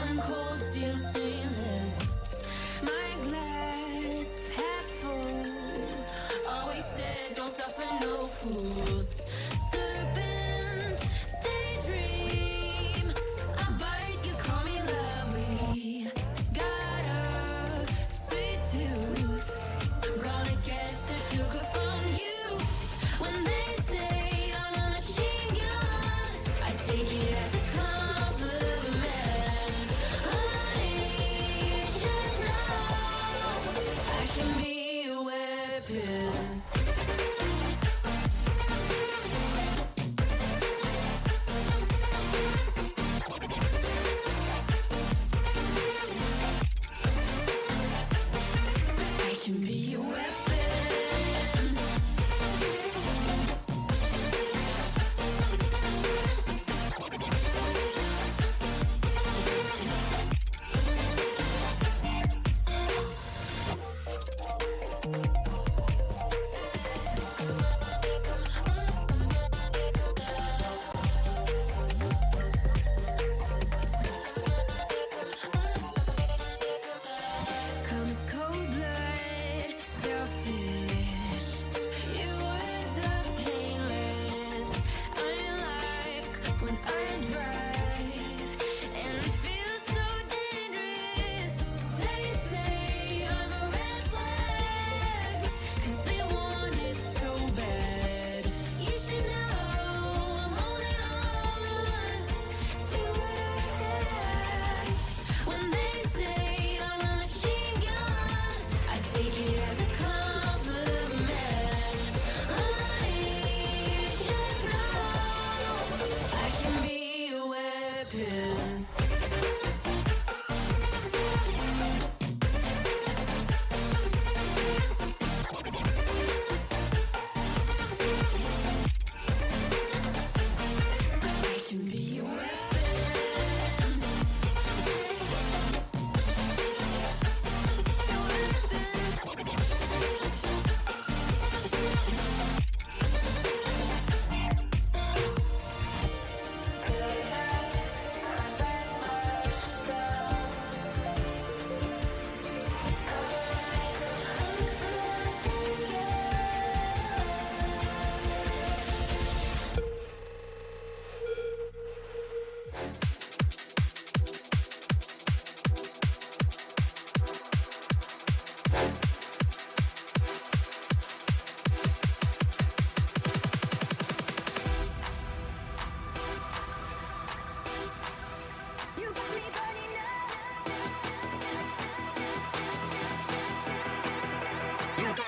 I'm cold, still stainless. My glass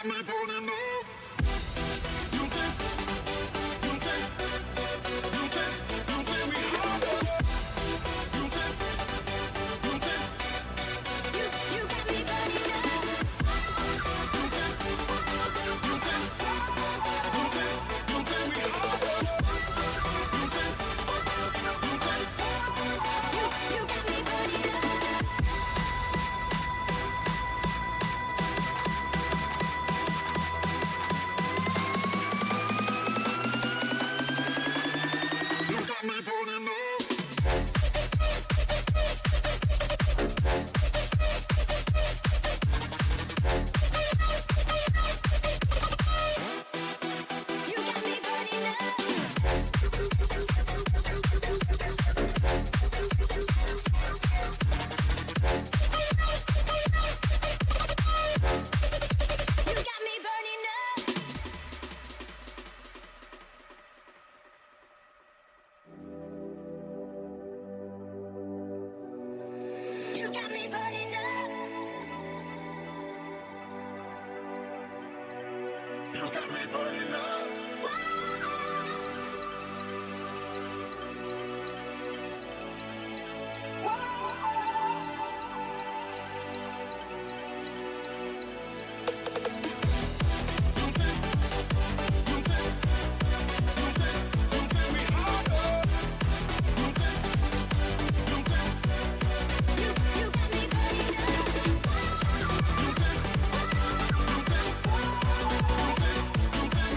got me burning up. You take, you take, you take, you take me higher. You take, you take, you got me burning up. You take, you take, you take, you take me higher. You take, you take, you got me burning up. You got me burning up. You got me burning up. You got me burning up. You got me burning up. You got me burning up. You take, you take, you take, you take me higher. You take, you take, you got me burning up. You take, you take, you take, you take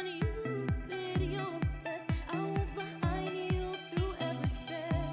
You did your best. I was behind you through every step.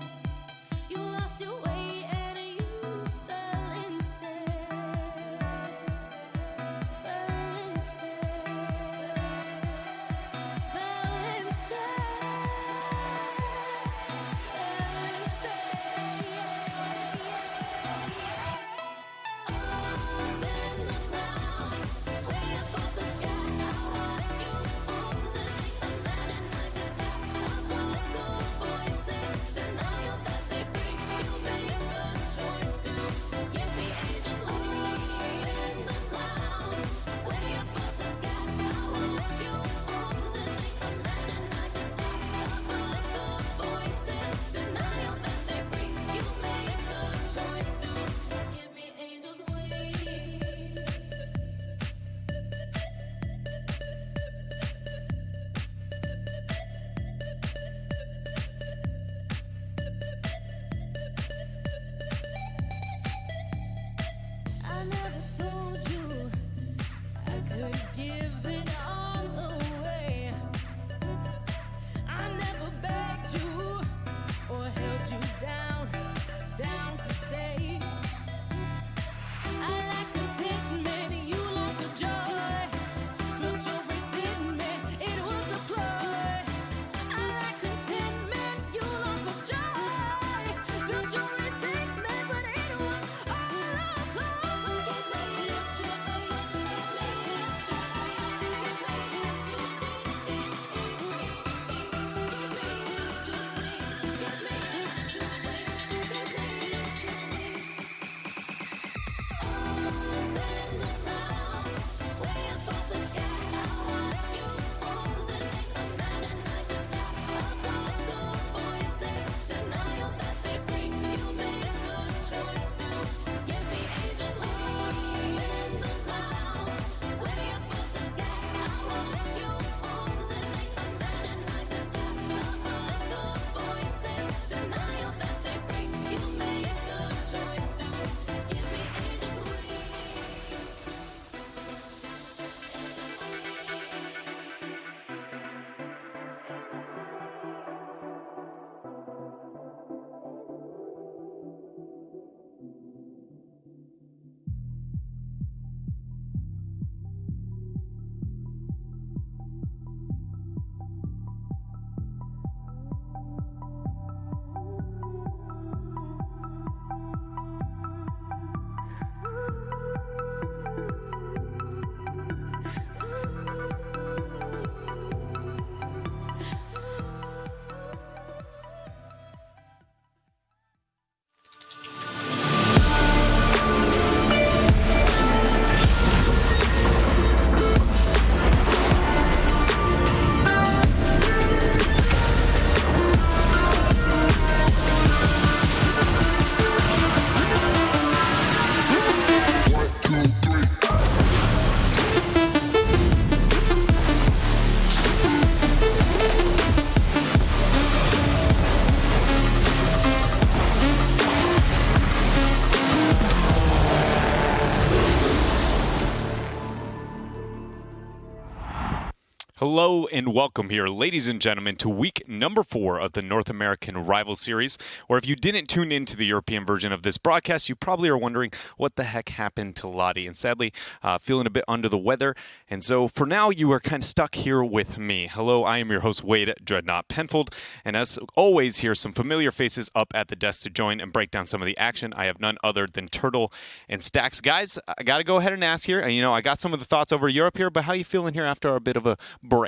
Hello and welcome here, ladies and gentlemen, to week number 4 of the North American Rival Series, or if you didn't tune into the European version of this broadcast, you probably are wondering what the heck happened to Lottie, and sadly, feeling a bit under the weather, and so for now, you are kind of stuck here with me. Hello, I am your host, Wade Dreadnought Penfold, and as always, here's some familiar faces up at the desk to join and break down some of the action. I have none other than Turtle and Stacks. Guys, I got to go ahead and ask here, I got some of the thoughts over Europe here, but how are you feeling here after a bit of a break?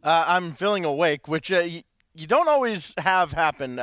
I'm feeling awake, which you don't always have happen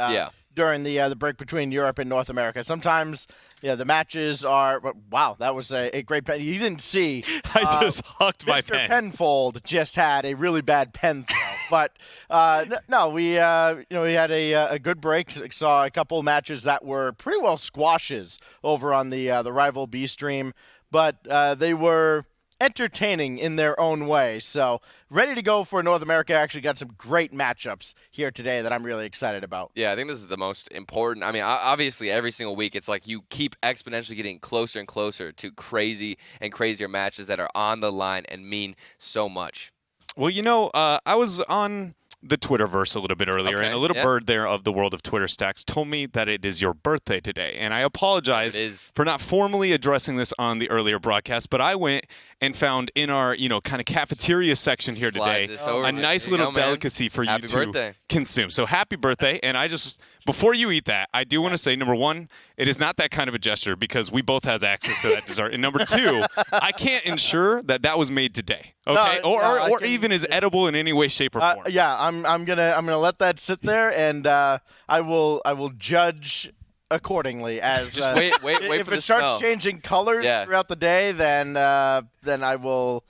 during the break between Europe and North America. Sometimes the matches are – wow, that was a great pen. You didn't see – I just hucked my pen. Mr. Penfold just had a really bad pen throw. But, no, we had a good break. Saw a couple of matches that were pretty well squashes over on the Rival B stream. But they were – entertaining in their own way. So ready to go for North America. Actually got some great matchups here today that I'm really excited about. Yeah, I think this is the most important. I mean, obviously every single week it's like you keep exponentially getting closer and closer to crazy and crazier matches that are on the line and mean so much. Well, I was on the Twitterverse a little bit earlier, and a little bird there of the world of Twitter Stacks told me that it is your birthday today, and I apologize for not formally addressing this on the earlier broadcast, but I went and found in our, kind of cafeteria section here today a nice little delicacy for you to consume. So happy birthday, and before you eat that, I do want to say, number one, it is not that kind of a gesture because we both have access to that dessert, and number two, I can't ensure that was made today, okay, or even is edible in any way, shape, or form. I'm gonna let that sit there, and I will judge accordingly as just wait if for the it starts smell. changing colors throughout the day, then I will.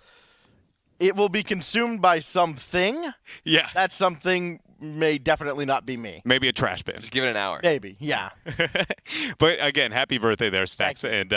It will be consumed by something. Yeah, that something may definitely not be me. Maybe a trash bin. Just give it an hour. Maybe, yeah. But again, happy birthday there, Stacks. And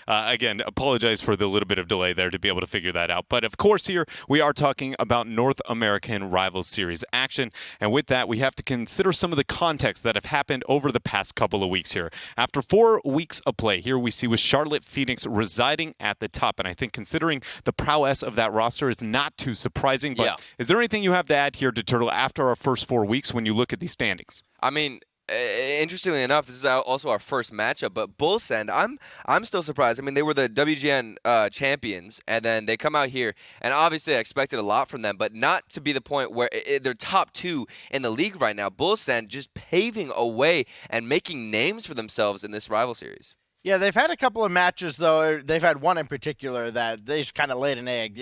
again, apologize for the little bit of delay there to be able to figure that out. But of course, here we are talking about North American Rival Series action. And with that, we have to consider some of the context that have happened over the past couple of weeks here. After 4 weeks of play, here we see with Charlotte Phoenix residing at the top. And I think considering the prowess of that roster is not too surprising. But is there anything you have to add here to Turtle after our first 4 weeks when you look at these standings? I mean, interestingly enough, this is also our first matchup, but Bull Send, I'm still surprised. I mean, they were the WGN champions, and then they come out here, and obviously I expected a lot from them, but not to be the point where they're top 2 in the league right now. Bull Send just paving a way and making names for themselves in this rival series. Yeah, they've had a couple of matches, though. They've had one in particular that they just kind of laid an egg.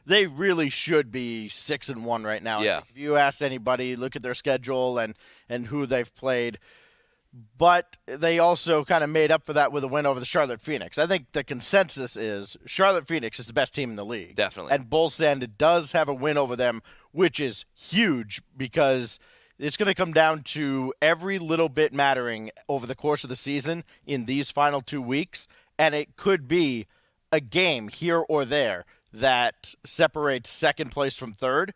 They really should be 6-1 right now. Yeah. If you ask anybody, look at their schedule and who they've played. But they also kind of made up for that with a win over the Charlotte Phoenix. I think the consensus is Charlotte Phoenix is the best team in the league. Definitely. And Bull Send does have a win over them, which is huge because it's going to come down to every little bit mattering over the course of the season in these final 2 weeks, and it could be a game here or there that separates second place from third,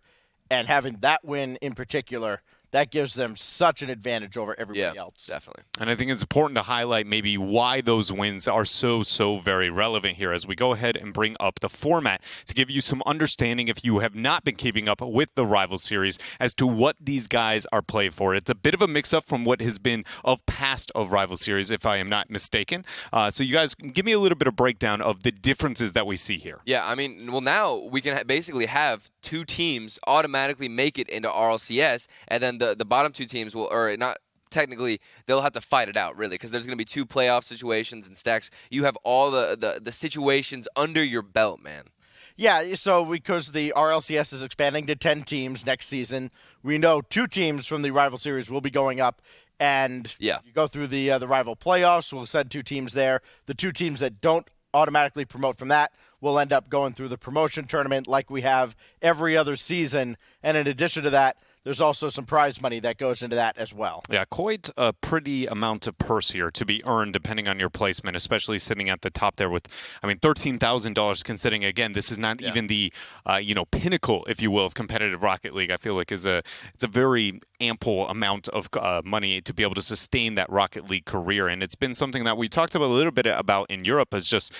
and having that win in particular, that gives them such an advantage over everybody else. Definitely. And I think it's important to highlight maybe why those wins are so very relevant here as we go ahead and bring up the format to give you some understanding if you have not been keeping up with the Rival Series as to what these guys are playing for. It's a bit of a mix-up from what has been of past of Rival Series, if I am not mistaken. So you guys, give me a little bit of breakdown of the differences that we see here. Yeah, I mean, well, now we can basically have 2 teams automatically make it into RLCS, and then the bottom 2 teams will, or not technically, they'll have to fight it out, really, because there's going to be 2 playoff situations, and Stacks, you have all the situations under your belt, man. Yeah, so because the RLCS is expanding to 10 teams next season, we know 2 teams from the Rival Series will be going up, and you go through the Rival playoffs, we'll send 2 teams there. The 2 teams that don't automatically promote from that will end up going through the promotion tournament like we have every other season, and in addition to that, there's also some prize money that goes into that as well. Yeah, quite a pretty amount of purse here to be earned depending on your placement, especially sitting at the top there with, $13,000 considering, again, this is not even the, pinnacle, if you will, of competitive Rocket League. I feel like it's a very ample amount of money to be able to sustain that Rocket League career. And it's been something that we talked about a little bit about in Europe, as just,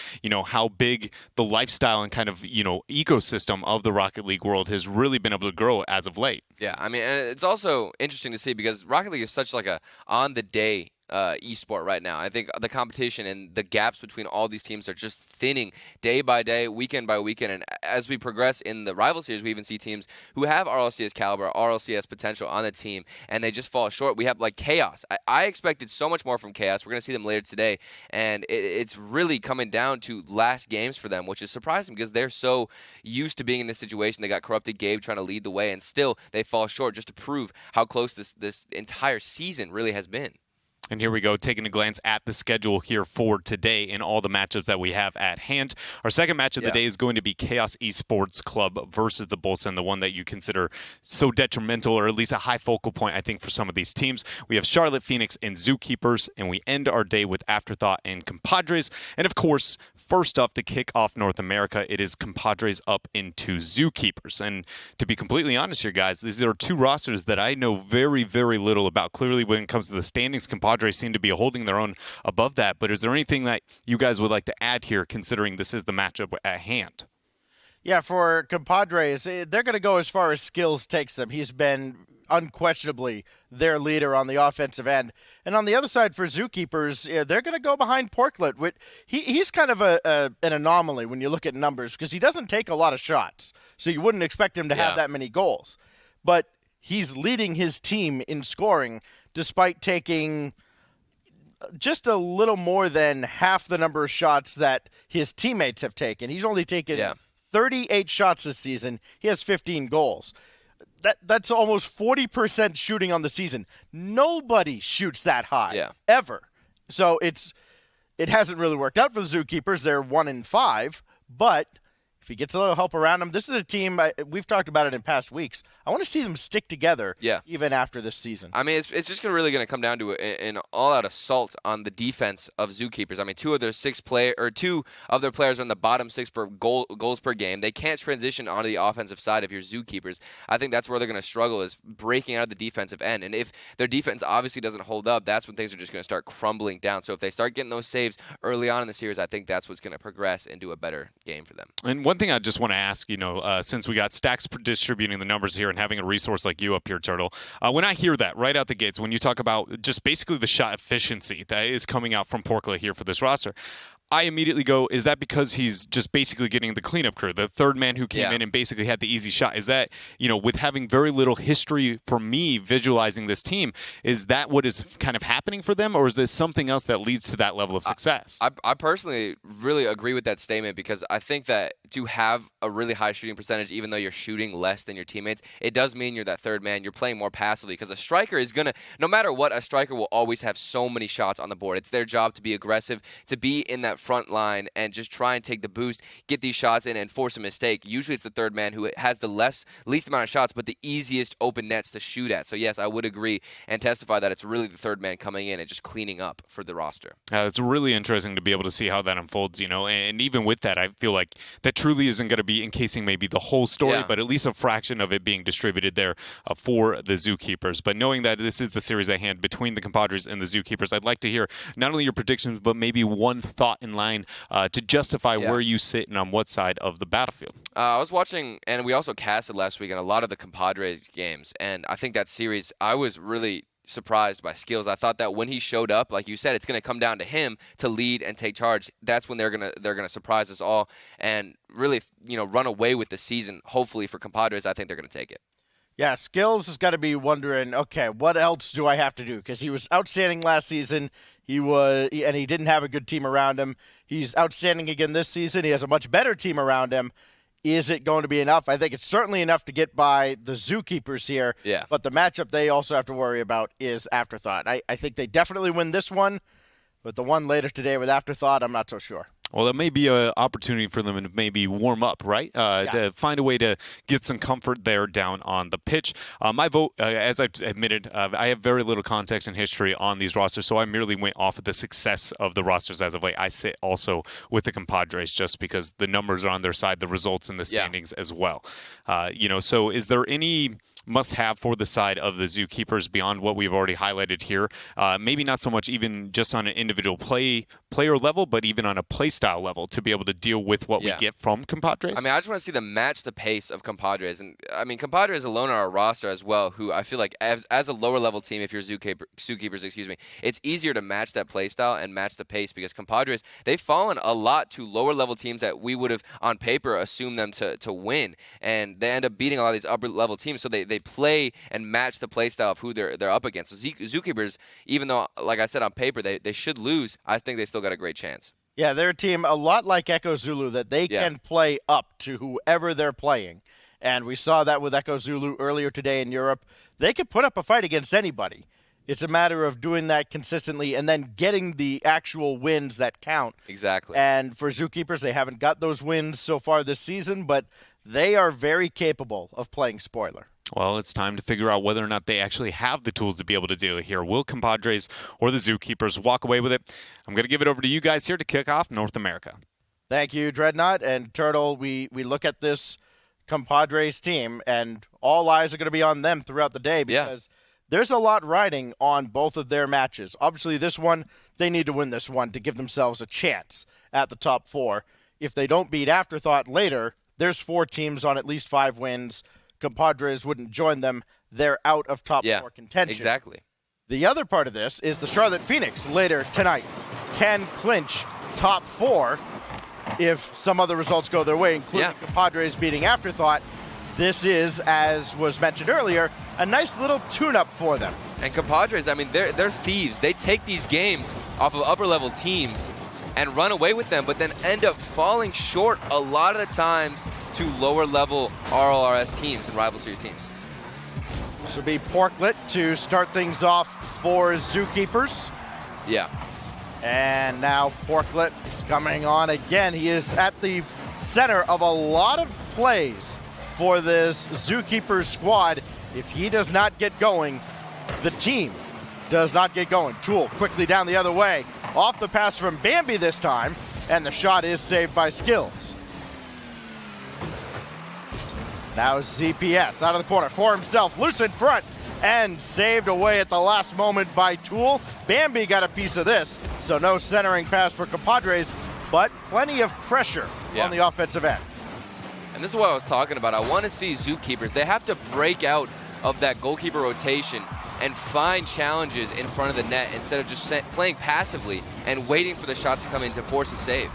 how big the lifestyle and kind of, ecosystem of the Rocket League world has really been able to grow as of late. Yeah, I mean, and it's also interesting to see because Rocket League is such like a on-the-day esport right now. I think the competition and the gaps between all these teams are just thinning day by day, weekend by weekend. And as we progress in the rival series, we even see teams who have RLCS caliber, RLCS potential on the team, and they just fall short. We have like Chaos. I expected so much more from Chaos. We're going to see them later today, and it's really coming down to last games for them, which is surprising because they're so used to being in this situation. They got Corrupted Gabe trying to lead the way, and still they fall short, just to prove how close this entire season really has been. And here we go, taking a glance at the schedule here for today and all the matchups that we have at hand. Our second match of the day is going to be Chaos Esports Club versus the Bolson, the one that you consider so detrimental, or at least a high focal point, I think, for some of these teams. We have Charlotte Phoenix and Zookeepers, and we end our day with Afterthought and Compadres. And, of course, first up to kick off North America, it is Compadres up into Zookeepers. And to be completely honest here, guys, these are two rosters that I know very, very little about. Clearly, when it comes to the standings, Compadres seem to be holding their own above that. But is there anything that you guys would like to add here, considering this is the matchup at hand? Yeah, for Compadres, they're going to go as far as skills takes them. He's been unquestionably their leader on the offensive end. And on the other side for Zookeepers, they're going to go behind Porklet. He's kind of an anomaly when you look at numbers because he doesn't take a lot of shots. So you wouldn't expect him to have that many goals. But he's leading his team in scoring despite taking just a little more than half the number of shots that his teammates have taken. He's only taken 38 shots this season. He has 15 goals. That's almost 40% shooting on the season. Nobody shoots that high ever. So it hasn't really worked out for the Zookeepers. They're 1-5, but if he gets a little help around him, this is a team, we've talked about it in past weeks. I want to see them stick together even after this season. I mean, it's just really going to come down to an all-out assault on the defense of Zookeepers. I mean, two of their players are in the bottom six for goals per game. They can't transition onto the offensive side if you're Zookeepers. I think that's where they're going to struggle, is breaking out of the defensive end. And if their defense obviously doesn't hold up, that's when things are just going to start crumbling down. So if they start getting those saves early on in the series, I think that's what's going to progress into a better game for them. And one thing I just want to ask, since we got Stacks distributing the numbers here and having a resource like you up here, Turtle, when I hear that right out the gates, when you talk about just basically the shot efficiency that is coming out from Porklet here for this roster, I immediately go, is that because he's just basically getting the cleanup crew, the third man who came in and basically had the easy shot? Is that, with having very little history for me visualizing this team, is that what is kind of happening for them, or is there something else that leads to that level of success? I personally really agree with that statement, because I think that to have a really high shooting percentage, even though you're shooting less than your teammates, it does mean you're that third man. You're playing more passively, because a striker is going to, no matter what, a striker will always have so many shots on the board. It's their job to be aggressive, to be in that front line and just try and take the boost, get these shots in, and force a mistake. Usually it's the third man who has the least amount of shots, but the easiest open nets to shoot at. So yes, I would agree and testify that it's really the third man coming in and just cleaning up for the roster. It's really interesting to be able to see how that unfolds, and even with that, I feel like that truly isn't going to be encasing maybe the whole story, but at least a fraction of it being distributed there for the Zookeepers. But knowing that this is the series at hand between the Compadres and the Zookeepers, I'd like to hear not only your predictions, but maybe one thought in line to justify where you sit and on what side of the battlefield. I was watching, and we also casted last week in a lot of the Compadres games, and I think that series, I was really surprised by Skills. I thought that when he showed up, like you said, it's going to come down to him to lead and take charge. That's when they're gonna surprise us all and really, run away with the season. Hopefully for Compadres, I think they're going to take it. Yeah, Skills has got to be wondering, okay, what else do I have to do? Because he was outstanding last season. He didn't have a good team around him. He's outstanding again this season. He has a much better team around him. Is it going to be enough? I think it's certainly enough to get by the Zookeepers here. Yeah. But the matchup they also have to worry about is Afterthought. I think they definitely win this one, but the one later today with Afterthought, I'm not so sure. Well, that may be an opportunity for them to maybe warm up, right? To find a way to get some comfort there down on the pitch. My vote, as I've admitted, I have very little context and history on these rosters, so I merely went off of the success of the rosters as of late. I sit also with the Compadres just because the numbers are on their side, the results in the standings as well. So is there any must-have for the side of the Zookeepers beyond what we've already highlighted here. Maybe not so much even just on an individual player level, but even on a play style level to be able to deal with what we get from Compadres. I mean, I just want to see them match the pace of Compadres. And I mean, Compadres alone are a roster as well, who I feel like as a lower level team, if you're Zookeepers, excuse me, it's easier to match that play style and match the pace because Compadres, they've fallen a lot to lower level teams that we would have on paper assumed them to win. And they end up beating a lot of these upper level teams. So they play and match the play style of who they're up against. So Zookeepers, even though, like I said, on paper, they should lose, I think they still got a great chance. Yeah, they're a team a lot like Echo Zulu that they can play up to whoever they're playing. And we saw that with Echo Zulu earlier today in Europe. They could put up a fight against anybody. It's a matter of doing that consistently and then getting the actual wins that count. Exactly. And for Zookeepers, they haven't got those wins so far this season, but they are very capable of playing spoiler. Well, it's time to figure out whether or not they actually have the tools to be able to do it here. Will Compadres or the Zookeepers walk away with it? I'm going to give it over to you guys here to kick off North America. Thank you, Dreadnought. And Turtle, we look at this Compadres team, and all eyes are going to be on them throughout the day because there's a lot riding on both of their matches. Obviously, this one, they need to win this one to give themselves a chance at the top 4. If they don't beat Afterthought later, there's 4 teams on at least 5 wins. Compadres wouldn't join them. They're out of top 4 contention. Exactly. The other part of this is the Charlotte Phoenix later tonight can clinch top 4 if some other results go their way, including Compadres beating Afterthought. This is, as was mentioned earlier, a nice little tune-up for them. And Compadres, I mean, they're thieves. They take these games off of upper-level teams and run away with them, but then end up falling short a lot of the times to lower-level RLRS teams and Rival Series teams. This will be Porklet to start things off for Zookeepers. Yeah. And now Porklet coming on again. He is at the center of a lot of plays for this Zookeepers squad. If he does not get going, the team does not get going. Tool quickly down the other way. Off the pass from Bambi this time, and the shot is saved by Skills. Now ZPS out of the corner for himself, loose in front, and saved away at the last moment by Tool. Bambi got a piece of this, so no centering pass for Compadres, but plenty of pressure on the offensive end. And this is what I was talking about. I want to see Zookeepers. They have to break out of that goalkeeper rotation and find challenges in front of the net instead of just playing passively and waiting for the shot to come in to force a save.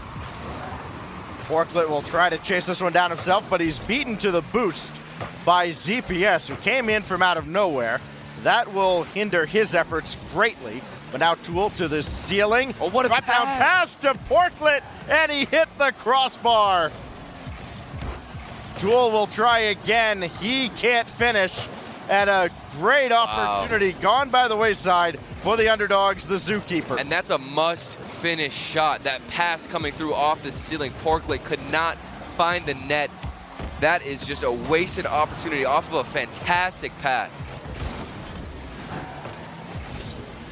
Porklet will try to chase this one down himself, but he's beaten to the boost by ZPS, who came in from out of nowhere. That will hinder his efforts greatly. But now Tool to the ceiling. Oh, what a pass to Porklet, and he hit the crossbar. Tool will try again. He can't finish. And a great opportunity gone by the wayside for the underdogs, the Zookeeper. And that's a must-finish shot. That pass coming through off the ceiling. Porklet could not find the net. That is just a wasted opportunity off of a fantastic pass.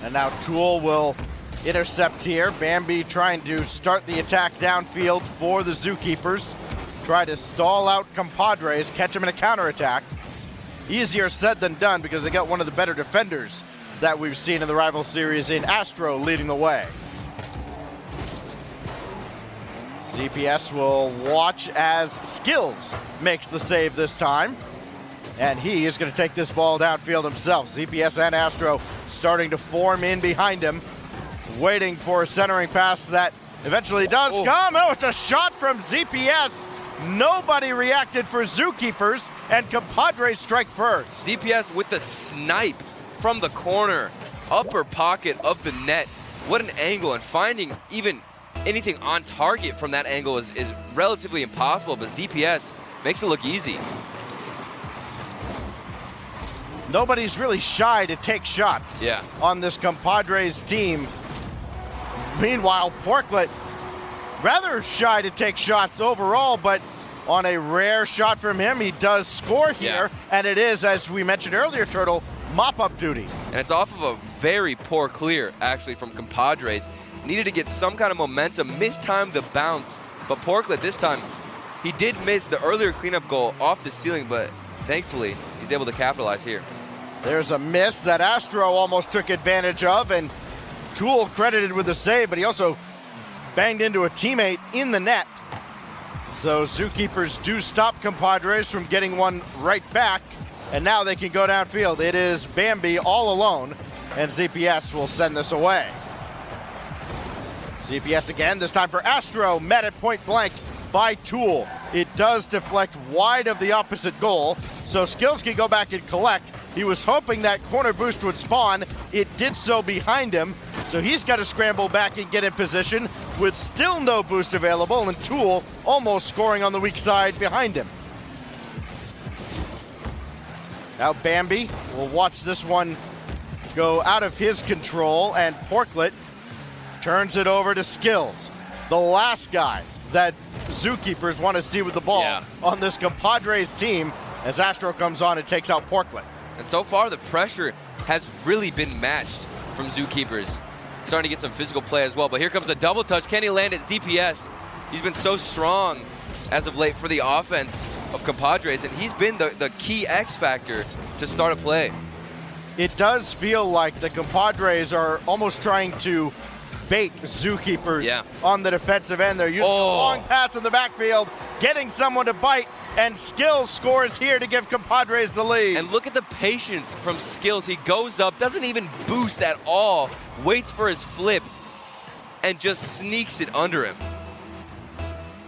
And now Tool will intercept here. Bambi trying to start the attack downfield for the Zookeepers. Try to stall out Compadres, catch him in a counterattack. Easier said than done because they got one of the better defenders that we've seen in the Rival Series in Astro leading the way. ZPS will watch as Skills makes the save this time. And he is going to take this ball downfield himself. ZPS and Astro starting to form in behind him, waiting for a centering pass that eventually does come. Oh, it's a shot from ZPS. Nobody reacted for Zookeepers, and Compadres strike first. ZPS with the snipe from the corner, upper pocket of the net. What an angle, and finding even anything on target from that angle is relatively impossible, but ZPS makes it look easy. Nobody's really shy to take shots on this Compadres team. Meanwhile, Porklet rather shy to take shots overall, but on a rare shot from him, he does score here, and it is, as we mentioned earlier, Turtle, mop-up duty. And it's off of a very poor clear, actually, from Compadres. Needed to get some kind of momentum, mistimed the bounce, but Porklet this time, he did miss the earlier cleanup goal off the ceiling, but thankfully, he's he's able to capitalize here. There's a miss that Astro almost took advantage of, and Tool credited with the save, but he also banged into a teammate in the net. So Zookeepers do stop Compadres from getting one right back, and now they can go downfield. It is Bambi all alone, and ZPS will send this away. ZPS again, this time for Astro, met at point blank by Tool. It does deflect wide of the opposite goal, so Skills can go back and collect. He was hoping that corner boost would spawn. It did so behind him, so he's got to scramble back and get in position with still no boost available, and Tool almost scoring on the weak side behind him. Now Bambi will watch this one go out of his control, and Porklet turns it over to Skills, the last guy that Zookeepers want to see with the ball on this Compadres team, as Astro comes on and takes out Porklet. And so far, the pressure has really been matched from Zookeepers. Starting to get some physical play as well, but here comes a double touch. Can he land at ZPS? He's been so strong as of late for the offense of Compadres, and he's been the key X factor to start a play. It does feel like the Compadres are almost trying to bait Zookeepers on the defensive end. They're using a long pass in the backfield, getting someone to bite, and Skills scores here to give Compadres the lead. And look at the patience from Skills. He goes up, doesn't even boost at all, waits for his flip, and just sneaks it under him.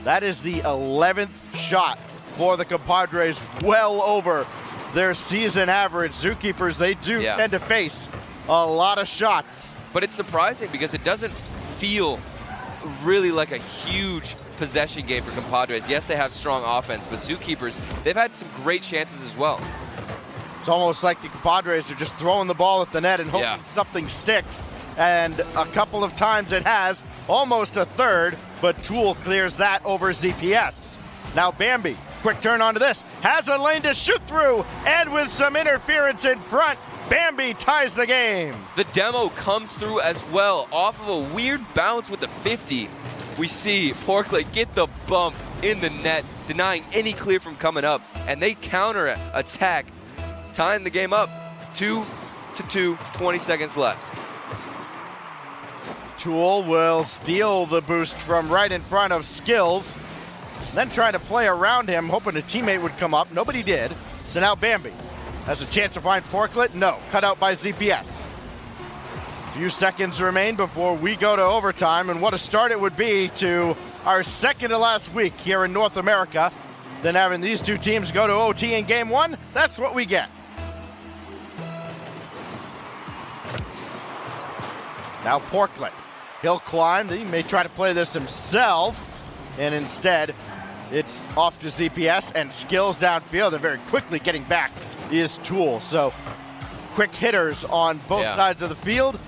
That is the 11th shot for the Compadres, well over their season average. Zookeepers, they do tend to face a lot of shots. But it's surprising because it doesn't feel really like a huge possession game for Compadres. Yes, they have strong offense, but Zookeepers, they've had some great chances as well. It's almost like the Compadres are just throwing the ball at the net and hoping something sticks. And a couple of times it has, almost a third, but Tool clears that over ZPS. Now Bambi, quick turn onto this, has a lane to shoot through, and with some interference in front, Bambi ties the game. The demo comes through as well. Off of a weird bounce with the 50, we see Porklet get the bump in the net, denying any clear from coming up, and they counter attack, tying the game up 2-2, 20 seconds left. Tool will steal the boost from right in front of Skills, then try to play around him, hoping a teammate would come up. Nobody did. So now Bambi has a chance to find Porklet. No, cut out by ZPS. Few seconds remain before we go to overtime, and what a start it would be to our second to last week here in North America. Then having these two teams go to OT in game one, that's what we get. Now Porklet, he'll climb. He may try to play this himself, and instead it's off to ZPS, and Skills downfield, and very quickly getting back is Tool. So quick hitters on both sides of the field.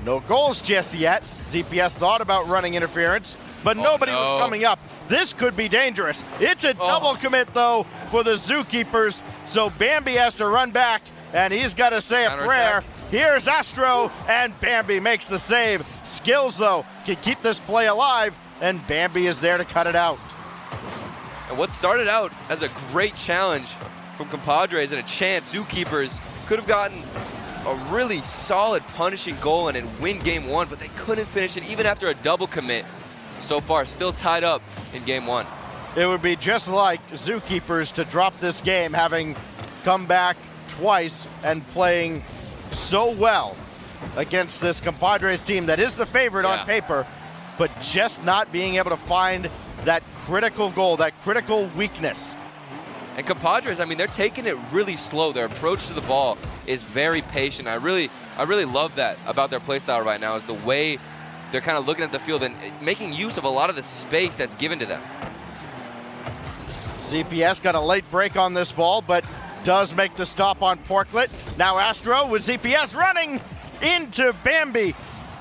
No goals just yet. ZPS thought about running interference, but nobody was coming up. This could be dangerous. It's a double commit, though, for the Zookeepers. So Bambi has to run back, and he's got to say a prayer. Here's Astro, and Bambi makes the save. Skills, though, can keep this play alive, and Bambi is there to cut it out. And what started out as a great challenge from Compadres and a chance, Zookeepers could have gotten a really solid punishing goal and win game one, but they couldn't finish it even after a double commit. So far, still tied up in game one. It would be just like Zookeepers to drop this game, having come back twice and playing so well against this Compadres team that is the favorite on paper, but just not being able to find that critical goal, that critical weakness. And Compadres, I mean, they're taking it really slow. Their approach to the ball is very patient. I really love that about their play style right now, is the way they're kind of looking at the field and making use of a lot of the space that's given to them. ZPS got a late break on this ball, but does make the stop on Porklet. Now Astro with ZPS running into Bambi.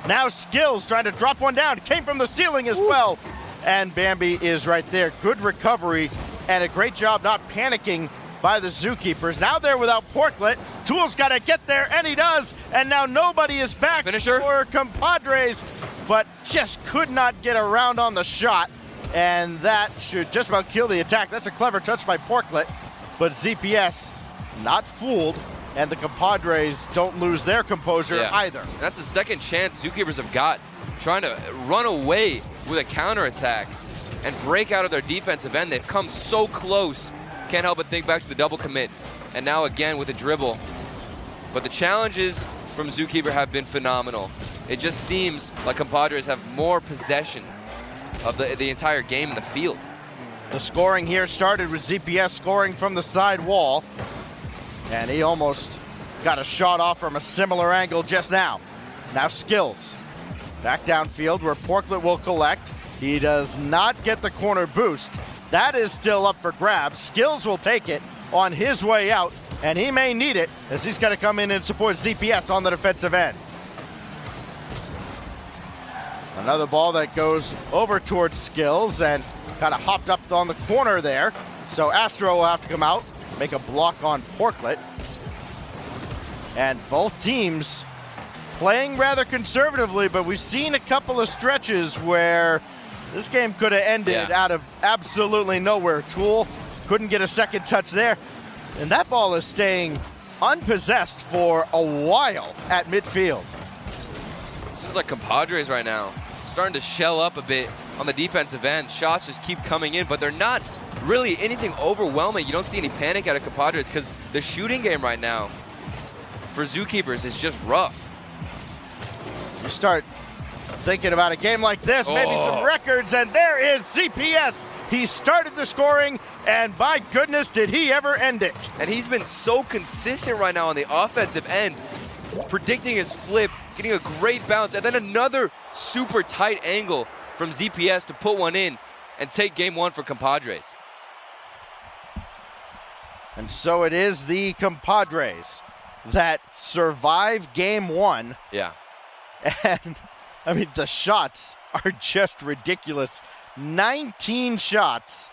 Now Skills trying to drop one down. Came from the ceiling as well. And Bambi is right there. Good recovery and a great job not panicking by the Zookeepers. Now they're without Porklet. Tool's got to get there, and he does. And now nobody is back for Compadres, but just could not get around on the shot. And that should just about kill the attack. That's a clever touch by Porklet, but ZPS not fooled, and the compadres don't lose their composure either. And that's the second chance Zookeepers have got, trying to run away with a counterattack and break out of their defensive end. They've come so close. Can't help but think back to the double commit. And now again with a dribble. But the challenges from Zookeeper have been phenomenal. It just seems like compadres have more possession of the entire game in the field. The scoring here started with ZPS scoring from the side wall. And he almost got a shot off from a similar angle just now. Now Skills. Back downfield where Porklet will collect. He does not get the corner boost. That is still up for grabs. Skills will take it on his way out, and he may need it as he's going to come in and support ZPS on the defensive end. Another ball that goes over towards Skills and kind of hopped up on the corner there. So Astro will have to come out, make a block on Porklet. And both teams playing rather conservatively, but we've seen a couple of stretches where this game could have ended out of absolutely nowhere. Tool couldn't get a second touch there. And that ball is staying unpossessed for a while at midfield. Seems like compadres right now starting to shell up a bit on the defensive end. Shots just keep coming in, but they're not really anything overwhelming. You don't see any panic out of compadres because the shooting game right now for Zookeepers is just rough. You start thinking about a game like this, maybe some records, and there is ZPS. He started the scoring, and by goodness, did he ever end it. And he's been so consistent right now on the offensive end, predicting his flip, getting a great bounce, and then another super tight angle from ZPS to put one in and take game one for compadres. And so it is the compadres that survive game one. Yeah. And, I mean, the shots are just ridiculous. 19 shots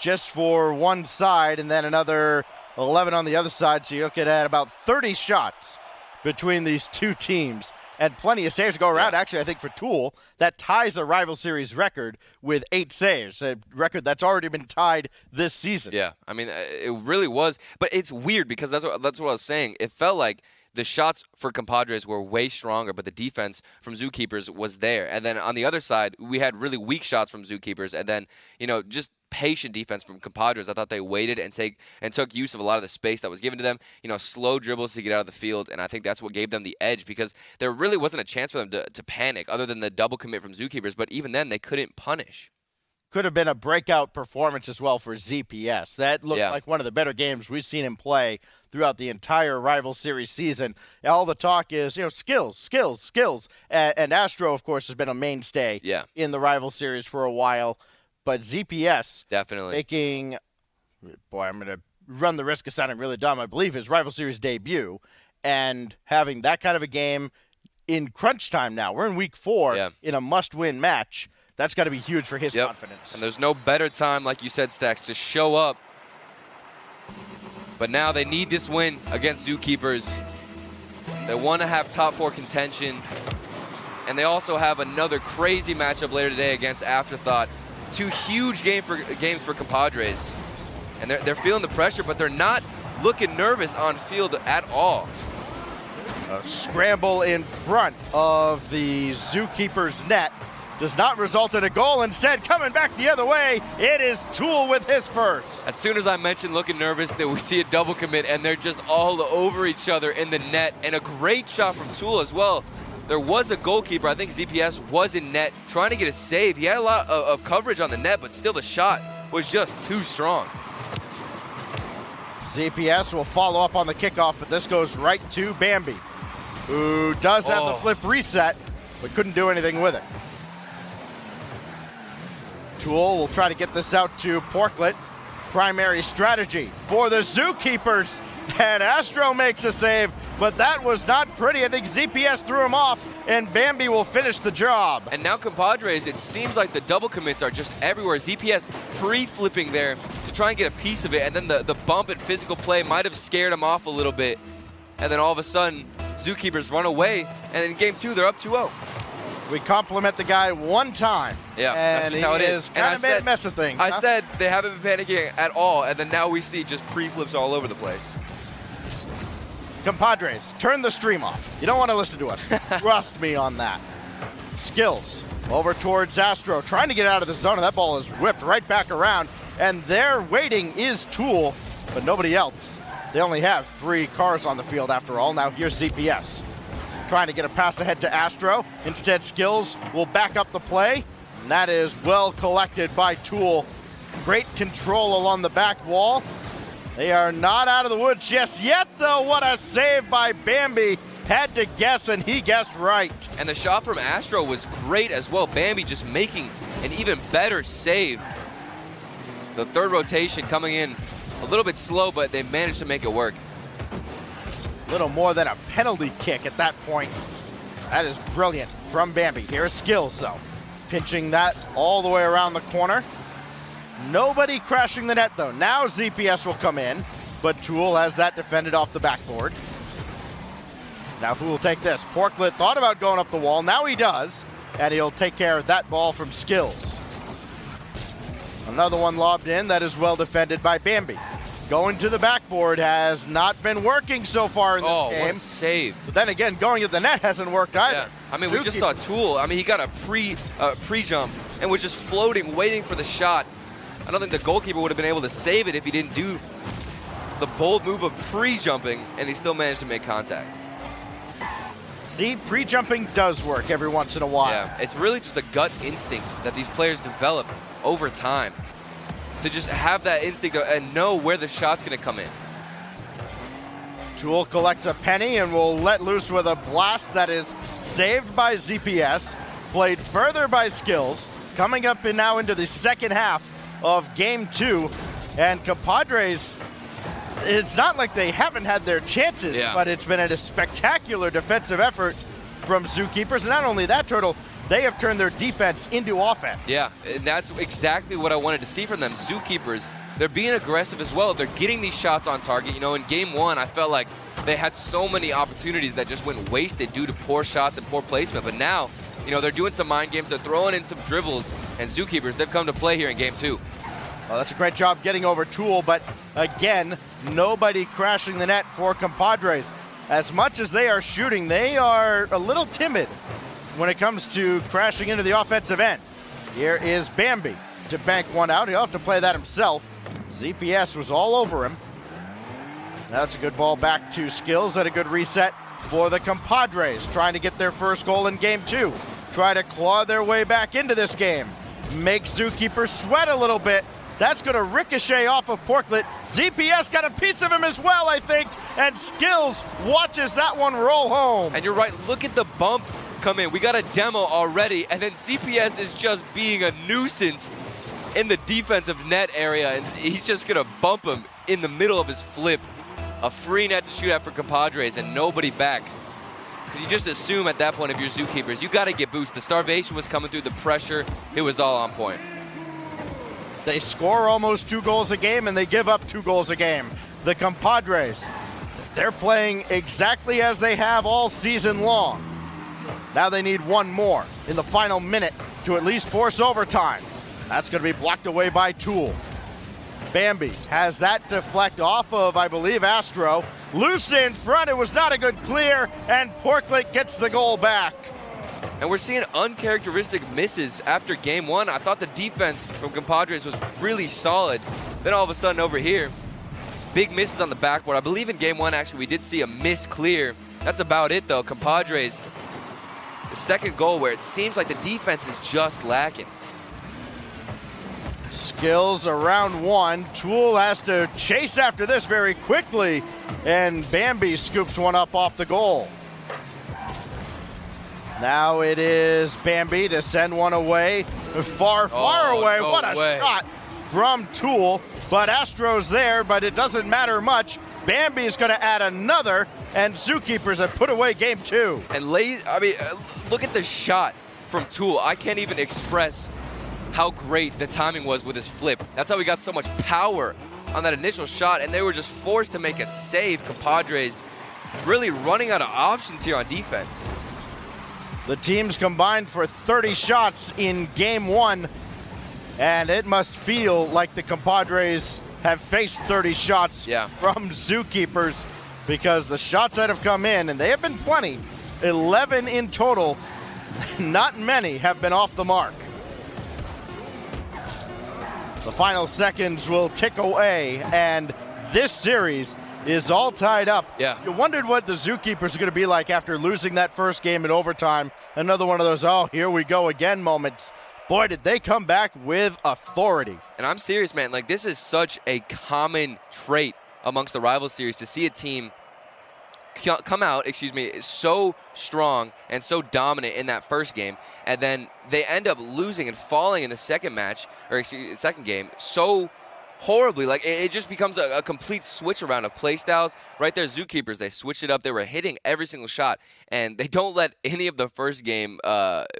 just for one side, and then another 11 on the other side. So you're looking at about 30 shots between these two teams. And plenty of saves to go around. Actually, I think for Tool, that ties a rival series record with 8 saves, a record that's already been tied this season. Yeah, I mean, it really was. But it's weird because that's what I was saying. It felt like the shots for compadres were way stronger, but the defense from Zookeepers was there. And then on the other side, we had really weak shots from Zookeepers, and then, you know, just patient defense from compadres. I thought they waited and took use of a lot of the space that was given to them, you know, slow dribbles to get out of the field, and I think that's what gave them the edge because there really wasn't a chance for them to panic other than the double commit from Zookeepers, but even then they couldn't punish. Could have been a breakout performance as well for ZPS. That looked like one of the better games we've seen him play throughout the entire rival series season. All the talk is, you know, skills. And Astro, of course, has been a mainstay in the rival series for a while. But ZPS definitely making, boy, I'm going to run the risk of sounding really dumb. I believe his rival series debut and having that kind of a game in crunch time now. We're in week 4 in a must-win match. That's got to be huge for his confidence. And there's no better time, like you said, Stacks, to show up. But now they need this win against Zookeepers. They want to have top 4 contention. And they also have another crazy matchup later today against Afterthought. 2 huge games for compadres. And they're feeling the pressure, but they're not looking nervous on field at all. A scramble in front of the Zookeepers net does not result in a goal. Instead, coming back the other way, it is Tool with his first. As soon as I mentioned looking nervous, that we see a double commit, and they're just all over each other in the net. And a great shot from Tool as well. There was a goalkeeper, I think ZPS was in net, trying to get a save. He had a lot of coverage on the net, but still the shot was just too strong. ZPS will follow up on the kickoff, but this goes right to Bambi, who does have the flip reset, but couldn't do anything with it. Tool will try to get this out to Porklet. Primary strategy for the Zookeepers. And Astro makes a save, but that was not pretty. I think ZPS threw him off, and Bambi will finish the job. And now compadres, it seems like the double commits are just everywhere. ZPS pre-flipping there to try and get a piece of it, and then the bump and physical play might have scared him off a little bit. And then all of a sudden, Zookeepers run away, and in game 2, they're up 2-0. We compliment the guy one time. Yeah, and that's just how it is. Kind of made a mess of things. I said they haven't been panicking at all, and then now we see just pre-flips all over the place. Compadres, turn the stream off. You don't want to listen to us. Trust me on that. Skills over towards Astro, trying to get out of the zone, and that ball is whipped right back around. And there waiting is Tool, but nobody else. They only have 3 cars on the field after all. Now here's ZPS, trying to get a pass ahead to Astro. Instead, Skills will back up the play, and that is well collected by Tool. Great control along the back wall. They are not out of the woods just yet, though. What a save by Bambi. Had to guess, and he guessed right. And the shot from Astro was great as well. Bambi just making an even better save. The third rotation coming in a little bit slow, but they managed to make it work. Little more than a penalty kick at that point. That is brilliant from Bambi. Here's Skills, though. Pinching that all the way around the corner. Nobody crashing the net, though. Now ZPS will come in, but Tool has that defended off the backboard. Now who will take this? Porklet thought about going up the wall. Now he does, and he'll take care of that ball from Skills. Another one lobbed in that is well defended by Bambi. Going to the backboard has not been working so far in this game. What a save. But then again, going at the net hasn't worked either. Yeah. I mean, we just saw Tool. I mean, he got a pre-jump and was just floating, waiting for the shot. I don't think the goalkeeper would have been able to save it if he didn't do the bold move of pre-jumping, and he still managed to make contact. See, pre-jumping does work every once in a while. Yeah, it's really just a gut instinct that these players develop over time to just have that instinct and know where the shot's going to come in. Tool collects a penny and will let loose with a blast that is saved by ZPS, played further by Skills, coming up and now into the second half of Game 2. And Compadres, it's not like they haven't had their chances, but it's been a spectacular defensive effort from Zookeepers. And not only that, Turtle, they have turned their defense into offense. Yeah, and that's exactly what I wanted to see from them. Zookeepers, they're being aggressive as well. They're getting these shots on target. You know, in Game 1, I felt like they had so many opportunities that just went wasted due to poor shots and poor placement. But now, you know, they're doing some mind games. They're throwing in some dribbles. And Zookeepers, they've come to play here in Game 2. Well, that's a great job getting over Tool, but again, nobody crashing the net for Compadres. As much as they are shooting, they are a little timid when it comes to crashing into the offensive end. Here is Bambi to bank one out. He'll have to play that himself. ZPS was all over him. That's a good ball back to Skills and a good reset for the Compadres, trying to get their first goal in Game 2. Try to claw their way back into this game. Make Zookeeper sweat a little bit. That's going to ricochet off of Porklet. ZPS got a piece of him as well, I think, and Skills watches that one roll home. And you're right, look at the bump come in. We got a demo already, and then ZPS is just being a nuisance in the defensive net area, and he's just going to bump him in the middle of his flip. A free net to shoot at for Compadres and nobody back. Because you just assume at that point, if you're Zookeepers, you got to get boost. The starvation was coming through, the pressure, it was all on point. They score almost 2 goals a game, and they give up 2 goals a game. The Compadres, they're playing exactly as they have all season long. Now they need one more in the final minute to at least force overtime. That's going to be blocked away by Tool. Bambi has that deflect off of, I believe, Astro. Loose in front, it was not a good clear, and Porklet gets the goal back. And we're seeing uncharacteristic misses after Game 1. I thought the defense from Compadres was really solid. Then all of a sudden over here, big misses on the backboard. I believe in Game 1, actually, we did see a missed clear. That's about it, though. Compadres, the second goal where it seems like the defense is just lacking. Skills around 1. Tool has to chase after this very quickly, and Bambi scoops one up off the goal. Now it is Bambi to send one away, far away. No what a way. shot from Tool, but Astro's there, but it doesn't matter much. Bambi is going to add another, and Zookeepers have put away Game 2. And look at the shot from Tool. I can't even express how great the timing was with his flip. That's how he got so much power on that initial shot, and they were just forced to make a save. Compadres really running out of options here on defense. The teams combined for 30 shots in Game 1, and it must feel like the Compadres have faced 30 shots from Zookeepers. because the shots that have come in, and they have been plenty, 11 in total, not many have been off the mark. The final seconds will tick away, and this series is all tied up. Yeah. You wondered what the Zookeepers are going to be like after losing that first game in overtime. Another one of those, oh, here we go again moments. Boy, did they come back with authority. And I'm serious, man. Like, this is such a common trait amongst the rival series to see a team come out, so strong and so dominant in that first game, and then they end up losing and falling in the second match, or second game, so horribly. Like, it just becomes a complete switch around of play styles. Right there, Zookeepers, they switched it up. They were hitting every single shot, and they don't let any of the first game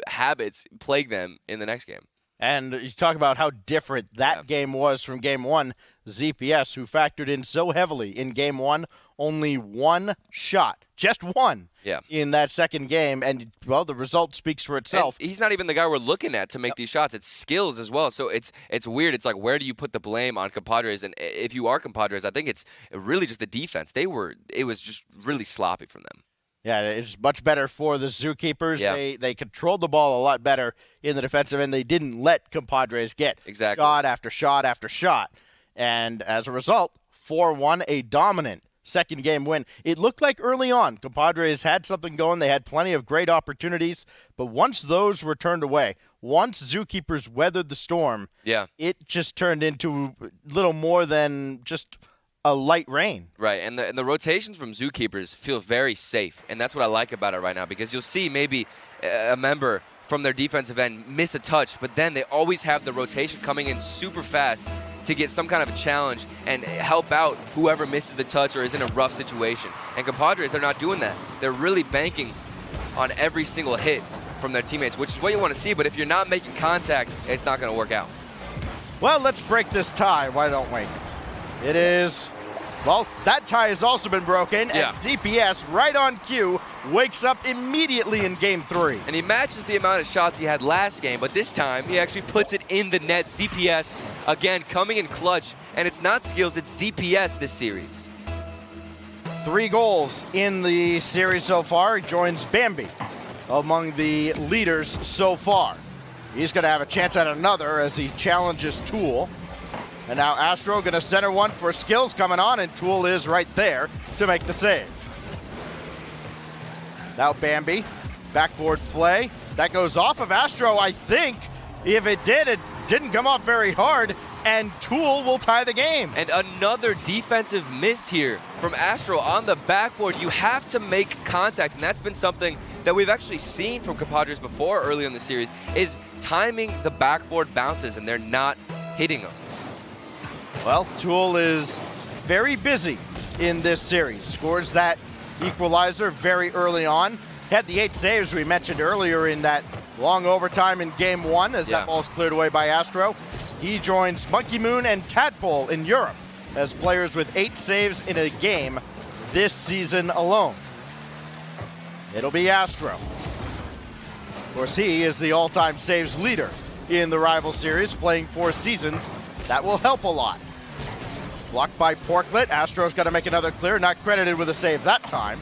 habits plague them in the next game. And you talk about how different that game was from game one. ZPS, who factored in so heavily in game one, only one shot, just one, in that second game. And, well, the result speaks for itself. And he's not even the guy we're looking at to make these shots. It's skills as well. So it's weird. It's like, where do you put the blame on Compadres? And if you are Compadres, I think it's really just the defense. It was just really sloppy from them. Yeah, it's much better for the Zookeepers. Yeah. They controlled the ball a lot better in the defensive end. They didn't let Compadres get shot after shot after shot. And as a result, 4-1, a dominant second game win. It looked like early on Compadres had something going. They had plenty of great opportunities. But once those were turned away, once Zookeepers weathered the storm, it just turned into little more than just a light rain. Right, and the rotations from Zookeepers feel very safe, and that's what I like about it right now, because you'll see maybe a member from their defensive end miss a touch, but then they always have the rotation coming in super fast to get some kind of a challenge and help out whoever misses the touch or is in a rough situation. And Compadres, they're not doing that. They're really banking on every single hit from their teammates, which is what you want to see, but if you're not making contact, it's not going to work out. Well, let's break this tie, why don't we? It is, well, that tie has also been broken, and ZPS, right on cue, wakes up immediately in Game 3. And he matches the amount of shots he had last game, but this time he actually puts it in the net. ZPS, again, coming in clutch, and it's not skills, it's ZPS this series. 3 goals in the series so far. He joins Bambi among the leaders so far. He's going to have a chance at another as he challenges Tool. And now Astro going to center one for skills coming on, and Tool is right there to make the save. Now Bambi, backboard play. That goes off of Astro, I think. If it did, it didn't come off very hard, and Tool will tie the game. And another defensive miss here from Astro on the backboard. You have to make contact, and that's been something that we've actually seen from Compadres before early in the series, is timing the backboard bounces, and they're not hitting them. Well, Tool is very busy in this series. Scores that equalizer very early on. Had the 8 saves we mentioned earlier in that long overtime in Game 1 as that ball's cleared away by Astro. He joins Monkey Moon and Tadpole in Europe as players with 8 saves in a game this season alone. It'll be Astro. Of course, he is the all-time saves leader in the rival series, playing 4 seasons. That will help a lot. Blocked by Porklet. Astro's got to make another clear. Not credited with a save that time.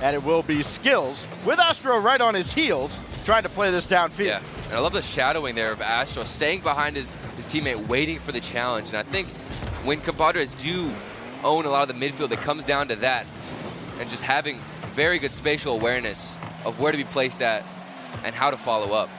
And it will be Skills with Astro right on his heels, trying to play this downfield. Yeah, and I love the shadowing there of Astro, staying behind his teammate, waiting for the challenge. And I think when Compadres do own a lot of the midfield, it comes down to that. And just having very good spatial awareness of where to be placed at and how to follow up.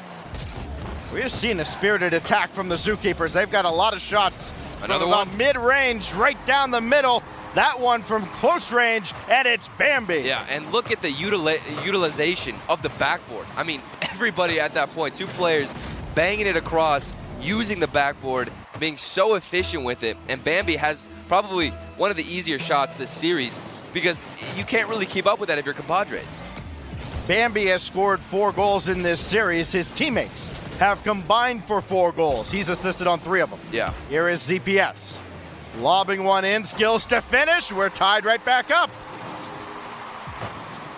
We're seeing a spirited attack from the Zookeepers. They've got a lot of shots. Another from one? Mid-range, right down the middle. That one from close range, and it's Bambi. Yeah, and look at the utilization of the backboard. I mean, everybody at that point, 2 players banging it across, using the backboard, being so efficient with it. And Bambi has probably one of the easier shots this series because you can't really keep up with that if you're Compadres. Bambi has scored 4 goals in this series. His teammates have combined for 4 goals. He's assisted on 3 of them. Yeah. Here is ZPS. Lobbing one in, Skills to finish. We're tied right back up.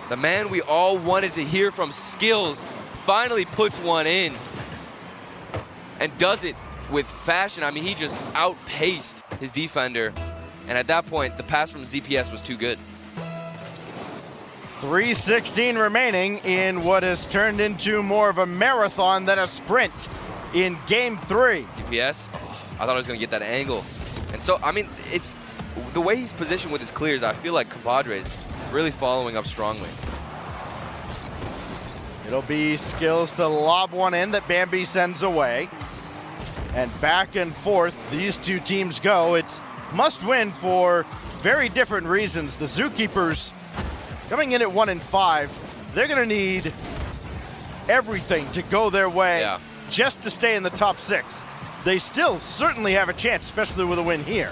The man we all wanted to hear from, Skills, finally puts one in and does it with fashion. I mean, he just outpaced his defender. And at that point, the pass from ZPS was too good. 3:16 remaining in what has turned into more of a marathon than a sprint in Game 3. DPS, I thought I was going to get that angle. And so, I mean, it's the way he's positioned with his clears, I feel like Compadres really following up strongly. It'll be Skills to lob one in that Bambi sends away. And back and forth, these two teams go. It's must win for very different reasons. The Zookeepers coming in at 1-5, they're going to need everything to go their way just to stay in the top 6. They still certainly have a chance, especially with a win here.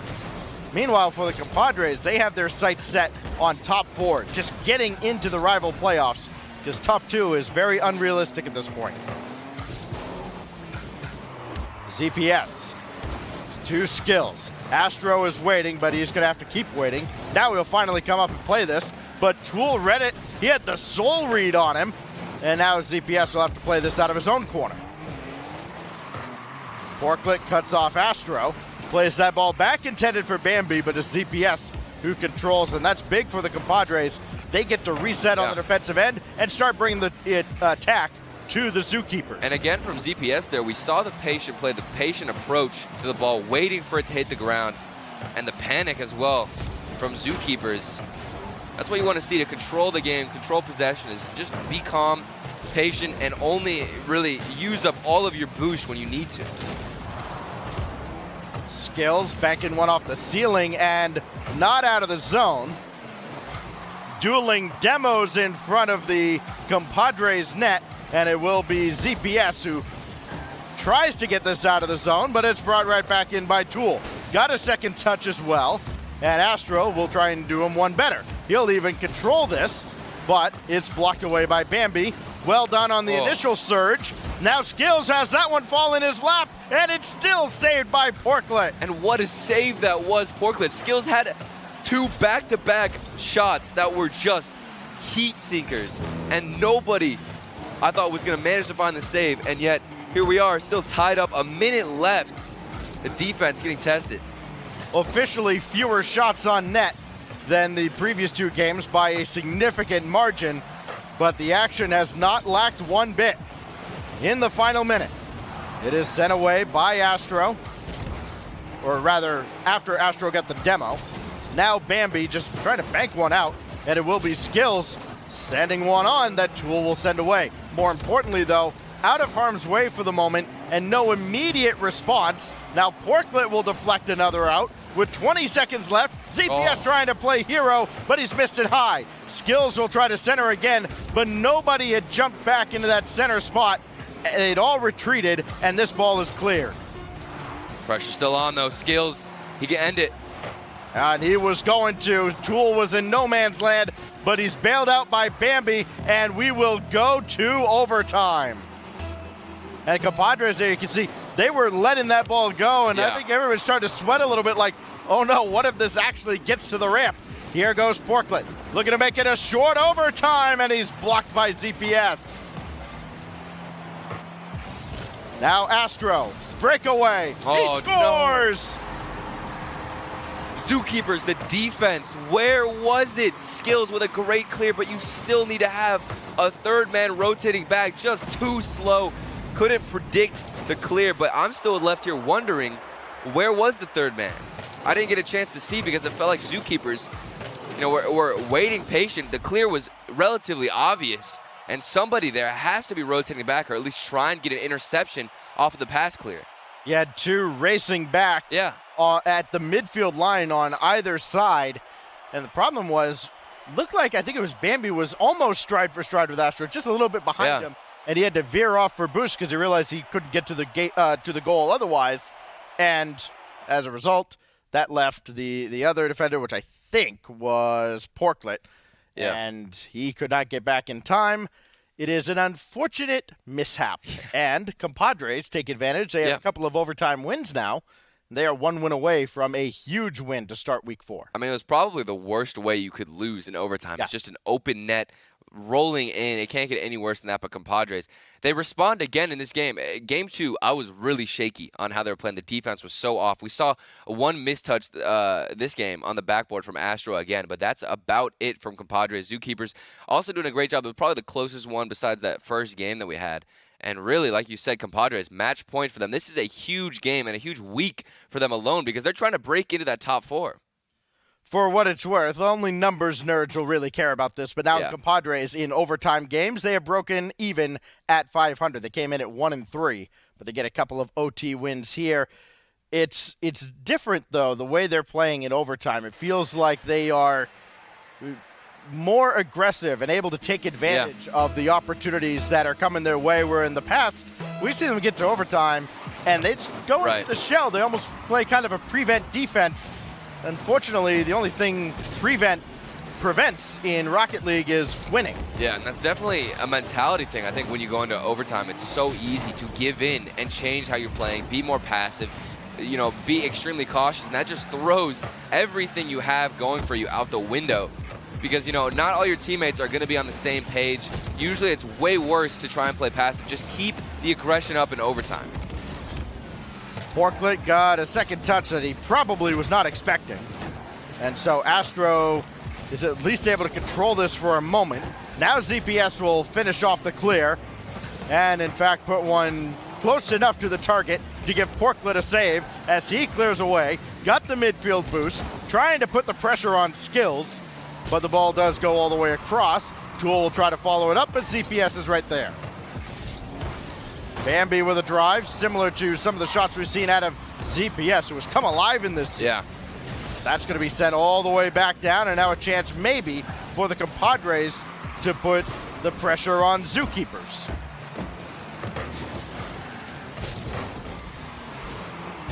Meanwhile, for the Compadres, they have their sights set on top 4, just getting into the rival playoffs, because top 2 is very unrealistic at this point. ZPS, 2 Skills. Astro is waiting, but he's going to have to keep waiting. Now he'll finally come up and play this, but Tool read it. He had the soul read on him, and now ZPS will have to play this out of his own corner. Porklet cuts off Astro, plays that ball back intended for Bambi, but it's ZPS who controls, and that's big for the Compadres. They get to reset on the defensive end and start bringing the attack to the Zookeeper. And again, from ZPS there, we saw the patient play, the patient approach to the ball, waiting for it to hit the ground, and the panic as well from Zookeepers. That's what you want to see to control the game, control possession, is just be calm, patient, and only really use up all of your boost when you need to. Skills banking one off the ceiling and not out of the zone. Dueling demos in front of the Compadres net, and it will be ZPS who tries to get this out of the zone, but it's brought right back in by Tool. Got a second touch as well, and Astro will try and do him one better. He'll even control this, but it's blocked away by Bambi. Well done on the initial surge. Now Skills has that one fall in his lap, and it's still saved by Porklet. And what a save that was, Porklet. Skills had 2 back-to-back shots that were just heat seekers, and nobody, I thought, was going to manage to find the save, and yet here we are, still tied up, a minute left. The defense getting tested. Officially fewer shots on net than the previous 2 games by a significant margin, but the action has not lacked one bit. In the final minute, it is sent away by Astro, or rather, after Astro got the demo. Now Bambi just trying to bank one out, and it will be Skills sending one on that Tool will send away. More importantly, though, out of harm's way for the moment and no immediate response. Now Porklet will deflect another out. With 20 seconds left, ZPS trying to play hero, but he's missed it high. Skills will try to center again, but nobody had jumped back into that center spot. They'd all retreated, and this ball is cleared. Pressure still on, though. Skills, he can end it. And he was going to. Tool was in no man's land, but he's bailed out by Bambi, and we will go to overtime. And Compadres there, you can see, they were letting that ball go, and I think everyone started to sweat a little bit like, oh no, what if this actually gets to the ramp? Here goes Porklet, looking to make it a short overtime, and he's blocked by ZPS. Now Astro, breakaway, he scores! No. Zookeepers, the defense, where was it? Skills with a great clear, but you still need to have a third man rotating back, just too slow. Couldn't predict the clear, but I'm still left here wondering, where was the third man? I didn't get a chance to see because it felt like Zookeepers, were waiting patient. The clear was relatively obvious, and somebody there has to be rotating back or at least try and get an interception off of the pass clear. You had 2 racing back at the midfield line on either side, and the problem was, looked like, I think it was Bambi was almost stride for stride with Astro, just a little bit behind him. And he had to veer off for boost because he realized he couldn't get to the goal otherwise. And as a result, that left the other defender, which I think was Porklet. And he could not get back in time. It is an unfortunate mishap. And Compadres take advantage. They have a couple of overtime wins now. They are 1 win away from a huge win to start week 4. I mean, it was probably the worst way you could lose in overtime. It's just an open net, rolling in. It can't get any worse than that, but Compadres, they respond again in this game. Game 2, I was really shaky on how they were playing. The defense was so off. We saw one mistouch this game on the backboard from Astro again, but that's about it from Compadres. Zookeepers also doing a great job. It was probably the closest one besides that first game that we had. And really, like you said, Compadres, match point for them. This is a huge game and a huge week for them alone because they're trying to break into that top 4. For what it's worth, only numbers nerds will really care about this. But now the Compadres in overtime games, they have broken even at 500. They came in at 1-3, but they get a couple of OT wins here. It's different, though, the way they're playing in overtime. It feels like they are more aggressive and able to take advantage of the opportunities that are coming their way, where in the past, we've seen them get to overtime, and they just go into the shell. They almost play kind of a prevent defense. Unfortunately, the only thing prevents in Rocket League is winning. Yeah, and that's definitely a mentality thing. I think when you go into overtime, it's so easy to give in and change how you're playing, be more passive, be extremely cautious, and that just throws everything you have going for you out the window. Because, not all your teammates are going to be on the same page. Usually it's way worse to try and play passive. Just keep the aggression up in overtime. Porklet got a second touch that he probably was not expecting. And so Astro is at least able to control this for a moment. Now ZPS will finish off the clear and, in fact, put one close enough to the target to give Porklet a save as he clears away. Got the midfield boost, trying to put the pressure on Skills, but the ball does go all the way across. Tool will try to follow it up, but ZPS is right there. Bambi with a drive, similar to some of the shots we've seen out of ZPS, who has come alive in this. Yeah. That's going to be sent all the way back down, and now a chance maybe for the Compadres to put the pressure on Zookeepers.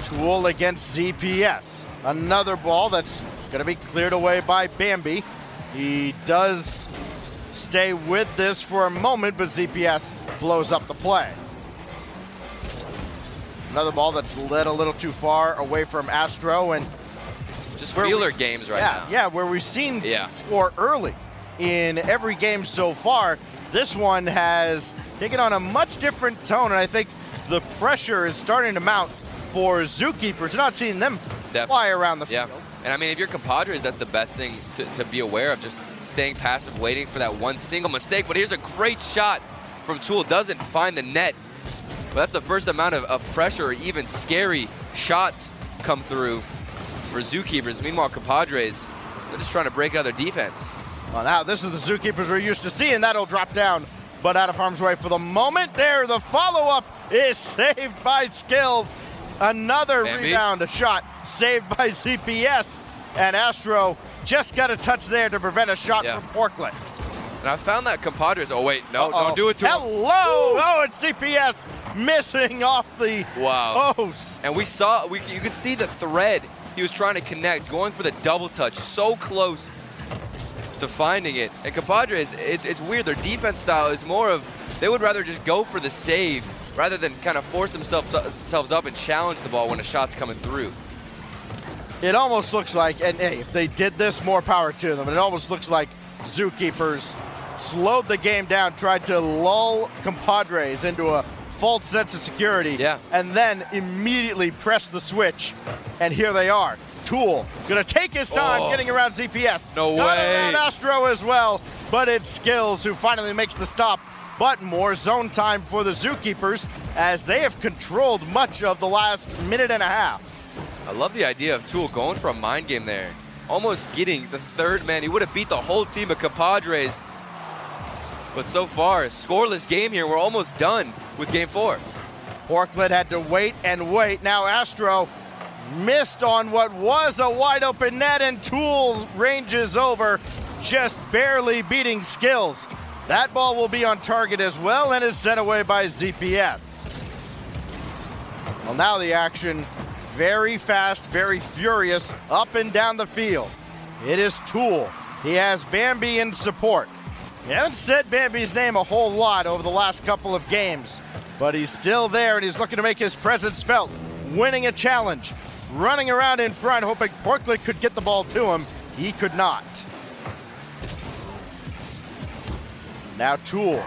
Tool against ZPS. Another ball that's going to be cleared away by Bambi. He does stay with this for a moment, but ZPS blows up the play. Another ball that's led a little too far away from Astro, and just feeler games now. Yeah, where we've seen score early in every game so far. This one has taken on a much different tone, and I think the pressure is starting to mount for Zookeepers. You're not seeing them fly around the field. And I mean, if you're Compadres, that's the best thing to be aware of, just staying passive, waiting for that one single mistake. But here's a great shot from Tool. Doesn't find the net. But that's the first amount of pressure or even scary shots come through for Zookeepers. Meanwhile, Compadres, they're just trying to break out their defense. Well, now this is the Zookeepers we're used to seeing. That'll drop down, but out of harm's way for the moment. There, the follow-up is saved by Skills. Another rebound, a shot saved by ZPS. And Astro just got a touch there to prevent a shot from Porklet. And I found that Compadres, don't do it to him. Hello! Oh, it's CPS missing off the post. And you could see the thread he was trying to connect, going for the double touch, so close to finding it. And Compadres, it's weird. Their defense style is more of, they would rather just go for the save rather than kind of force themselves up and challenge the ball when a shot's coming through. It almost looks like, and hey, if they did this, more power to them, it almost looks like Zookeepers slowed the game down, tried to lull Compadres into a false sense of security, and then immediately pressed the switch, and here they are. Tool gonna take his time getting around ZPS. No way. Around Astro as well, but it's Skills who finally makes the stop. But more zone time for the Zookeepers as they have controlled much of the last minute and a half. I love the idea of Tool going for a mind game there. Almost getting the third man. He would have beat the whole team of Compadres. But so far, scoreless game here. We're almost done with game 4. Porklet had to wait and wait. Now Astro missed on what was a wide open net, and Tool ranges over, just barely beating Skills. That ball will be on target as well and is sent away by ZPS. Well, now the action very fast, very furious, up and down the field. It is Tool. He has Bambi in support. We haven't said Bambi's name a whole lot over the last couple of games, but he's still there and he's looking to make his presence felt, winning a challenge, running around in front, hoping Porklet could get the ball to him. He could not. Now Tool.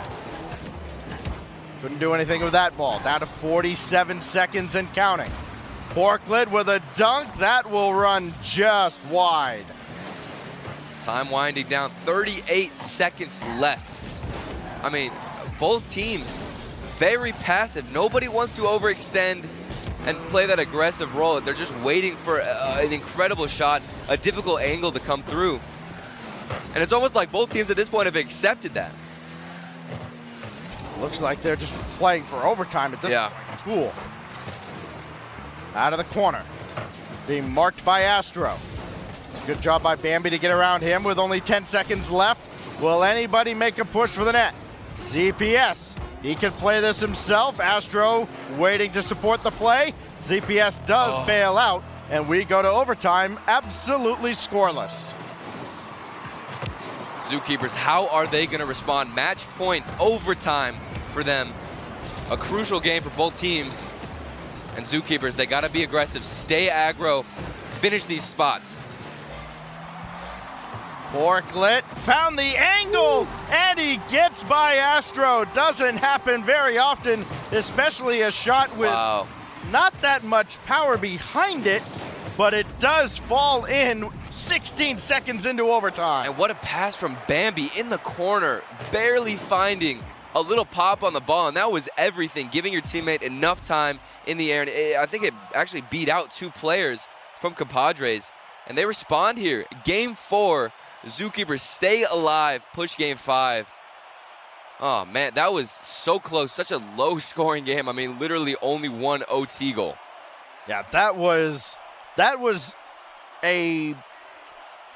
Couldn't do anything with that ball. Down to 47 seconds and counting. Porklet with a dunk. That will run just wide. Time winding down. 38 seconds left. I mean, both teams very passive. Nobody wants to overextend and play that aggressive role. They're just waiting for an incredible shot, a difficult angle to come through. And it's almost like both teams at this point have accepted that. Looks like they're just playing for overtime at this point. Tool. Out of the corner. Being marked by Astro. Good job by Bambi to get around him with only 10 seconds left. Will anybody make a push for the net? ZPS. He can play this himself. Astro waiting to support the play. ZPS does bail out, and we go to overtime absolutely scoreless. Zookeepers, how are they going to respond? Match point, overtime for them. A crucial game for both teams. And Zookeepers, they got to be aggressive, stay aggro, finish these spots. Porklet found the angle, and he gets by Astro. Doesn't happen very often, especially a shot with not that much power behind it, but it does fall in 16 seconds into overtime. And what a pass from Bambi in the corner, barely finding a little pop on the ball, and that was everything, giving your teammate enough time in the air. And I think it actually beat out 2 players from Compadres, and they respond here. Game 4, Zookeepers stay alive, push game 5. Oh man, that was so close, such a low scoring game. I mean, literally only 1 OT goal. Yeah, that was a,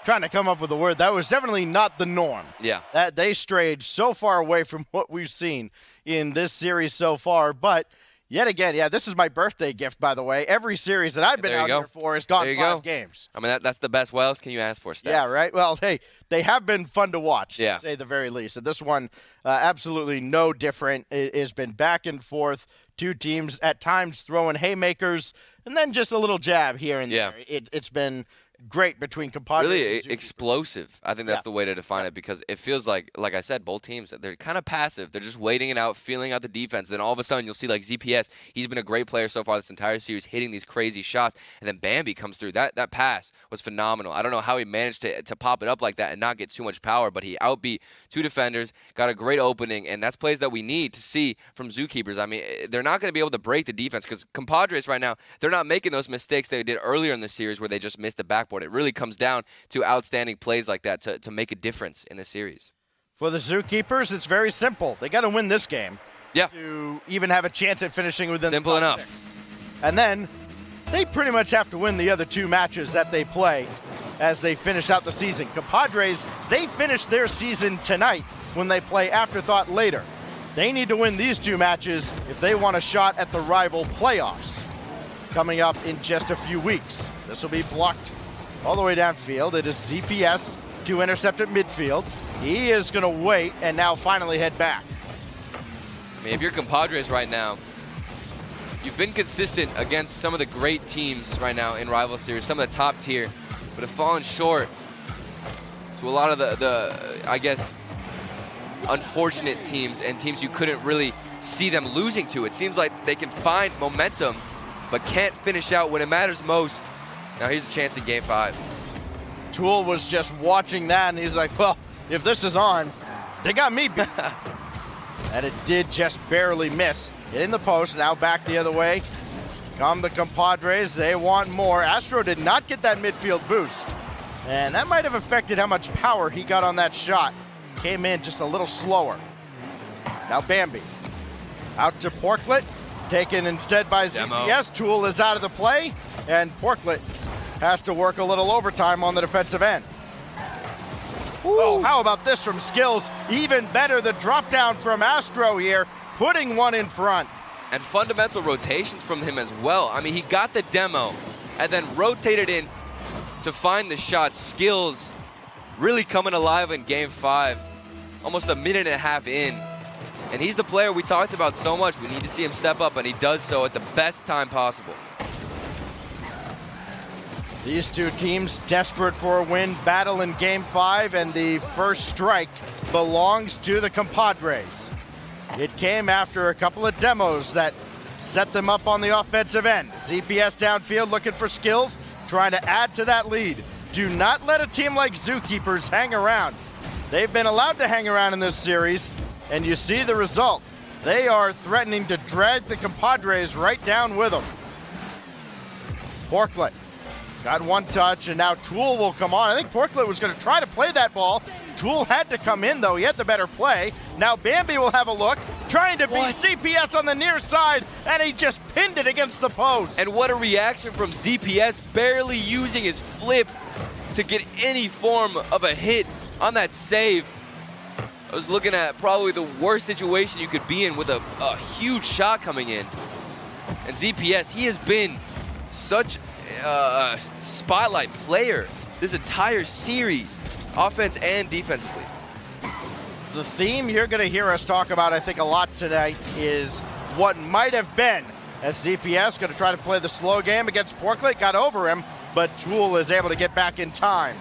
trying to come up with a word, that was definitely not the norm. Yeah. That they strayed so far away from what we've seen in this series so far, but yet again, yeah, this is my birthday gift, by the way. Every series that I've been out here for has gone 5 games. I mean, that's the best. What else can you ask for, Stats? Yeah, right? Well, hey, they have been fun to watch, to say the very least. And this one, absolutely no different. It has been back and forth. 2 teams at times throwing haymakers, and then just a little jab here and there. It's been great between Compadres. Really explosive. I think that's the way to define it, because it feels like I said, both teams, they're kind of passive. They're just waiting it out, feeling out the defense. Then all of a sudden, you'll see like ZPS. He's been a great player so far this entire series, hitting these crazy shots. And then Bambi comes through. That pass was phenomenal. I don't know how he managed to pop it up like that and not get too much power, but he outbeat 2 defenders, got a great opening, and that's plays that we need to see from Zookeepers. I mean, they're not going to be able to break the defense, because Compadres right now, they're not making those mistakes they did earlier in the series where they just missed the backboard. It really comes down to outstanding plays like that to make a difference in the series. For the Zookeepers, it's very simple. They got to win this game to even have a chance at finishing within simple the top enough. 6. And then they pretty much have to win the other 2 matches that they play as they finish out the season. Compadres, they finish their season tonight when they play Afterthought later. They need to win these 2 matches if they want a shot at the rival playoffs coming up in just a few weeks. This will be blocked all the way downfield. It is ZPS to intercept at midfield. He is going to wait and now finally head back. I mean, if you're Compadres right now, you've been consistent against some of the great teams right now in rival series, some of the top tier, but have fallen short to a lot of the I guess, unfortunate teams and teams you couldn't really see them losing to. It seems like they can find momentum, but can't finish out when it matters most. Now here's a chance in game 5. Tool was just watching that, and he's like, well, if this is on, they got me beat. And it did just barely miss. In the post, now back the other way. Come the Compadres, they want more. Astro did not get that midfield boost, and that might have affected how much power he got on that shot. Came in just a little slower. Now Bambi. Out to Porklet. Taken instead by ZPS. Tool is out of the play, and Porklet has to work a little overtime on the defensive end. Oh, how about this from Skills? Even better, the drop down from Astro here, putting one in front. And fundamental rotations from him as well. I mean, he got the demo and then rotated in to find the shot. Skills really coming alive in game 5, almost a minute and a half in. And he's the player we talked about so much. We need to see him step up, and he does so at the best time possible. These two teams desperate for a win, battle in Game 5, and the first strike belongs to the compadres. It came after a couple of demos that set them up on the offensive end. ZPS downfield looking for skills, trying to add to that lead. Do not let a team like Zookeepers hang around. They've been allowed to hang around in this series, and you see the result. They are threatening to drag the compadres right down with them. Porklet got one touch, and now Tool will come on. I think Porklet was going to try to play that ball. Tool had to come in, though. He had the better play. Now Bambi will have a look, trying to beat ZPS on the near side, and he just pinned it against the post. And what a reaction from ZPS, barely using his flip to get any form of a hit on that save. I was looking at probably the worst situation you could be in with a huge shot coming in. And ZPS, he has been such a spotlight player this entire series, offense and defensively. The theme you're going to hear us talk about, I think, a lot tonight is what might have been, as ZPS going to try to play the slow game against Porklet, got over him, but Tool is able to get back in time.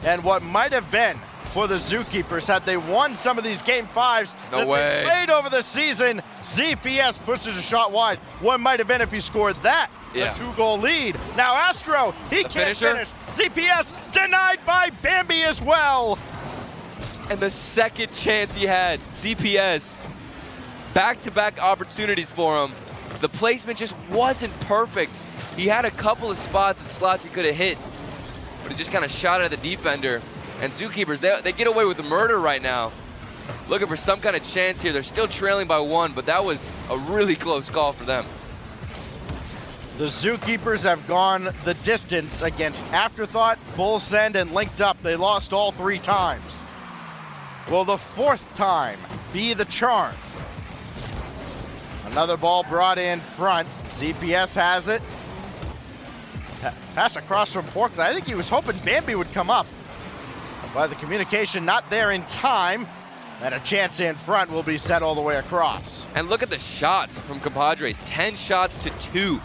And what might have been for the Zookeepers had they won some of these Game 5s they played over the season, ZPS pushes a shot wide. What might have been if he scored that? Yeah. A 2-goal lead. Now Astro, he can't finish. ZPS denied by Bambi as well. And the second chance he had, ZPS, back-to-back opportunities for him. The placement just wasn't perfect. He had a couple of spots and slots he could have hit, but he just kind of shot at the defender. And Zookeepers, they get away with murder right now. Looking for some kind of chance here. They're still trailing by 1, but that was a really close call for them. The Zookeepers have gone the distance against Afterthought, Bull Send, and Linked Up. They lost all 3 times. Will the 4th time be the charm? Another ball brought in front. ZPS has it. Pass across from Porklet. I think he was hoping Bambi would come up. But the communication not there in time. And a chance in front will be set all the way across. And look at the shots from compadres. 10 shots to 2.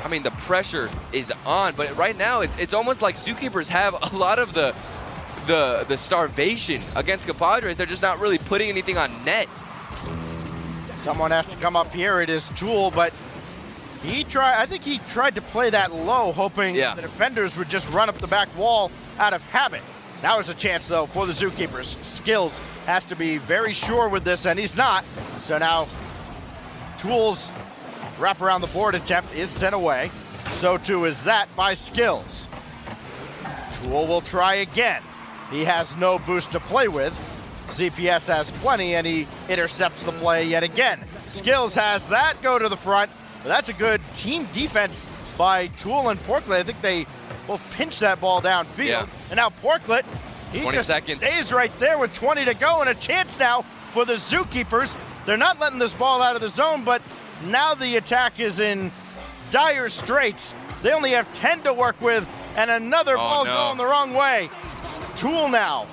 I mean, the pressure is on, but right now it's almost like Zookeepers have a lot of the starvation against compadres. They're just not really putting anything on net. Someone has to come up here. It is Tool, but I think he tried to play that low, hoping the defenders would just run up the back wall out of habit. Now is a chance, though, for the Zookeepers. Skills has to be very sure with this, and he's not. So now Tool's wrap around the board attempt is sent away. So too is that by Skills. Tool will try again. He has no boost to play with. ZPS has plenty, and he intercepts the play yet again. Skills has that go to the front. But that's a good team defense by Tool and Porklet. I think they both pinch that ball downfield. Yeah. And now Porklet, he 20 just seconds. stays right there with 20 to go, and a chance now for the Zookeepers. They're not letting this ball out of the zone, but now the attack is in dire straits. They only have 10 to work with, and another ball going the wrong way. Tool now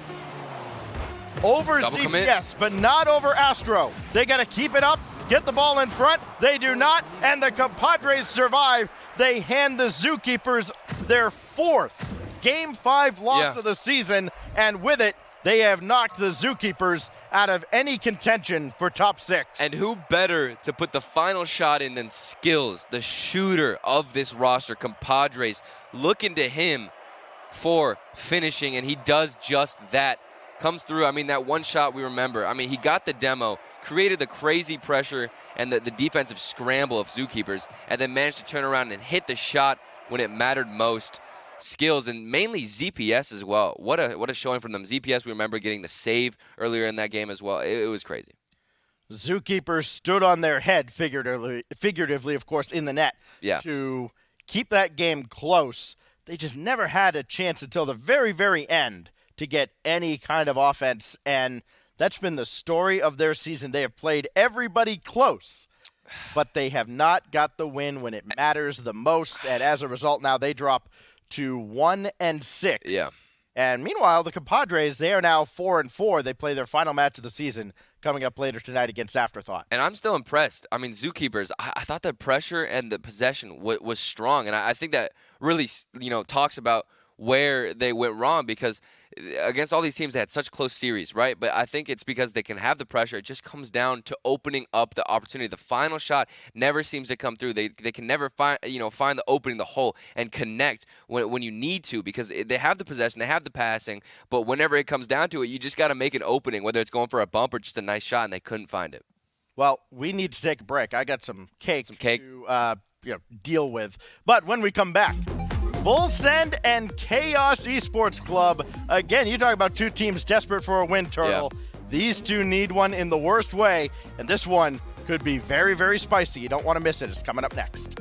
over Double ZPS, commit. but not over Astro. They got to keep it up, get the ball in front. They do not, and the compadres survive. They hand the Zookeepers their 4th Game 5 loss of the season, and with it, they have knocked the Zookeepers out of any contention for top 6. And who better to put the final shot in than Skills, the shooter of this roster, compadres, looking to him for finishing, and he does just that. Comes through, I mean, that one shot we remember. I mean, he got the demo, created the crazy pressure and the defensive scramble of Zookeepers, and then managed to turn around and hit the shot when it mattered most. Skills, and mainly ZPS as well. What a showing from them. ZPS, we remember getting the save earlier in that game as well. It was crazy. Zookeepers stood on their head, figuratively, of course, in the net to keep that game close. They just never had a chance until the very, very end to get any kind of offense, and that's been the story of their season. They have played everybody close, but they have not got the win when it matters the most, and as a result, now they drop to 1-6. Yeah. And meanwhile, the compadres, they are now 4-4. They play their final match of the season coming up later tonight against Afterthought. And I'm still impressed. I mean, Zookeepers, I thought the pressure and the possession was strong. And I think that really, talks about where they went wrong, because against all these teams, they had such close series, right? But I think it's because they can have the pressure. It just comes down to opening up the opportunity. The final shot never seems to come through. They can never find the opening, the hole, and connect when you need to, because they have the possession, they have the passing, but whenever it comes down to it, you just got to make an opening, whether it's going for a bump or just a nice shot, and they couldn't find it. Well, we need to take a break. I got some cake to deal with. But when we come back, Bull Send and Chaos Esports Club. Again, you talk about two teams desperate for a win, Turtle. Yeah. These two need one in the worst way, and this one could be very, very spicy. You don't want to miss it. It's coming up next.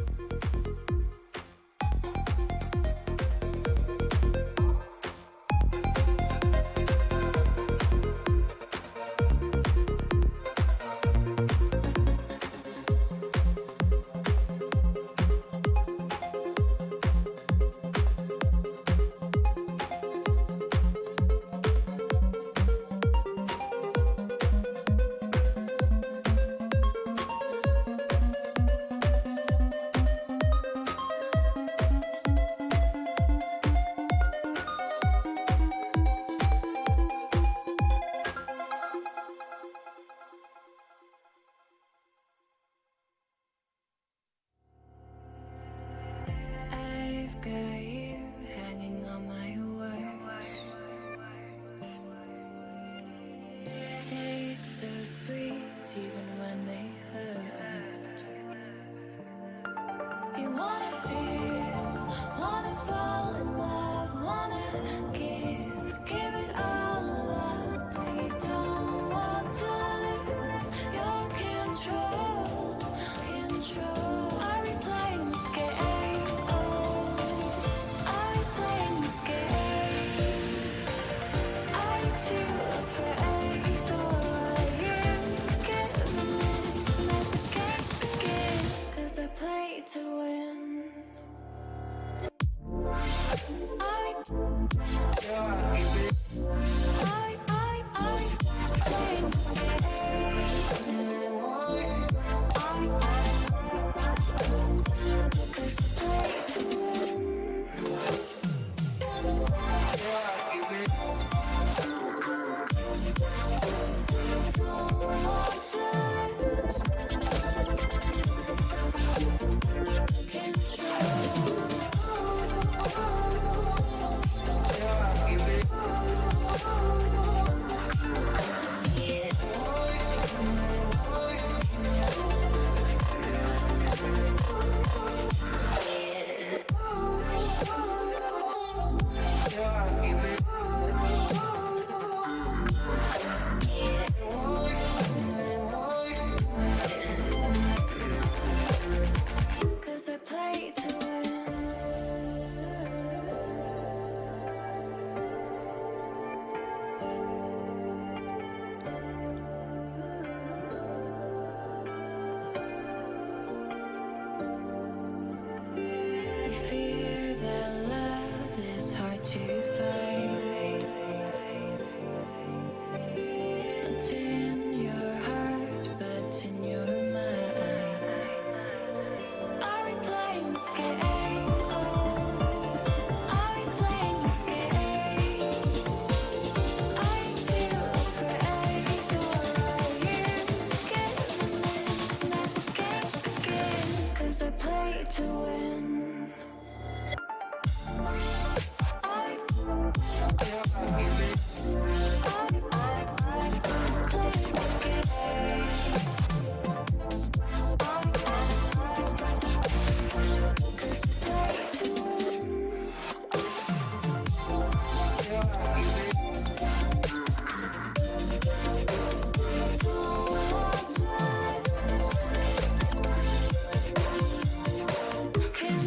Can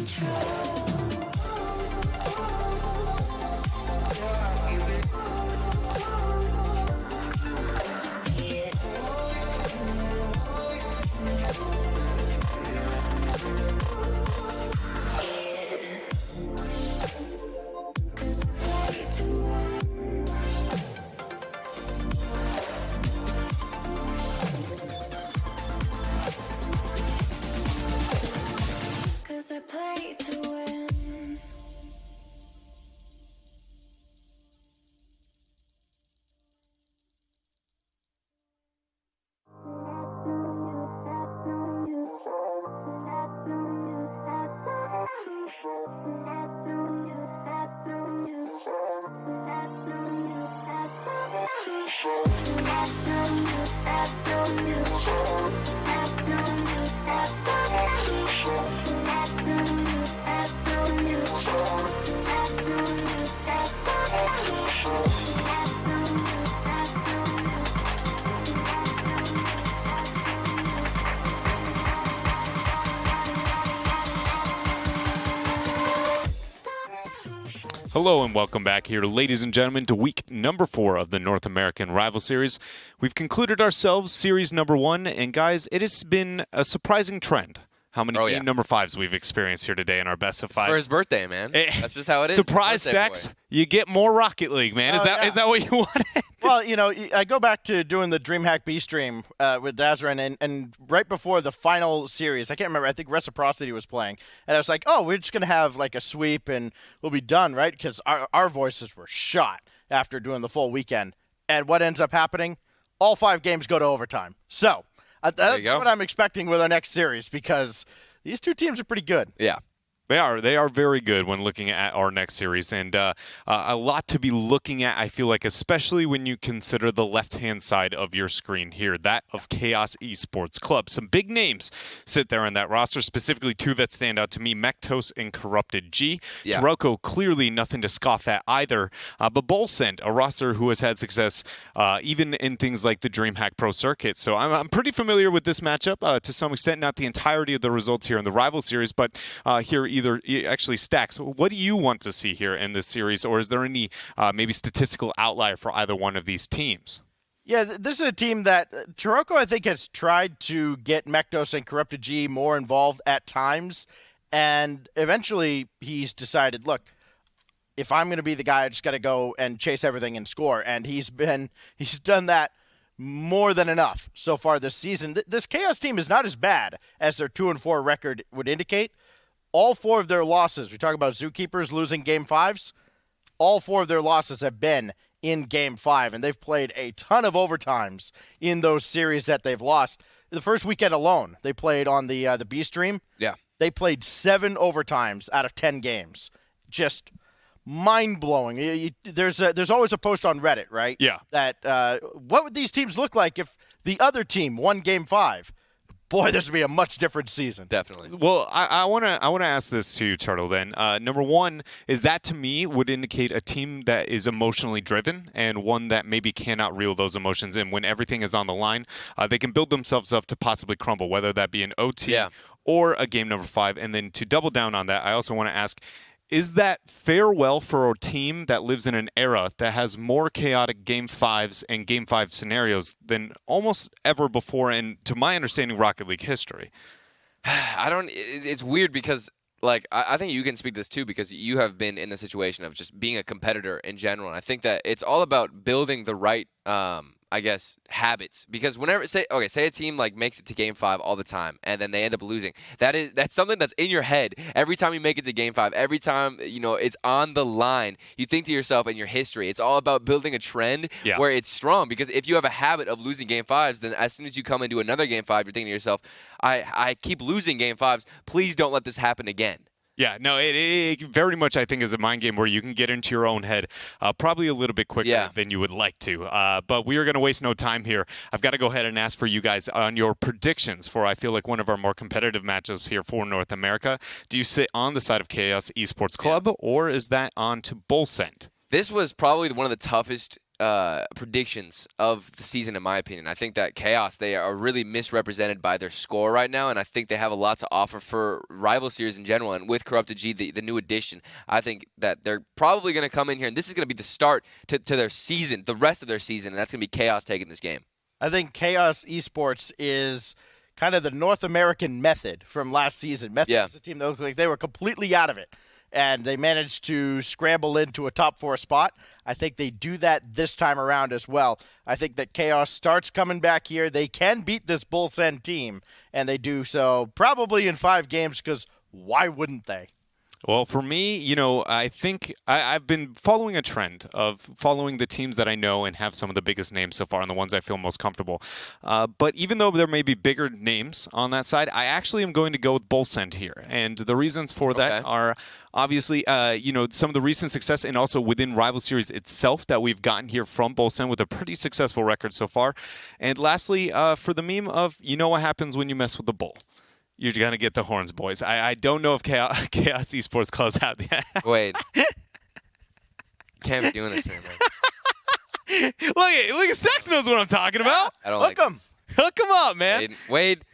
play to win. Hello and welcome back here, ladies and gentlemen, to week number 4 of the North American Rival Series. We've concluded ourselves series number 1, and guys, it has been a surprising trend how many game number 5s we've experienced here today in our best of 5. It's for his birthday, man. That's just how it is. Surprise, Stacks. You get more Rocket League, man. Is that what you wanted? Well, I go back to doing the DreamHack B stream with Dazran, and right before the final series, I can't remember, I think Reciprocity was playing, and I was like, oh, we're just going to have like a sweep and we'll be done, right? Because our voices were shot after doing the full weekend. And what ends up happening? All 5 games go to overtime. So that's what I'm expecting with our next series, because these two teams are pretty good. Yeah. They are very good when looking at our next series, and a lot to be looking at, I feel like, especially when you consider the left-hand side of your screen here, that of Chaos Esports Club. Some big names sit there in that roster, specifically 2 that stand out to me, Mektos and Corrupted G. Yeah. Taroko, clearly nothing to scoff at either, but Bolsend, a roster who has had success even in things like the DreamHack Pro Circuit. So I'm pretty familiar with this matchup to some extent, not the entirety of the results here in the Rival Series, but here actually, Stacks, what do you want to see here in this series, or is there any maybe statistical outlier for either one of these teams? Yeah, this is a team that Taroko, I think, has tried to get Mektos and Corrupted G more involved at times, and eventually he's decided, look, if I'm going to be the guy, I just got to go and chase everything and score, and he's done that more than enough so far this season. This Chaos team is not as bad as their 2-4 record would indicate. All 4 of their losses, we talk about Zookeepers losing Game 5s, all 4 of their losses have been in Game 5, and they've played a ton of overtimes in those series that they've lost. The first weekend alone, they played on the B stream. Yeah. They played 7 overtimes out of 10 games. Just mind-blowing. There's always a post on Reddit, right? Yeah. That what would these teams look like if the other team won Game 5? Boy, this would be a much different season. Definitely. Well, I wanna ask this to you, Turtle. Then, number one is that to me would indicate a team that is emotionally driven and one that maybe cannot reel those emotions in when everything is on the line. They can build themselves up to possibly crumble, whether that be an OT or a game number 5. And then to double down on that, I also want to ask, is that farewell for a team that lives in an era that has more chaotic Game 5s and Game 5 scenarios than almost ever before in, to my understanding, Rocket League history? It's weird because, like, I think you can speak to this too, because you have been in the situation of just being a competitor in general. And I think that it's all about building the right, I guess, habits. Because whenever, say a team like makes it to Game 5 all the time and then they end up losing, that's something that's in your head every time you make it to Game 5. Every time, it's on the line, you think to yourself in your history, it's all about building a trend where it's strong. Because if you have a habit of losing Game 5s, then as soon as you come into another Game 5, you're thinking to yourself, I keep losing Game 5s. Please don't let this happen again. Yeah, no, it very much, I think, is a mind game where you can get into your own head probably a little bit quicker than you would like to. But we are going to waste no time here. I've got to go ahead and ask for you guys on your predictions for, I feel like, one of our more competitive matchups here for North America. Do you sit on the side of Chaos Esports Club, or is that on to Bolsend? This was probably one of the toughest predictions of the season, in my opinion. I think that Chaos, they are really misrepresented by their score right now, and I think they have a lot to offer for Rival Series in general. And with Corrupted G, the new addition, I think that they're probably going to come in here, and this is going to be the start to their season, the rest of their season, and that's going to be Chaos taking this game. I think Chaos Esports is kind of the North American Method from last season. Method was a team that looked like they were completely out of it, and they managed to scramble into a top 4 spot. I think they do that this time around as well. I think that Chaos starts coming back here. They can beat this Bolsend team, and they do so probably in 5 games because why wouldn't they? Well, for me, you know, I think I've been following a trend of following the teams that I know and have some of the biggest names so far and the ones I feel most comfortable. But even though there may be bigger names on that side, I actually am going to go with Bolsend here. And the reasons for that are obviously, you know, some of the recent success and also within Rival Series itself that we've gotten here from Bolsend with a pretty successful record so far. And lastly, for the meme of, you know what happens when you mess with the bull. You're going to get the horns, boys. I don't know if Chaos Esports Clubs have the... Wait. You can't be doing this here, man. Look at Stacks knows what I'm talking about. I don't Hook him. Hook him up, man. Wade.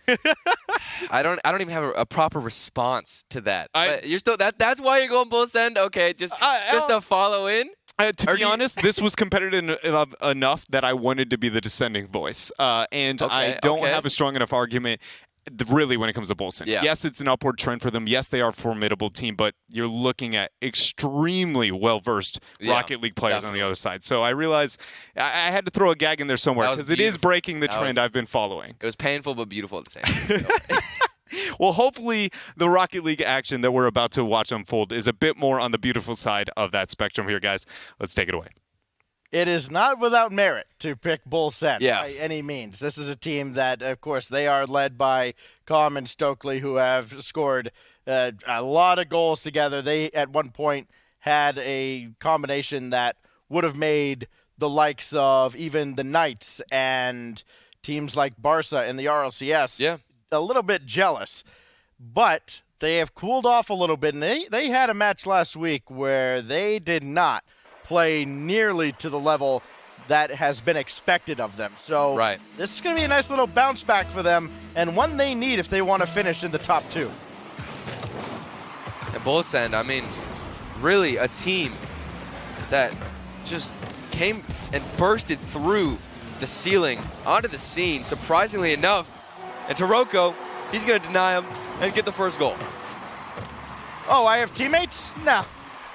I don't even have a proper response to that. But you're still that's why you're going Bolsend? Okay, just a follow in? To be honest, this was competitive enough that I wanted to be the dissenting voice. And I don't have a strong enough argument really when it comes to Bolsend. Yeah. Yes, it's an upward trend for them. Yes, they are a formidable team, but you're looking at extremely well-versed Rocket League players on the other side. So I realized I had to throw a gag in there somewhere because it is breaking the trend I've been following. It was painful but beautiful at the same time. Well, hopefully the Rocket League action that we're about to watch unfold is a bit more on the beautiful side of that spectrum here, guys. Let's take it away. It is not without merit to pick Bolsend by any means. This is a team that, of course, they are led by Com and Stokely, who have scored a lot of goals together. They, at one point, had a combination that would have made the likes of even the Knights and teams like Barca and the RLCS a little bit jealous. But they have cooled off a little bit, and they had a match last week where they did not play nearly to the level that has been expected of them. So this is going to be a nice little bounce back for them, and one they need if they want to finish in the top two. And Bolsend, I mean, really a team that just came and bursted through the ceiling onto the scene, surprisingly enough. And Taroko, he's going to deny him and get the first goal. Oh, I have teammates? No,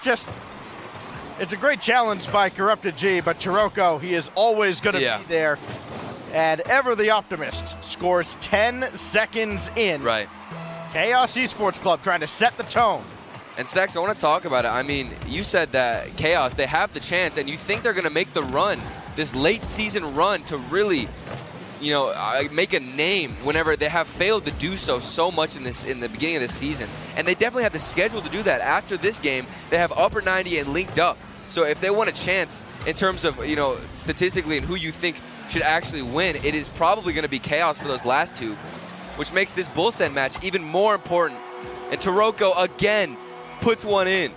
just... It's a great challenge by Corrupted G, but Taroko, he is always going to be there. And ever the optimist, scores 10 seconds in. Chaos Esports Club trying to set the tone. And Stacks, I want to talk about it. I mean, you said that Chaos, they have the chance, and you think they're going to make the run, this late season run to really, you know, make a name whenever they have failed to do so much in the beginning of this season. And they definitely have the schedule to do that. After this game, they have Upper 90 and Linked Up. So if they want a chance in terms of, you know, statistically and who you think should actually win, it is probably going to be Chaos for those last two, which makes this Bolsend match even more important. And Taroko again puts one in.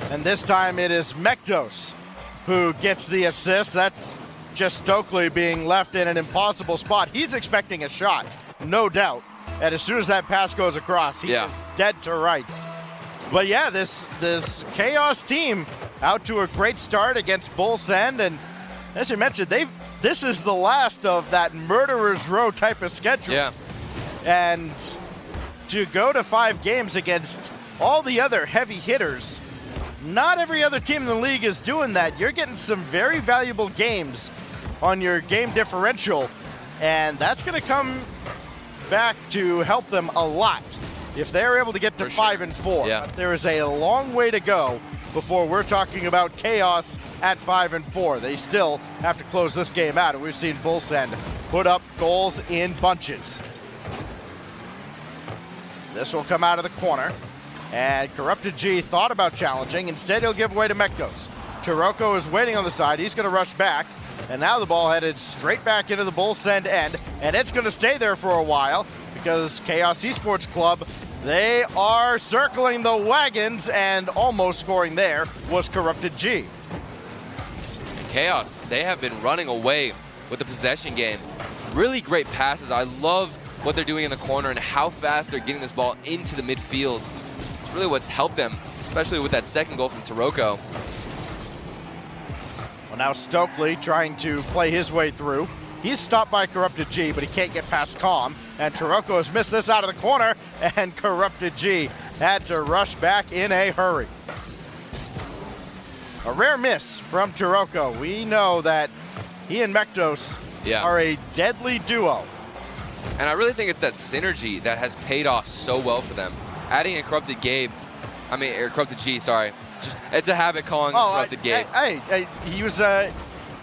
And this time it is Mekdos who gets the assist. That's just Stokely being left in an impossible spot. He's expecting a shot, no doubt. And as soon as that pass goes across, he is dead to rights. But yeah, this Chaos team out to a great start against Bolsend, and as you mentioned, this is the last of that murderer's row type of schedule. And to go to 5 games against all the other heavy hitters, not every other team in the league is doing that. You're getting some very valuable games on your game differential, and that's going to come back to help them a lot if they're able to get to 5 and 4. But there is a long way to go before we're talking about Chaos at 5 and 4. They still have to close this game out, and we've seen Bolsend put up goals in bunches. This will come out of the corner, and Corrupted G thought about challenging. Instead, he'll give away to Mekdos. Taroko is waiting on the side. He's going to rush back, and now the ball headed straight back into the Bolsend end, and it's going to stay there for a while because Chaos Esports Club, they are circling the wagons, and almost scoring there was Corrupted G. Chaos, they have been running away with the possession game. Really great passes. I love what they're doing in the corner and how fast they're getting this ball into the midfield. It's really what's helped them, especially with that second goal from Taroko. Well, now Stokely trying to play his way through. He's stopped by Corrupted G, but he can't get past Calm. And Taroko has missed this out of the corner, and Corrupted G had to rush back in a hurry. A rare miss from Taroko. We know that he and Mekdos are a deadly duo. And I really think it's that synergy that has paid off so well for them. adding in Corrupted Gabe, or Corrupted G, sorry. Just it's a habit calling Corrupted Gabe. Hey,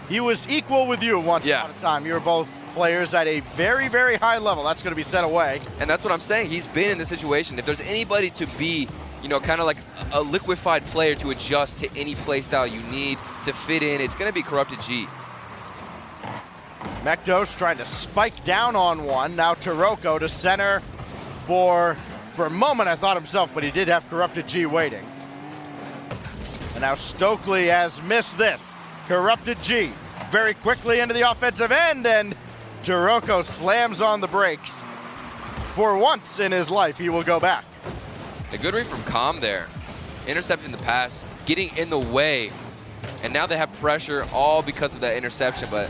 he was equal with you once upon a time. You were both players at a very, very high level. That's going to be sent away. And that's what I'm saying. He's been in this situation. If there's anybody to be, kind of like a liquefied player to adjust to any play style you need to fit in, it's going to be Corrupted G. Mekdos trying to spike down on one. Now Taroko to center for a moment I thought himself, but he did have Corrupted G waiting. And now Stokely has missed this. Corrupted G very quickly into the offensive end, and Taroko slams on the brakes. For once in his life, he will go back. A good read from Calm there. Intercepting the pass, getting in the way, and now they have pressure all because of that interception, but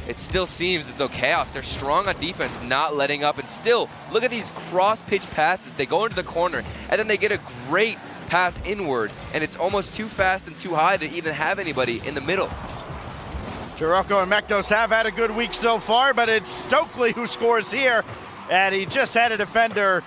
it still seems as though Chaos, they're strong on defense, not letting up, and still, look at these cross-pitch passes. They go into the corner, and then they get a great pass inward, and it's almost too fast and too high to even have anybody in the middle. Taroko and Mekdos have had a good week so far, but it's Stokely who scores here, and he just had a defender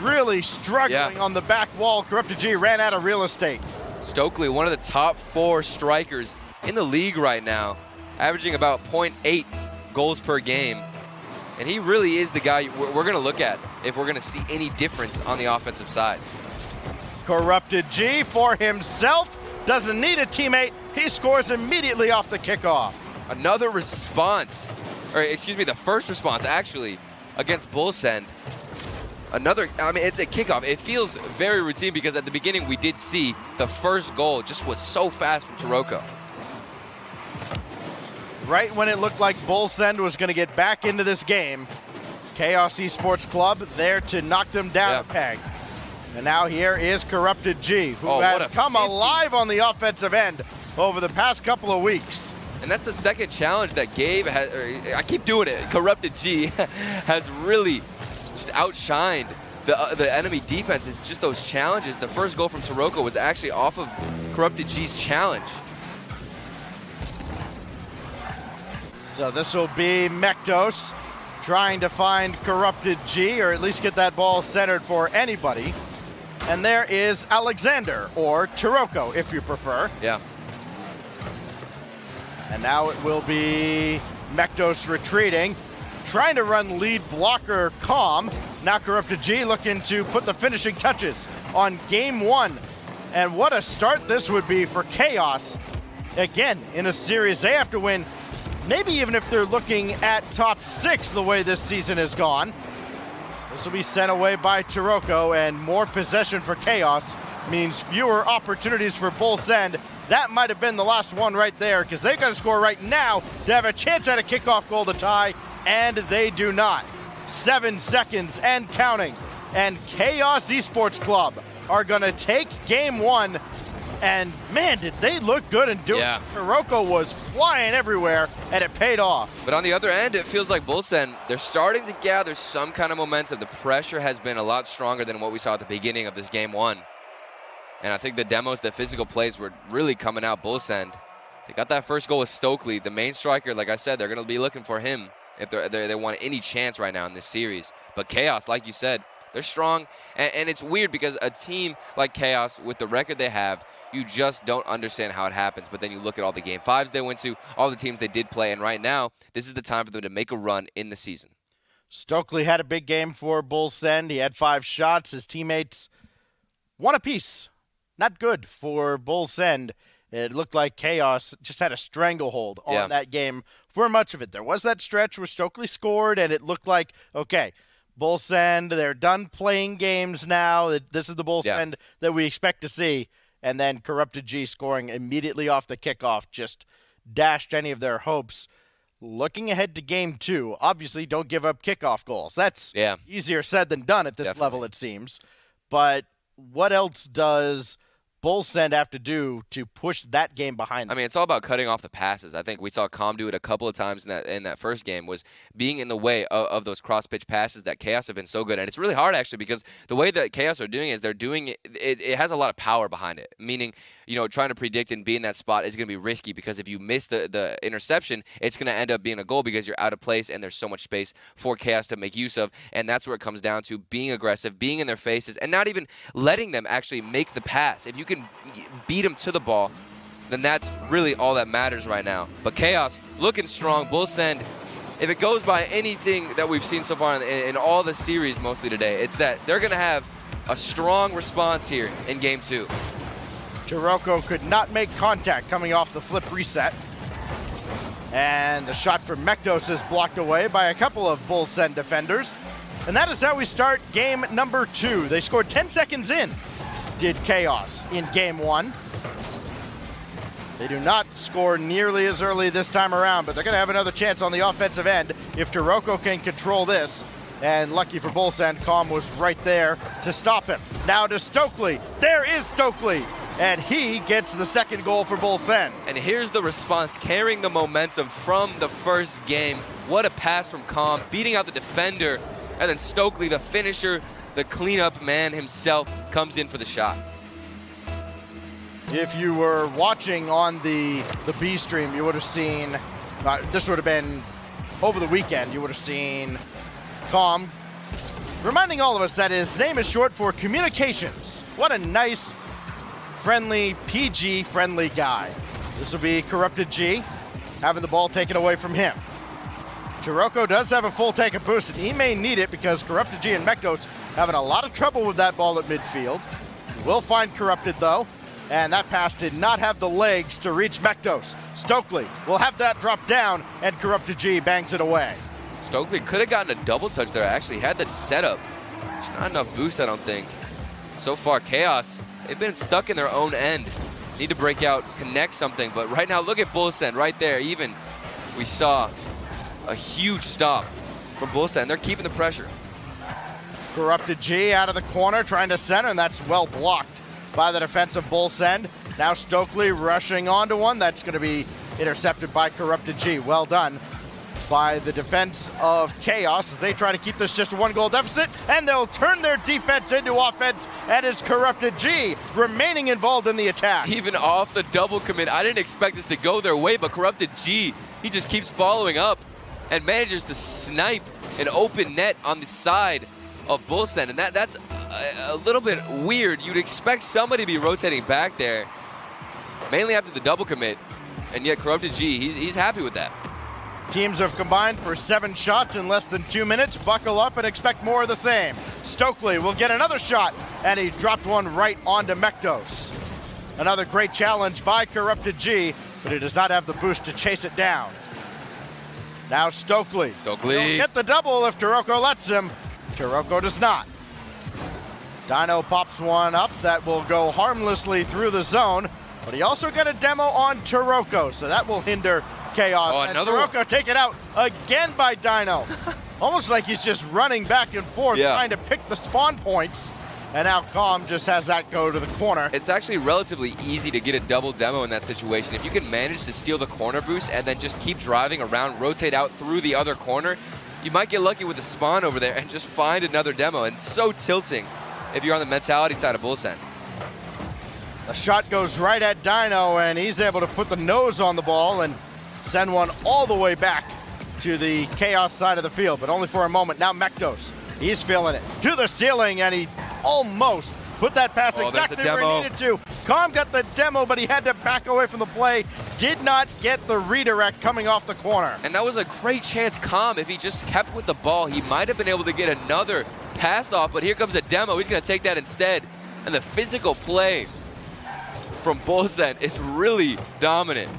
really struggling on the back wall. Corrupted G ran out of real estate. Stokely, one of the top 4 strikers in the league right now, averaging about 0.8 goals per game. And he really is the guy we're going to look at if we're going to see any difference on the offensive side. Corrupted G for himself. Doesn't need a teammate. He scores immediately off the kickoff. Another response, or excuse me, the first response actually against Bullsend. It's a kickoff. It feels very routine because at the beginning we did see the first goal just was so fast from Taroko. Right when it looked like Bullsend was going to get back into this game, Chaos Esports Club there to knock them down a peg. And now here is Corrupted G, who has come alive on the offensive end over the past couple of weeks. And that's the second challenge that Gabe has, I keep doing it, Corrupted G has really just outshined the enemy defense. Is just those challenges. The first goal from Taroko was actually off of Corrupted G's challenge. So this will be Mekdos trying to find Corrupted G, or at least get that ball centered for anybody. And there is Alexander, or Taroko, if you prefer. Yeah. And now it will be Mekdos retreating, trying to run lead blocker Calm. Now Corrupted G looking to put the finishing touches on game 1. And what a start this would be for Chaos. Again, in a series they have to win, maybe even if they're looking at top 6 the way this season has gone. This will be sent away by Taroko, and more possession for Chaos means fewer opportunities for Bullsend. That might have been the last one right there, because they've got to score right now to have a chance at a kickoff goal to tie, and they do not. 7 seconds and counting, and Chaos Esports Club are going to take game 1. And man, did they look good in doing it. Taroko was flying everywhere, and it paid off. But on the other end, it feels like Bullsend, they're starting to gather some kind of momentum. The pressure has been a lot stronger than what we saw at the beginning of this game 1. And I think the demos, the physical plays were really coming out Bullsend. They got that first goal with Stokely, the main striker. Like I said, they're going to be looking for him if they want any chance right now in this series. But Chaos, like you said, they're strong. And it's weird because a team like Chaos, with the record they have, you just don't understand how it happens. But then you look at all the Game 5s they went to, all the teams they did play, and right now, this is the time for them to make a run in the season. Stokely had a big game for Bullsend. He had 5 shots. His teammates, 1 apiece. Not good for Bullsend. It looked like Chaos just had a stranglehold on that game for much of it. There was that stretch where Stokely scored, and it looked like, okay, Bullsend, they're done playing games now. This is the Bullsend that we expect to see. And then Corrupted G scoring immediately off the kickoff just dashed any of their hopes. Looking ahead to game 2, obviously don't give up kickoff goals. That's easier said than done at this level, it seems. But what else does Bullsend have to do to push that game behind them? I mean, it's all about cutting off the passes. I think we saw Calm do it a couple of times in that first game, was being in the way of those cross-pitch passes that Chaos have been so good. And it's really hard, actually, because the way that Chaos are doing it is they're doing it has a lot of power behind it, meaning trying to predict and be in that spot is going to be risky, because if you miss the interception, it's going to end up being a goal because you're out of place and there's so much space for Chaos to make use of. And that's where it comes down to being aggressive, being in their faces, and not even letting them actually make the pass. If you can beat them to the ball, then that's really all that matters right now. But Chaos looking strong. Bull Send, if it goes by anything that we've seen so far in all the series mostly today, it's that they're going to have a strong response here in Game 2. Turoko could not make contact coming off the flip reset. And the shot from Mektos is blocked away by a couple of Bull Send defenders. And that is how we start game number 2. They scored 10 seconds in, did Chaos in game 1. They do not score nearly as early this time around, but they're going to have another chance on the offensive end if Turoko can control this. And lucky for Bull Send, Calm was right there to stop him. Now to Stokely. There is Stokely. And he gets the second goal for Bull Send. And here's the response, carrying the momentum from the first game. What a pass from Calm, beating out the defender. And then Stokely, the finisher, the cleanup man himself, comes in for the shot. If you were watching on the B stream, you would have seen, this would have been over the weekend, you would have seen Calm reminding all of us that his name is short for communications. What a nice, friendly, PG-friendly guy. This will be Corrupted G, having the ball taken away from him. Turoko does have a full tank of boost, and he may need it because Corrupted G and Mektos having a lot of trouble with that ball at midfield. Will find Corrupted, though. And that pass did not have the legs to reach Mektos. Stokely will have that drop down, and Corrupted G bangs it away. Stokely could have gotten a double touch there. Actually had that setup. There's not enough boost, I don't think. So far, Chaos, they've been stuck in their own end. Need to break out, connect something. But right now, look at Bull Send right there. Even we saw a huge stop from Bull Send. They're keeping the pressure. Corrupted G out of the corner, trying to center, and that's well blocked by the defensive Bull Send. Now Stokely rushing onto one. That's going to be intercepted by Corrupted G. Well done by the defense of Chaos as they try to keep this just a 1-goal deficit, and they'll turn their defense into offense, and it's Corrupted G remaining involved in the attack. Even off the double commit, I didn't expect this to go their way, but Corrupted G, he just keeps following up and manages to snipe an open net on the side of Bull Send, and that's a little bit weird. You'd expect somebody to be rotating back there, mainly after the double commit, and yet Corrupted G, he's happy with that. Teams have combined for 7 shots in less than 2 minutes. Buckle up and expect more of the same. Stokely will get another shot, and he dropped one right onto Mektos. Another great challenge by Corrupted G, but he does not have the boost to chase it down. Now Stokely. He'll get the double if Turoko lets him. Turoko does not. Dino pops one up that will go harmlessly through the zone, but he also got a demo on Turoko, so that will hinder Chaos. Oh, and another Turoko one. taken out again by Dino. Almost like he's just running back and forth, trying to pick the spawn points. And now Calm just has that go to the corner. It's actually relatively easy to get a double demo in that situation. If you can manage to steal the corner boost and then just keep driving around, rotate out through the other corner, you might get lucky with the spawn over there and just find another demo. And it's so tilting if you're on the mentality side of Bull Send. The shot goes right at Dino, and he's able to put the nose on the ball and send one all the way back to the Chaos side of the field, but only for a moment. Now Mektos, he's feeling it. To the ceiling, and he almost put that pass exactly where he needed to. Calm got the demo, but he had to back away from the play. Did not get the redirect coming off the corner. And that was a great chance, Calm. If he just kept with the ball, he might have been able to get another pass off, but here comes a demo. He's going to take that instead. And the physical play from Bull Send is really dominant.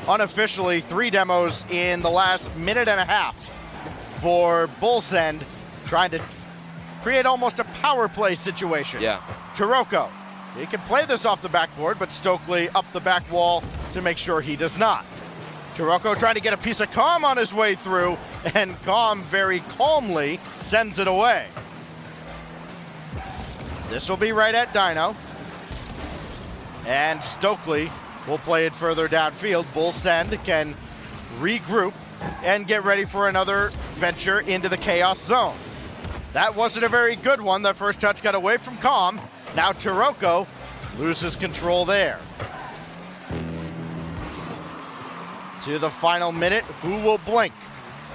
Unofficially, 3 demos in the last minute and a half for Bull Send, trying to create almost a power play situation. Yeah. Turoko, he can play this off the backboard, but Stokely up the back wall to make sure he does not. Turoko trying to get a piece of Calm on his way through, and Calm very calmly sends it away. This will be right at Dino. And Stokely will play it further downfield. Bull Send can regroup and get ready for another venture into the Chaos zone. That wasn't a very good one. The first touch got away from Calm. Now Turoko loses control there. to the final minute. Who will blink?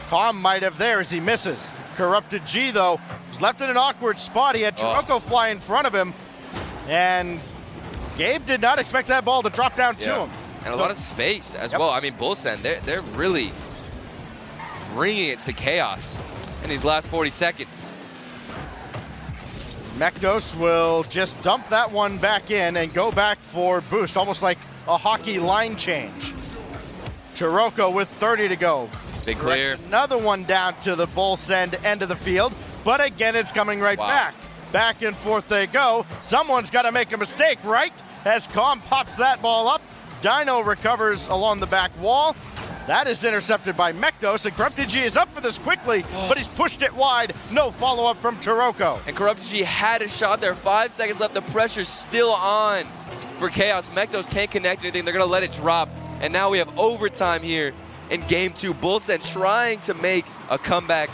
Calm might have there as he misses. Corrupted G, though, was left in an awkward spot. He had Turoko fly in front of him, and Gabe did not expect that ball to drop down to him. And a lot of space as well. I mean, Bull Send, they're really bringing it to chaos in these last 40 seconds. Mektos will just dump that one back in and go back for boost, almost like a hockey line change. Turoko with 30 to go. Big clear. Another one down to the Bull Send end of the field, but again, it's coming right back. Back and forth they go. Someone's got to make a mistake, right? As Calm pops that ball up, Dino recovers along the back wall. That is intercepted by Mektos, and Corrupted G is up for this quickly, but he's pushed it wide. No follow-up from Turoko. And Corrupted G had a shot there. 5 seconds left. The pressure's still on for Chaos. Mektos can't connect anything. They're going to let it drop. And now we have overtime here in Game 2. Bull Send trying to make a comeback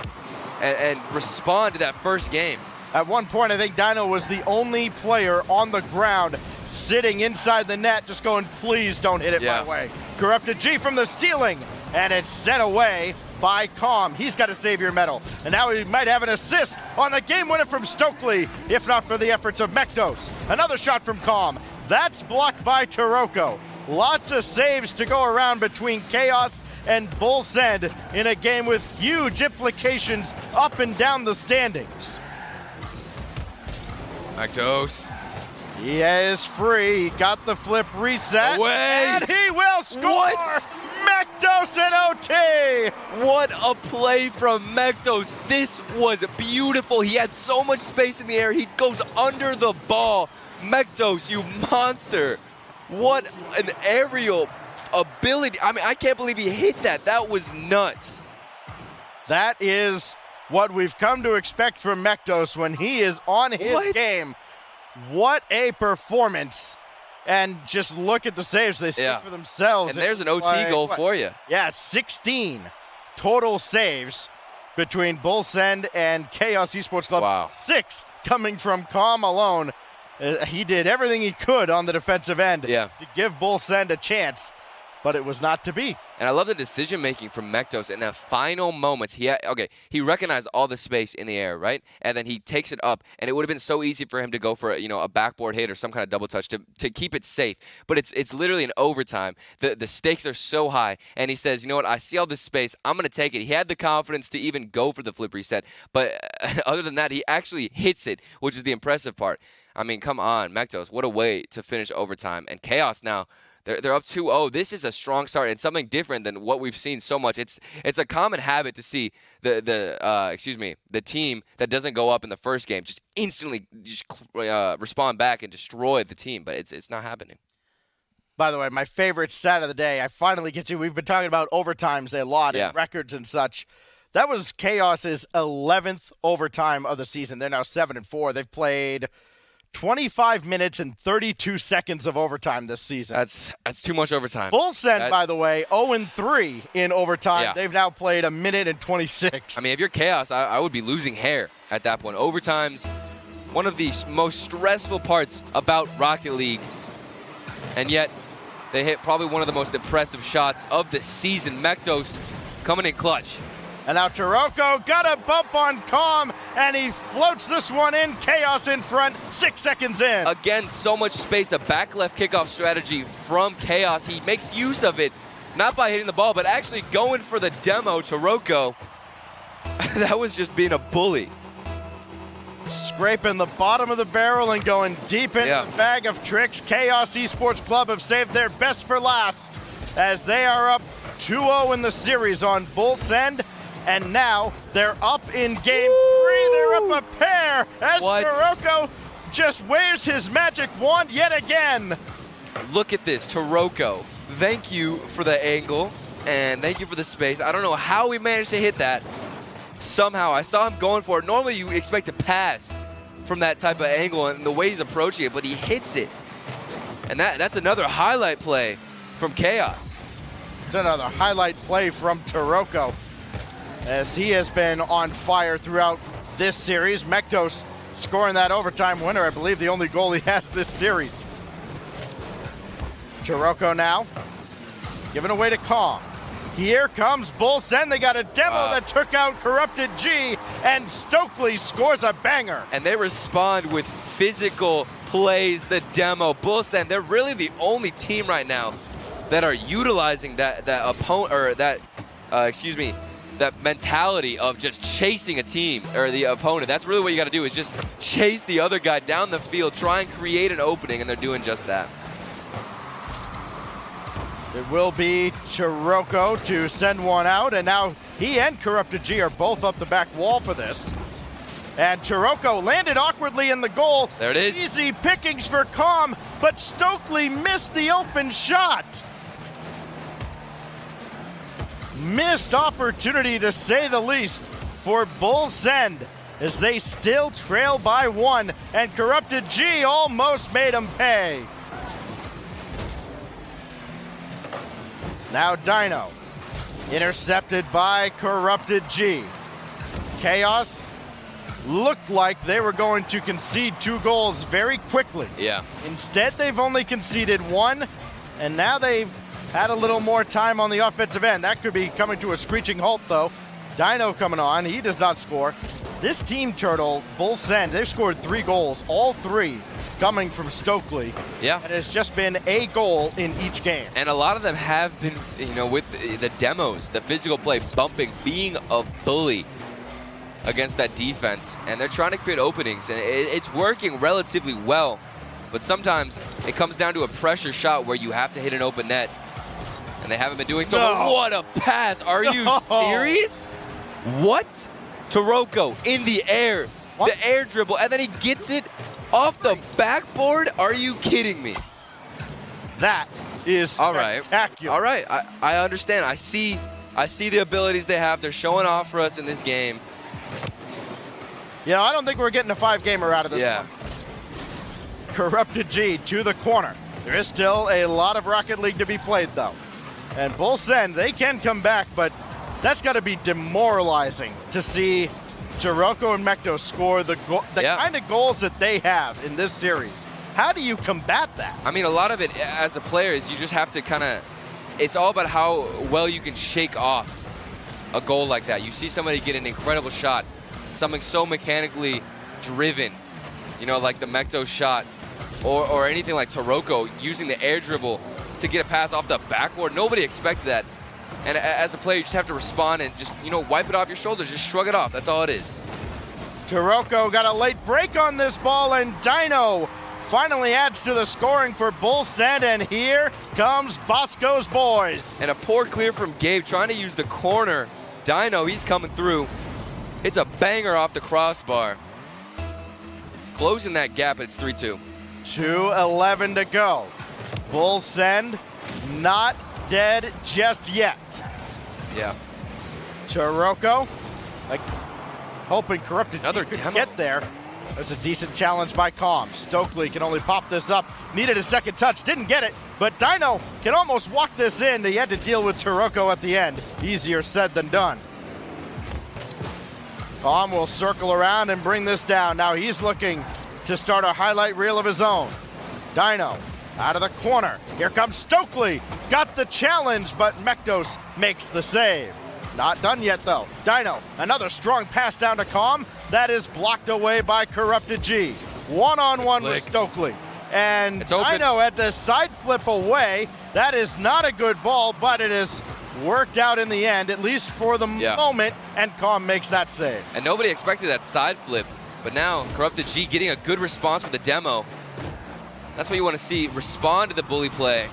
and respond to that first game. At one point, I think Dino was the only player on the ground sitting inside the net, just going, please don't hit it my way. Corrupted G from the ceiling, and it's set away by Calm. He's got a Savior medal, and now he might have an assist on the game winner from Stokely, if not for the efforts of Mektos. Another shot from Calm. That's blocked by Turoko. Lots of saves to go around between Chaos and Bull Send in a game with huge implications up and down the standings. Mektos. He is free. He got the flip reset. Away. And he will score! What? Mektos in OT! What a play from Mektos. This was beautiful. He had so much space in the air. He goes under the ball. Mektos, you monster. What an aerial ability. I mean, I can't believe he hit that. That was nuts. That is what we've come to expect from Mektos when he is on his game. What a performance. And just look at the saves. They speak for themselves. And there's an OT goal for you. Yeah, 16 total saves between Bull Send and Chaos Esports Club. Wow. 6 coming from Calm alone. He did everything he could on the defensive end to give Bull Send a chance, but it was not to be. And I love the decision-making from Mektos in the final moments. He recognized all the space in the air, right? And then he takes it up, and it would have been so easy for him to go for a backboard hit or some kind of double touch to keep it safe. But it's literally an overtime. The stakes are so high, and he says, you know what, I see all this space. I'm going to take it. He had the confidence to even go for the flip reset, but other than that, he actually hits it, which is the impressive part. I mean, come on, Mektos, what a way to finish overtime. And Chaos now, they're up 2-0. This is a strong start and something different than what we've seen so much. It's a common habit to see the team that doesn't go up in the first game just instantly respond back and destroy the team, but it's not happening. By the way, my favorite stat of the day, I finally get to. We've been talking about overtimes a lot and records and such. That was Chaos's 11th overtime of the season. They're now 7-4. They've played 25 minutes and 32 seconds of overtime this season. That's too much overtime. Bull Send, by the way, 0-3 in overtime. Yeah. They've now played 1 minute and 26. I mean, if you're Chaos, I would be losing hair at that point. Overtime's one of the most stressful parts about Rocket League, and yet they hit probably one of the most impressive shots of the season. Mektos coming in clutch. And now Turoko got a bump on Calm, and he floats this one in. Chaos in front, 6 seconds in. Again, so much space, a back left kickoff strategy from Chaos. He makes use of it, not by hitting the ball, but actually going for the demo, Turoko. That was just being a bully. Scraping the bottom of the barrel and going deep into the bag of tricks. Chaos Esports Club have saved their best for last as they are up 2-0 in the series on Bull Send. And now they're up in game 3. They're up a pair as Turoko just waves his magic wand yet again. Look at this, Turoko. Thank you for the angle and thank you for the space. I don't know how we managed to hit that. Somehow, I saw him going for it. Normally you expect to pass from that type of angle and the way he's approaching it, but he hits it. And that's another highlight play from Chaos. It's another highlight play from Turoko, as he has been on fire throughout this series. Mektos scoring that overtime winner, I believe the only goal he has this series. Turoko now, giving away to Calm. Here comes Bull Send. They got a demo that took out Corrupted G, and Stokely scores a banger. And they respond with physical plays, the demo. Bull Send, they're really the only team right now that are utilizing that opponent, or that mentality of just chasing a team or the opponent. That's really what you got to do, is just chase the other guy down the field, try and create an opening, and they're doing just that. It will be Chiroko to send one out, and now he and Corrupted G are both up the back wall for this. And Chiroko landed awkwardly in the goal. There it is. Easy pickings for Calm, but Stokely missed the open shot. Missed opportunity, to say the least, for Bull Send, as they still trail by 1, and Corrupted G almost made him pay. Now Dino, intercepted by Corrupted G. Chaos looked like they were going to concede 2 goals very quickly. Yeah. Instead, they've only conceded 1, and now they've had a little more time on the offensive end. That could be coming to a screeching halt, though. Dino coming on, he does not score. This team, Turtle, Bull Send, they've scored 3 goals, all 3 coming from Stokely. Yeah. And it's just been a goal in each game. And a lot of them have been, with the demos, the physical play, bumping, being a bully against that defense. And they're trying to create openings, and it's working relatively well. But sometimes it comes down to a pressure shot where you have to hit an open net. And they haven't been doing so. No. What a pass. Are you serious? What? Chiroko in the air. What? The air dribble, and then he gets it off the backboard? Are you kidding me? That is spectacular. All right, I understand. I see the abilities they have. They're showing off for us in this game. I don't think we're getting a 5-gamer out of this one. Corrupted G to the corner. There is still a lot of Rocket League to be played, though. And Bull Send, they can come back, but that's got to be demoralizing to see Chiroko and Mekto score the kind of goals that they have in this series. How do you combat that? I mean, a lot of it as a player is you just have to it's all about how well you can shake off a goal like that. You see somebody get an incredible shot, something so mechanically driven, like the Mekto shot, or anything like Chiroko using the air dribble to get a pass off the backboard. Nobody expected that. And as a player, you just have to respond and just, wipe it off your shoulders. Just shrug it off. That's all it is. Chiroko got a late break on this ball, and Dino finally adds to the scoring for Bull Send, and here comes Bosco's boys. And a poor clear from Gabe, trying to use the corner. Dino, he's coming through. It's a banger off the crossbar. Closing that gap, it's 3-2. 2:11 to go. Bull Send not dead just yet. Yeah. Chiroko, hoping Corrupted Another could demo. get there. That's a decent challenge by Calm. Stokely can only pop this up. Needed a second touch, didn't get it, but Dino can almost walk this in. He had to deal with Chiroko at the end. Easier said than done. Calm will circle around and bring this down. Now he's looking to start a highlight reel of his own. Dino out of the corner. Here comes Stokely. Got the challenge, but Mektos makes the save. Not done yet, though. Dino, another strong pass down to Calm. That is blocked away by Corrupted G. One-on-one with Stokely. And Dino at the side flip away. That is not a good ball, but it is worked out in the end, at least for the moment, and Calm makes that save. And nobody expected that side flip, but now Corrupted G getting a good response with the demo. That's what you want to see. Respond to the bully play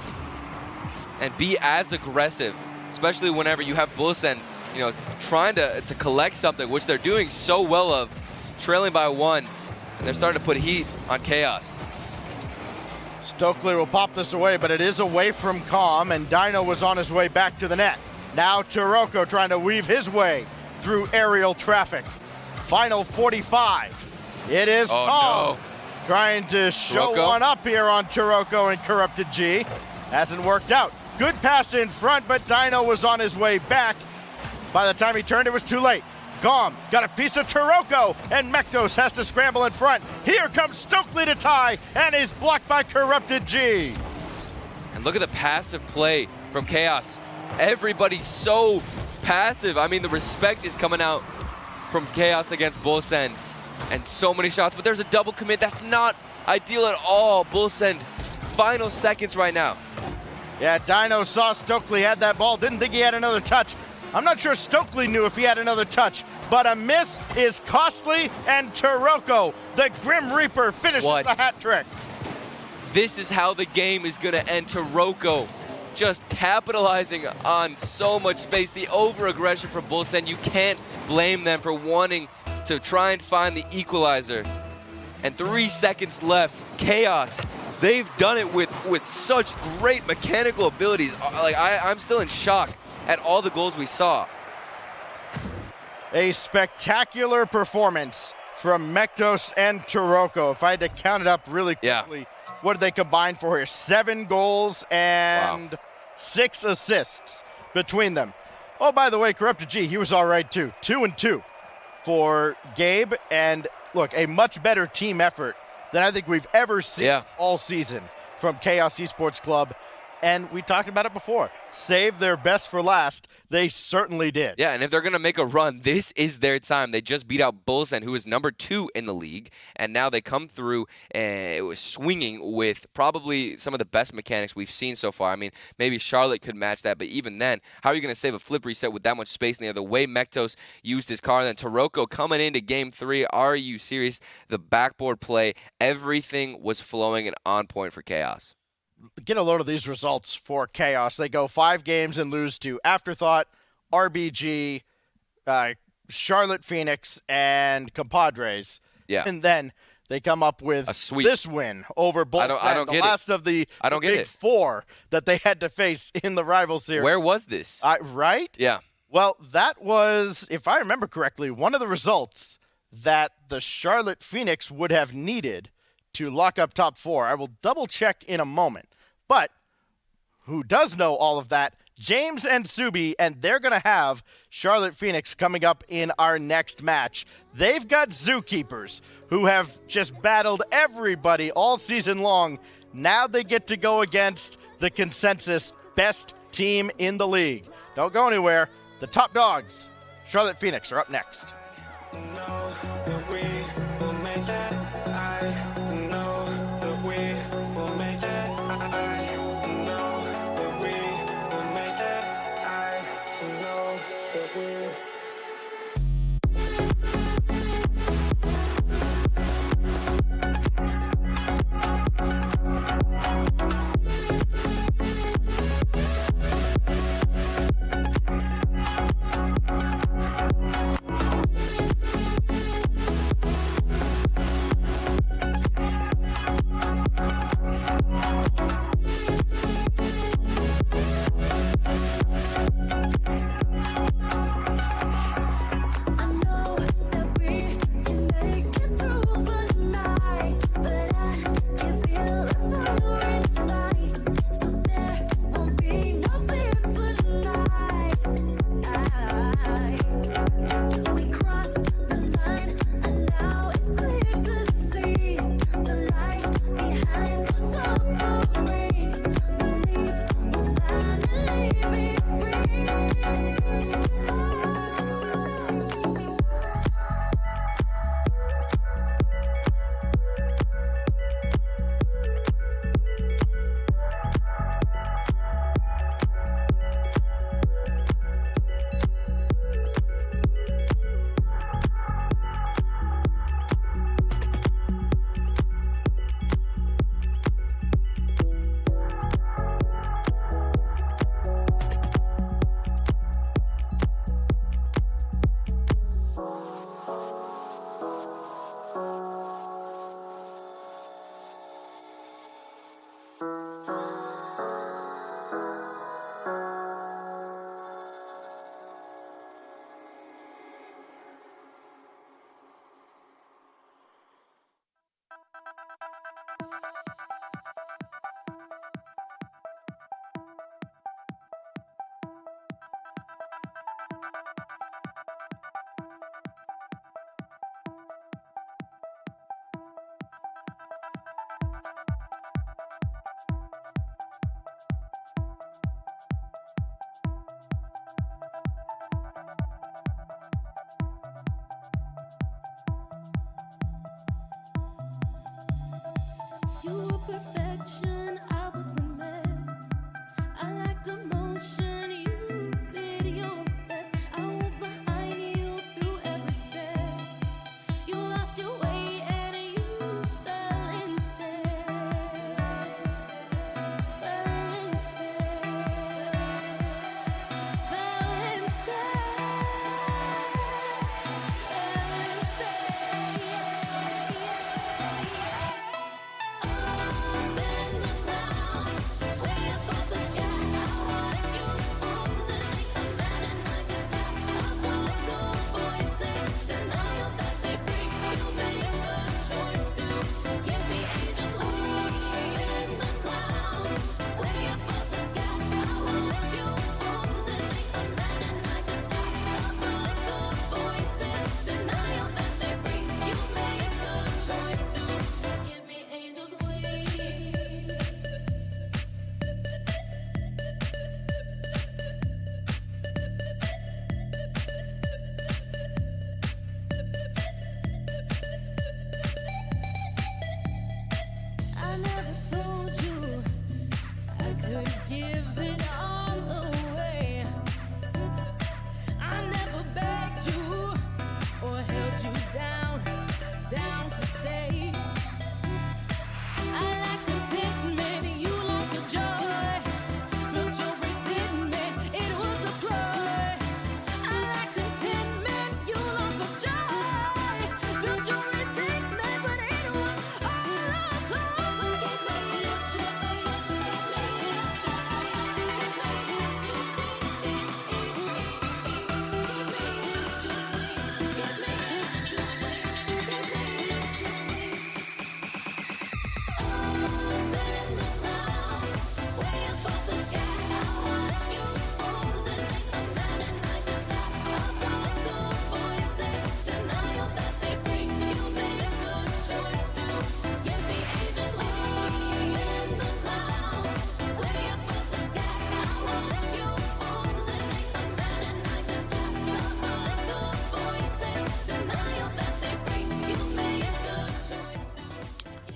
and be as aggressive, especially whenever you have Bull Send, trying to collect something, which they're doing so well of, trailing by 1, and they're starting to put heat on Chaos. Stokely will pop this away, but it is away from Calm, and Dino was on his way back to the net. Now Chiroko trying to weave his way through aerial traffic. Final 45. It is Calm. No. Trying to show one up here on Chiroko and Corrupted G. Hasn't worked out. Good pass in front, but Dino was on his way back. By the time he turned, it was too late. Calm got a piece of Chiroko, and Mektos has to scramble in front. Here comes Stokely to tie, and is blocked by Corrupted G. And look at the passive play from Chaos. Everybody's so passive. I mean, the respect is coming out from Chaos against Bullsend. And so many shots, but there's a double commit. That's not ideal at all. Bullsend, final seconds right now. Yeah, Dino saw Stokely had that ball, didn't think he had another touch. I'm not sure Stokely knew if he had another touch, but a miss is costly, and Taroko, the Grim Reaper, finishes the hat trick. This is how the game is going to end. Taroko just capitalizing on so much space. The over-aggression from Bullsend, you can't blame them for wanting to try and find the equalizer. And 3 seconds left. Chaos, they've done it with such great mechanical abilities. Like I'm still in shock at all the goals we saw. A spectacular performance from Mektos and Taroko. If I had to count it up really quickly, what did they combine for here? 7 goals and 6 assists between them. Oh, by the way, Corrupted G, he was all right too. 2-2 for Gabe. And look, a much better team effort than I think we've ever seen all season from Chaos Esports Club. And we talked about it before. Save their best for last. They certainly did. Yeah, and if they're going to make a run, this is their time. They just beat out Bullsend, who is number 2 in the league. And now they come through swinging with probably some of the best mechanics we've seen so far. I mean, maybe Charlotte could match that. But even then, how are you going to save a flip reset with that much space in there? The way Mektos used his car. And then Taroko coming into Game 3. Are you serious? The backboard play, everything was flowing and on point for Chaos. Get a load of these results for Chaos. They go 5 games and lose to Afterthought, RBG, Charlotte Phoenix, and Compadres. Yeah. And then they come up with this win over Bullsend, the last of the big 4 that they had to face in the rival series. Where was this? Right? Yeah. Well, that was, if I remember correctly, one of the results that the Charlotte Phoenix would have needed to lock up top 4. I will double check in a moment. But who does know all of that? James and Subi, and they're going to have Charlotte Phoenix coming up in our next match. They've got Zookeepers, who have just battled everybody all season long. Now they get to go against the consensus best team in the league. Don't go anywhere. The top dogs, Charlotte Phoenix, are up next.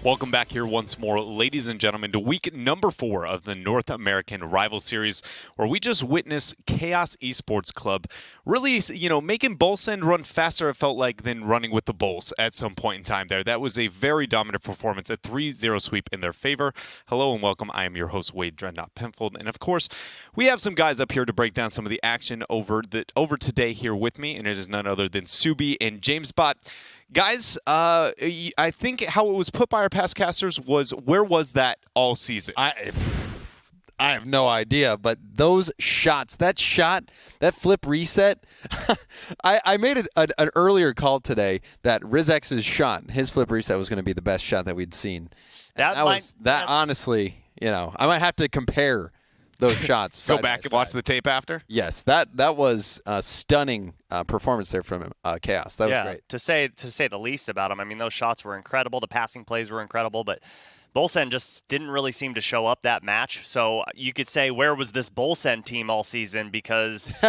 Welcome back here once more, ladies and gentlemen, to week number 4 of the North American Rival Series, where we just witnessed Chaos Esports Club really, making Bolsend run faster, it felt like, than running with the Bulls at some point in time there. That was a very dominant performance, a 3-0 sweep in their favor. Hello and welcome. I am your host, Wade Dreadnought Penfold, and of course, we have some guys up here to break down some of the action over today here with me, and it is none other than Subi and James Bot. Guys, I think how it was put by our past casters was, where was that all season? I have no idea, but those shots, that flip reset, I made an earlier call today that RizX's shot, his flip reset was going to be the best shot that we'd seen. Honestly, I might have to compare those shots. Go back and watch the tape after? Yes, that was a stunning performance there from Chaos. That was great. To say the least about him. I mean, those shots were incredible. The passing plays were incredible, but Bolsend just didn't really seem to show up that match. So you could say, where was this Bolsend team all season? Because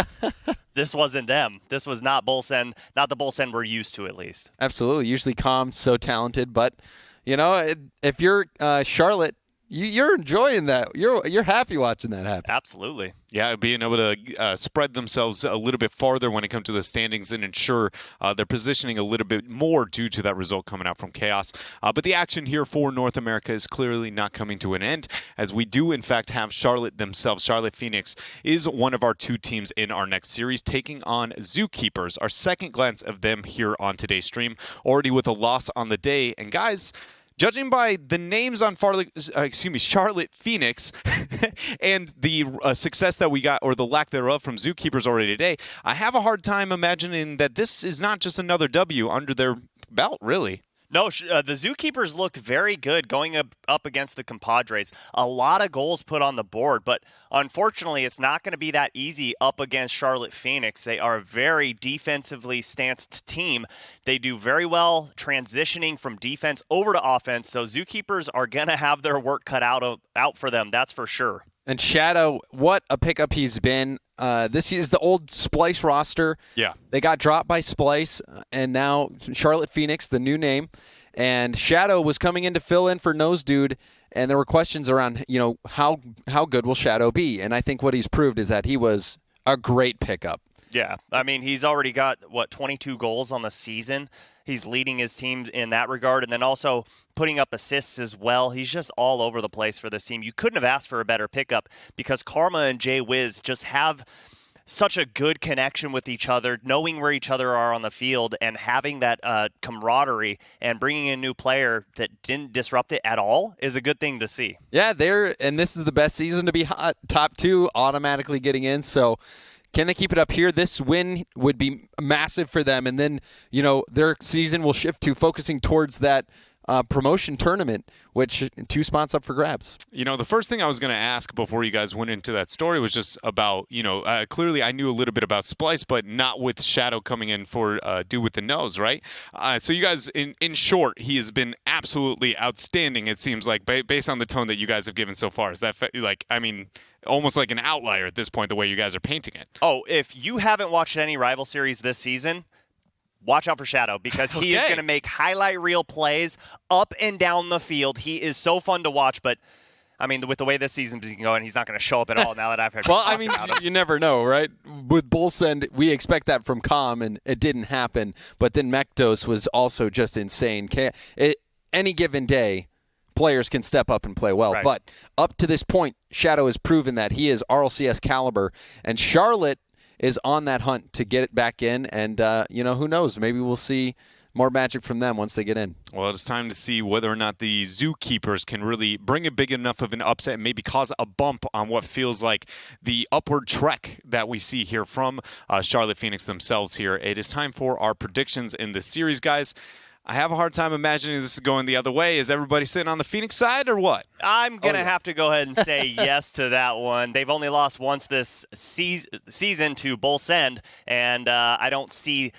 this wasn't them. This was not Bolsend, not the Bolsend we're used to, at least. Absolutely. Usually calm, so talented. But, if you're Charlotte, you're enjoying that. You're happy watching that happen. Absolutely. Yeah, being able to spread themselves a little bit farther when it comes to the standings and ensure their positioning a little bit more due to that result coming out from Chaos. But the action here for North America is clearly not coming to an end, as we do, in fact, have Charlotte themselves. Charlotte Phoenix is one of our 2 teams in our next series, taking on Zookeepers. Our second glance of them here on today's stream, already with a loss on the day. And guys, judging by the names on Charlotte Phoenix and the success that we got, or the lack thereof, from Zookeepers already today, I have a hard time imagining that this is not just another W under their belt, really. No, the Zookeepers looked very good going up against the Compadres. A lot of goals put on the board, but unfortunately, it's not going to be that easy up against Charlotte Phoenix. They are a very defensively stanced team. They do very well transitioning from defense over to offense, so Zookeepers are going to have their work cut out for them, that's for sure. And Shadow, what a pickup he's been. This is the old Splice roster. Yeah. They got dropped by Splice, and now Charlotte Phoenix, the new name. And Shadow was coming in to fill in for Nose Dude, and there were questions around, how good will Shadow be? And I think what he's proved is that he was a great pickup. Yeah, I mean, he's already got, 22 goals on the season. He's leading his team in that regard, and then also putting up assists as well. He's just all over the place for this team. You couldn't have asked for a better pickup because Karma and Jay Wiz just have such a good connection with each other, knowing where each other are on the field and having that camaraderie and bringing in a new player that didn't disrupt it at all is a good thing to see. Yeah, and this is the best season to be hot. Top 2 automatically getting in, so can they keep it up here? This win would be massive for them, and then, their season will shift to focusing towards that promotion tournament, which 2 spots up for grabs. The first thing I was going to ask before you guys went into that story was just about, clearly I knew a little bit about Splice, but not with Shadow coming in for Dude with the Nose, right? So you guys, in short, he has been absolutely outstanding, it seems like, based on the tone that you guys have given so far. Is that, almost like an outlier at this point, the way you guys are painting it? Oh, if you haven't watched any rival series this season, watch out for Shadow because he is going to make highlight reel plays up and down the field. He is so fun to watch, but with the way this season's going, he's not going to show up at all now that I've heard. Well, you never know, right? With Bull Send, we expect that from Com, and it didn't happen. But then Mekdos was also just insane. Any given day, players can step up and play well. Right. But up to this point, Shadow has proven that he is RLCS caliber, and Charlotte is on that hunt to get it back in, and who knows? Maybe we'll see more magic from them once they get in. Well, it's time to see whether or not the Zookeepers can really bring a big enough of an upset and maybe cause a bump on what feels like the upward trek that we see here from Charlotte Phoenix themselves here. It is time for our predictions in this series, guys. I have a hard time imagining this is going the other way. Is everybody sitting on the Phoenix side or what? I'm going to have to go ahead and say yes to that one. They've only lost once this season to Bull Send, and I don't see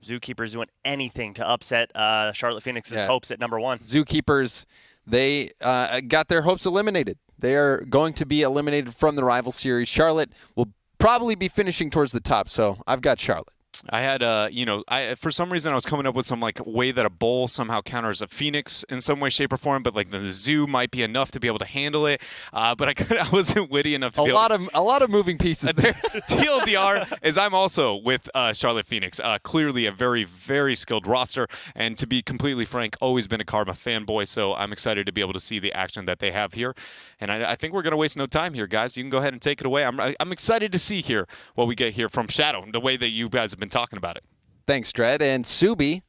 Zookeepers doing anything to upset Charlotte Phoenix's hopes at number 1. Zookeepers, they got their hopes eliminated. They are going to be eliminated from the rival series. Charlotte will probably be finishing towards the top, so I've got Charlotte. I had, for some reason I was coming up with some way that a Bull somehow counters a Phoenix in some way, shape, or form, but the Zoo might be enough to be able to handle it. But I wasn't witty enough to be able to. A lot of moving pieces there. TLDR is I'm also with Charlotte Phoenix. Clearly a very, very skilled roster, and to be completely frank, always been a Karma fanboy, so I'm excited to be able to see the action that they have here. And I think we're going to waste no time here, guys. You can go ahead and take it away. I'm excited to see here what we get here from Shadow, the way that you guys have been talking about it. Thanks, Dred. And Subi,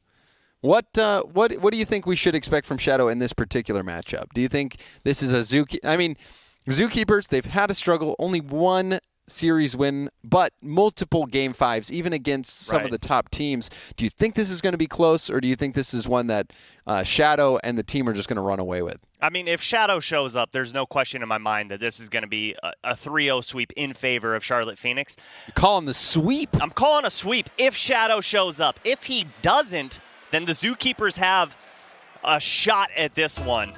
what do you think we should expect from Shadow in this particular matchup? Do you think this is a Zookeepers, they've had a struggle, only one series win, but multiple Game 5s, even against some of the top teams. Do you think this is going to be close, or do you think this is one that Shadow and the team are just going to run away with? If Shadow shows up, there's no question in my mind that this is going to be a 3-0 sweep in favor of Charlotte Phoenix. You're calling the sweep? I'm calling a sweep if Shadow shows up. If he doesn't, then the Zookeepers have a shot at this one.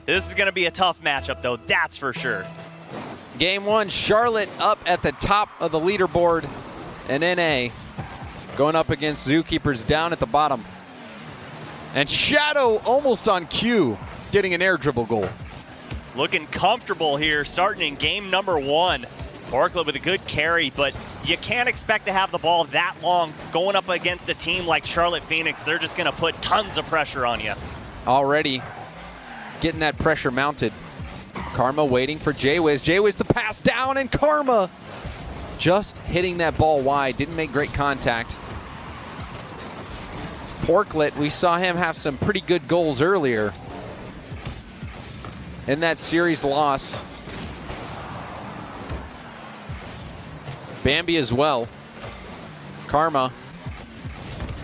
This is going to be a tough matchup, though, that's for sure. Game 1, Charlotte up at the top of the leaderboard, and NA going up against Zookeepers down at the bottom. And Shadow almost on cue, getting an air dribble goal. Looking comfortable here, starting in game number 1. Porklet with a good carry, but you can't expect to have the ball that long going up against a team like Charlotte Phoenix. They're just going to put tons of pressure on you. Already getting that pressure mounted. Karma waiting for Jaywiz. Jaywiz the pass down, and Karma just hitting that ball wide. Didn't make great contact. Porklet, we saw him have some pretty good goals earlier in that series loss. Bambi as well. Karma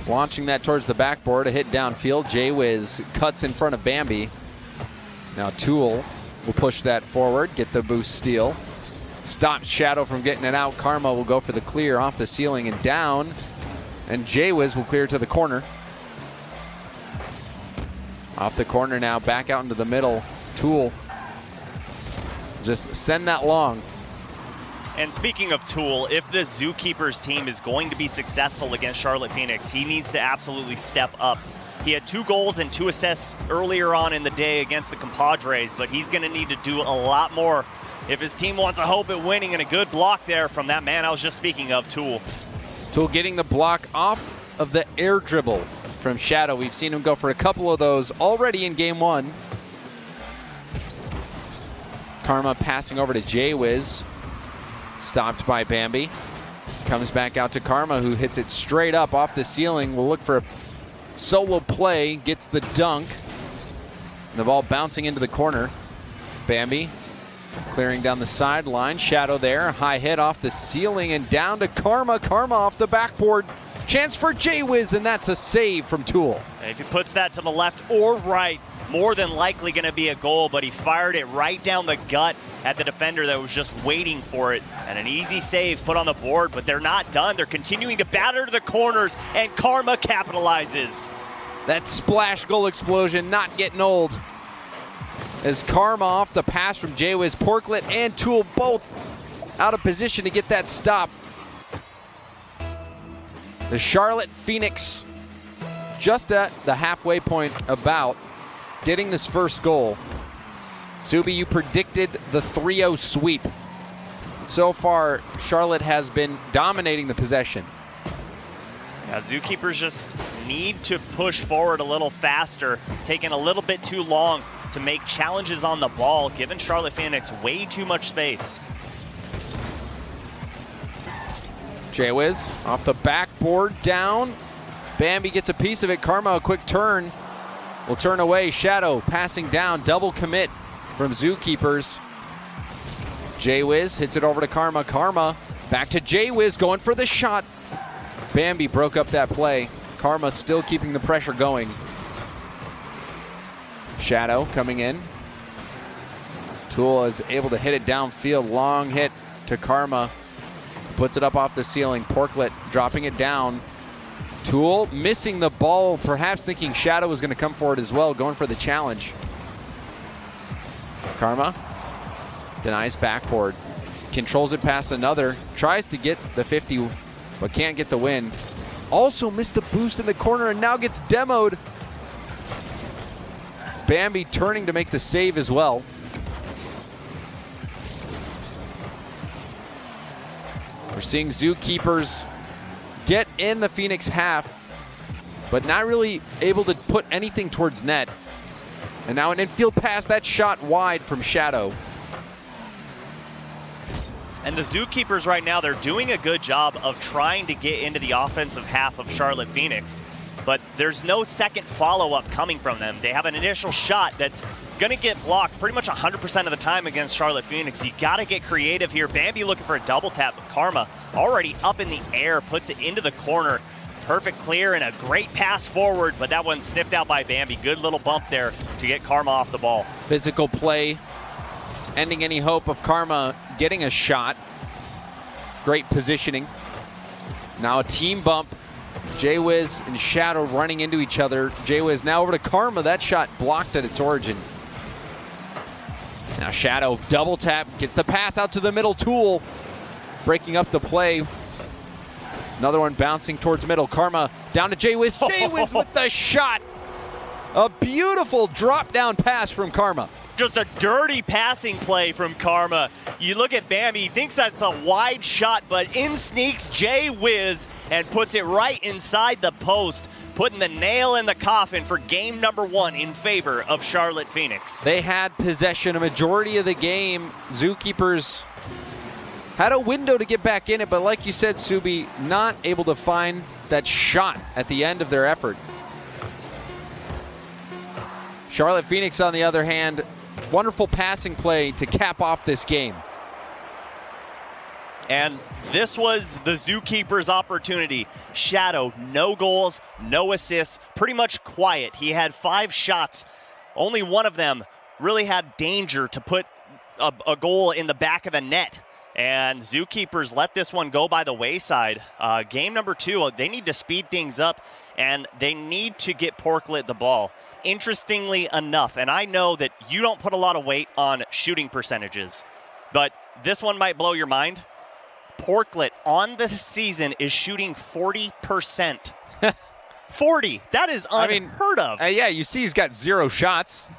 launching that towards the backboard, a hit downfield. Jaywiz cuts in front of Bambi. Now Tool will push that forward, get the boost steal. Stops Shadow from getting it out. Karma will go for the clear off the ceiling and down. And Jaywiz will clear to the corner. Off the corner now, back out into the middle. Tool. Just send that long. And speaking of Tool, if the Zookeepers team is going to be successful against Charlotte Phoenix, he needs to absolutely step up He had 2 goals and 2 assists earlier on in the day against the Compadres, but he's going to need to do a lot more if his team wants a hope at winning, and a good block there from that man I was just speaking of, Tool. Tool getting the block off of the air dribble from Shadow. We've seen him go for a couple of those already in game 1. Karma passing over to Jaywiz. Stopped by Bambi. Comes back out to Karma, who hits it straight up off the ceiling. Will look for a solo play. Gets the dunk. And the ball bouncing into the corner. Bambi clearing down the sideline. Shadow there. High hit off the ceiling and down to Karma. Karma off the backboard. Chance for Jaywiz, and that's a save from Tool. And if he puts that to the left or right, more than likely going to be a goal, but he fired it right down the gut at the defender that was just waiting for it. And an easy save put on the board, but they're not done. They're continuing to batter the corners, and Karma capitalizes. That splash goal explosion not getting old. As Karma off the pass from Jaywiz, Porklet and Tool both out of position to get that stop. The Charlotte Phoenix just at the halfway point about getting this first goal. Subi, you predicted the 3-0 sweep. So far, Charlotte has been dominating the possession. Yeah, Zookeepers just need to push forward a little faster, taking a little bit too long to make challenges on the ball, giving Charlotte Phoenix way too much space. Jaywiz off the backboard, down. Bambi gets a piece of it. Karma, a quick turn. Will turn away. Shadow passing down. Double commit from Zookeepers. Jaywiz hits it over to Karma. Karma back to Jaywiz, going for the shot. Bambi broke up that play. Karma still keeping the pressure going. Shadow coming in. Tool is able to hit it downfield. Long hit to Karma. Puts it up off the ceiling. Porklet dropping it down. Tool missing the ball, perhaps thinking Shadow was going to come for it as well, going for the challenge. Karma denies backboard. Controls it past another. Tries to get the 50, but can't get the win. Also missed the boost in the corner and now gets demoed. Bambi turning to make the save as well. We're seeing Zookeepers get in the Phoenix half, but not really able to put anything towards net. And now an infield pass, that shot wide from Shadow. And the Zookeepers right now, they're doing a good job of trying to get into the offensive half of Charlotte Phoenix, but there's no second follow-up coming from them. They have an initial shot that's going to get blocked pretty much 100% of the time against Charlotte Phoenix. You got to get creative here. Bambi looking for a double tap, but Karma already up in the air, puts it into the corner. Perfect clear and a great pass forward, but that one snipped out by Bambi. Good little bump there to get Karma off the ball. Physical play, ending any hope of Karma getting a shot. Great positioning. Now a team bump. Jaywiz and Shadow running into each other. Jaywiz now over to Karma. That shot blocked at its origin. Now Shadow double tap, gets the pass out to the middle. Tool breaking up the play. Another one bouncing towards middle. Karma down to Jaywiz. Jaywiz with the shot. A beautiful drop down pass from Karma. Just a dirty passing play from Karma. You look at Bambi, he thinks that's a wide shot, but in sneaks Jaywiz and puts it right inside the post, putting the nail in the coffin for game number 1 in favor of Charlotte Phoenix. They had possession a majority of the game. Zookeepers had a window to get back in it, but like you said, Subi, not able to find that shot at the end of their effort. Charlotte Phoenix, on the other hand, wonderful passing play to cap off this game. And this was the Zookeepers' opportunity. Shadow, no goals, no assists, pretty much quiet. He had 5 shots. Only one of them really had danger to put a goal in the back of the net. And Zookeepers let this one go by the wayside. Game number 2, they need to speed things up, and they need to get Porklet the ball. Interestingly enough, and I know that you don't put a lot of weight on shooting percentages, but this one might blow your mind. Porklet on the season is shooting 40%. 40. That is unheard of. Yeah, you see he's got 0 shots.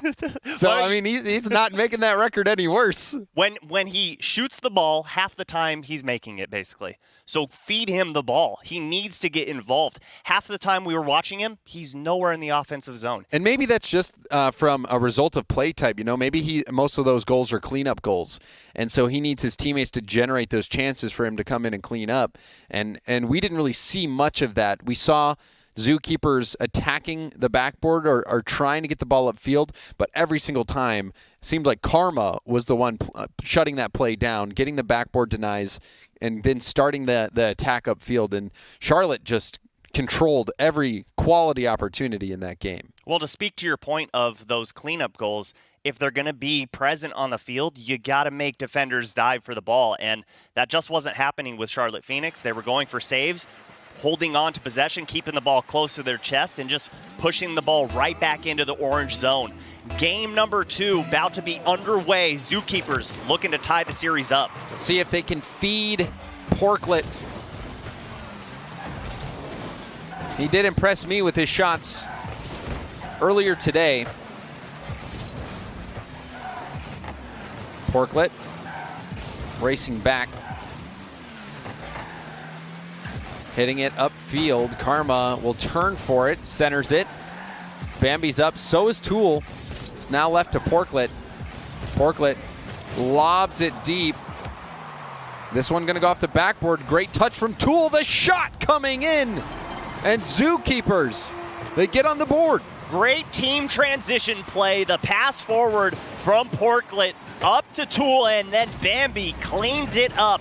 So, he's not making that record any worse. When he shoots the ball, half the time he's making it, basically. So feed him the ball. He needs to get involved. Half the time we were watching him, he's nowhere in the offensive zone. And maybe that's just from a result of play type. Maybe most of those goals are cleanup goals. And so he needs his teammates to generate those chances for him to come in and clean up. And we didn't really see much of that. We saw Zookeepers attacking the backboard or trying to get the ball upfield, but every single time it seemed like Karma was the one shutting that play down, getting the backboard denies, and then starting the attack upfield. And Charlotte just controlled every quality opportunity in that game. Well, to speak to your point of those cleanup goals, if they're going to be present on the field, you got to make defenders dive for the ball. And that just wasn't happening with Charlotte Phoenix. They were going for saves, holding on to possession, keeping the ball close to their chest, and just pushing the ball right back into the orange zone. Game number 2 about to be underway. Zookeepers looking to tie the series up. See if they can feed Porklet. He did impress me with his shots earlier today. Porklet racing back. Hitting it upfield. Karma will turn for it, centers it. Bambi's up, so is Tool. It's now left to Porklet. Porklet lobs it deep. This one gonna go off the backboard. Great touch from Tool. The shot coming in. And Zookeepers, they get on the board. Great team transition play. The pass forward from Porklet up to Tool, and then Bambi cleans it up.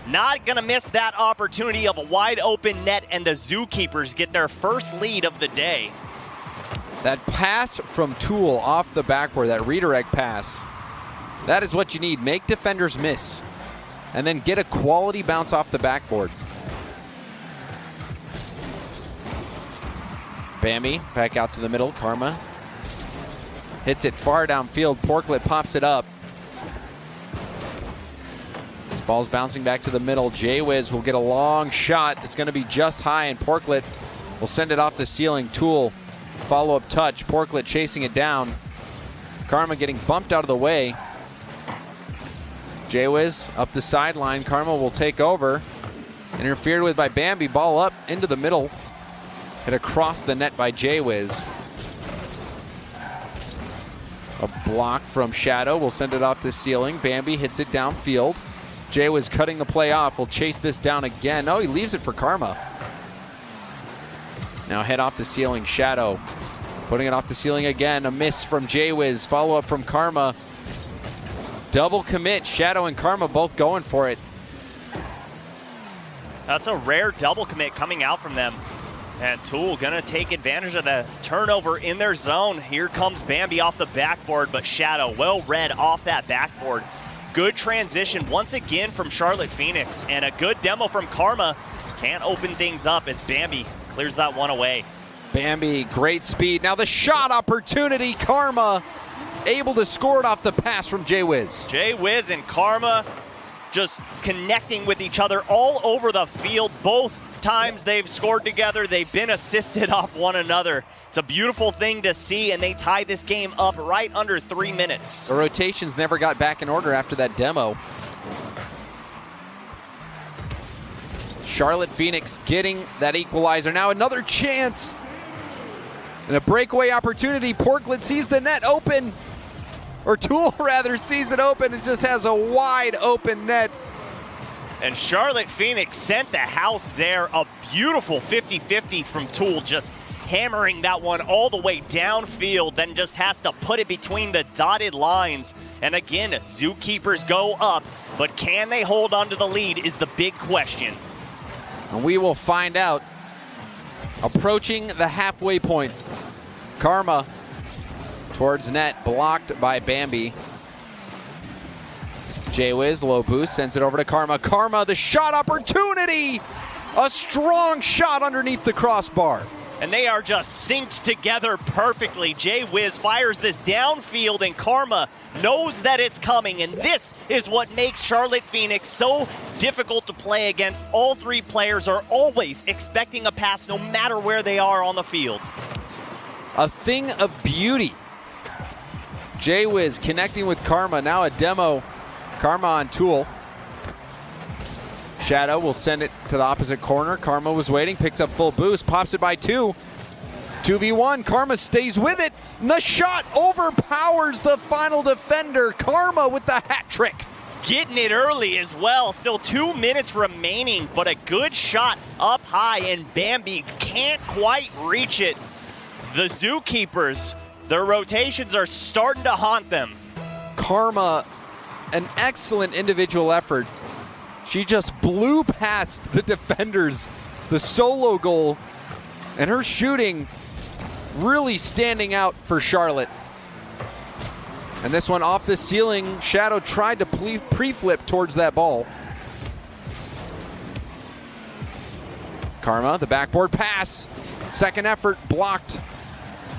Not going to miss that opportunity of a wide open net, and the Zookeepers get their first lead of the day. That pass from Tool off the backboard, that redirect pass, that is what you need. Make defenders miss, and then get a quality bounce off the backboard. Bambi back out to the middle. Karma hits it far downfield. Porklet pops it up. Ball's bouncing back to the middle. Jaywiz will get a long shot. It's going to be just high, and Porklet will send it off the ceiling. Tool, follow-up touch. Porklet chasing it down. Karma getting bumped out of the way. Jaywiz up the sideline. Karma will take over. Interfered with by Bambi. Ball up into the middle. Hit across the net by Jaywiz. A block from Shadow will send it off the ceiling. Bambi hits it downfield. Jaywiz cutting the play off. Will chase this down again. No, he leaves it for Karma. Now head off the ceiling. Shadow putting it off the ceiling again. A miss from Jaywiz. Follow up from Karma. Double commit. Shadow and Karma both going for it. That's a rare double commit coming out from them. And Tool gonna take advantage of the turnover in their zone. Here comes Bambi off the backboard, but Shadow well read off that backboard. Good transition once again from Charlotte Phoenix, and a good demo from Karma. Can't open things up as Bambi clears that one away. Bambi, great speed. Now the shot opportunity. Karma able to score it off the pass from Jaywiz. Jaywiz and Karma just connecting with each other all over the field. Both times they've scored together, they've been assisted off one another. It's a beautiful thing to see, and they tie this game up right under 3 minutes. The rotations never got back in order after that demo. Charlotte Phoenix getting that equalizer. Now another chance. And a breakaway opportunity. Porklet sees the net open. Or Tool rather sees it open and just has a wide open net. And Charlotte Phoenix sent the house there. A beautiful 50-50 from Tool, just hammering that one all the way downfield, then just has to put it between the dotted lines. And again, Zookeepers go up, but can they hold on to the lead is the big question. And we will find out. Approaching the halfway point. Karma towards net, blocked by Bambi. Jaywiz, low boost, sends it over to Karma. Karma, the shot opportunity! A strong shot underneath the crossbar. And they are just synced together perfectly. Jay Wiz fires this downfield, and Karma knows that it's coming. And this is what makes Charlotte Phoenix so difficult to play against. All three players are always expecting a pass no matter where they are on the field. A thing of beauty. Jay Wiz connecting with Karma. Now a demo. Karma on Tool. Shadow will send it to the opposite corner. Karma was waiting, picks up full boost, pops it by 2. 2v1, Karma stays with it. And the shot overpowers the final defender. Karma with the hat trick. Getting it early as well. Still 2 minutes remaining, but a good shot up high, and Bambi can't quite reach it. The Zookeepers, their rotations are starting to haunt them. Karma, an excellent individual effort. She just blew past the defenders, the solo goal, and her shooting really standing out for Charlotte. And this one off the ceiling, Shadow tried to pre-flip towards that ball. Karma, the backboard pass. Second effort, blocked.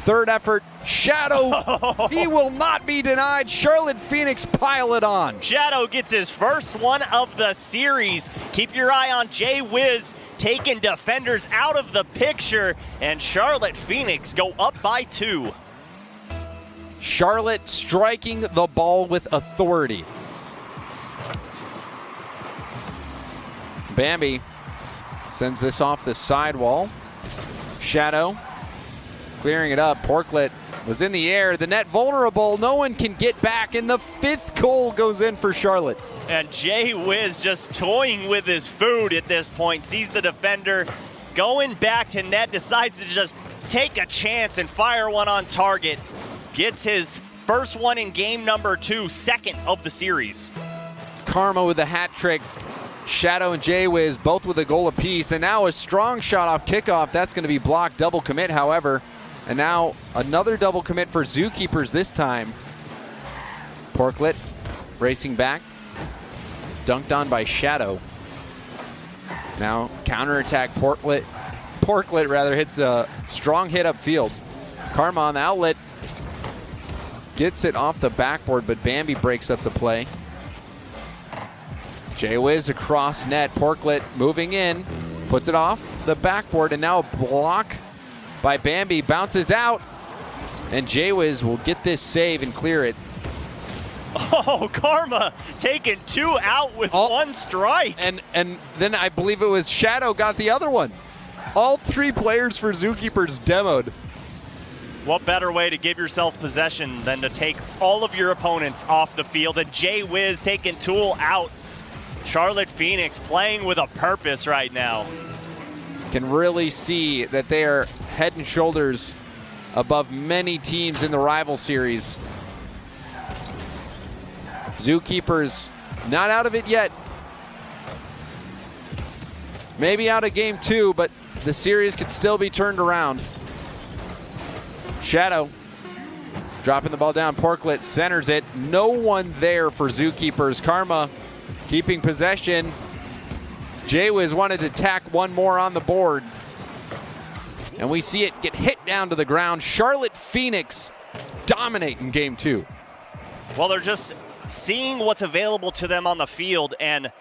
Third effort, Shadow, he will not be denied. Charlotte Phoenix pile it on. Shadow gets his first one of the series. Keep your eye on Jay Wiz taking defenders out of the picture, and Charlotte Phoenix go up by 2. Charlotte striking the ball with authority. Bambi sends this off the sidewall. Shadow clearing it up. Porklet was in the air. The net vulnerable. No one can get back. And the 5th goal goes in for Charlotte. And Jay Wiz just toying with his food at this point. Sees the defender going back to net. Decides to just take a chance and fire one on target. Gets his first one in game number 2. Second of the series. Karma with the hat trick. Shadow and Jay Wiz both with a goal apiece. And now a strong shot off kickoff. That's going to be blocked. Double commit, however. And now another double commit for Zookeepers this time. Porklet racing back. Dunked on by Shadow. Now counterattack. Porklet rather hits a strong hit upfield. Karma on the outlet. Gets it off the backboard, but Bambi breaks up the play. Jay Wiz across net. Porklet moving in. Puts it off the backboard, and now a block by Bambi, bounces out, and Jay Wiz will get this save and clear it. Oh, Karma taking 2 out with 1 strike. And then I believe it was Shadow got the other one. All 3 players for Zookeepers demoed. What better way to give yourself possession than to take all of your opponents off the field? And Jay Wiz taking Tool out. Charlotte Phoenix playing with a purpose right now. Can really see that they are head and shoulders above many teams in the rival series. Zookeepers not out of it yet. Maybe out of game 2, but the series could still be turned around. Shadow dropping the ball down. Porklet centers it. No one there for Zookeepers. Karma keeping possession. Jay Wiz wanted to tack one more on the board. And we see it get hit down to the ground. Charlotte Phoenix dominate in game 2. Well, they're just seeing what's available to them on the field and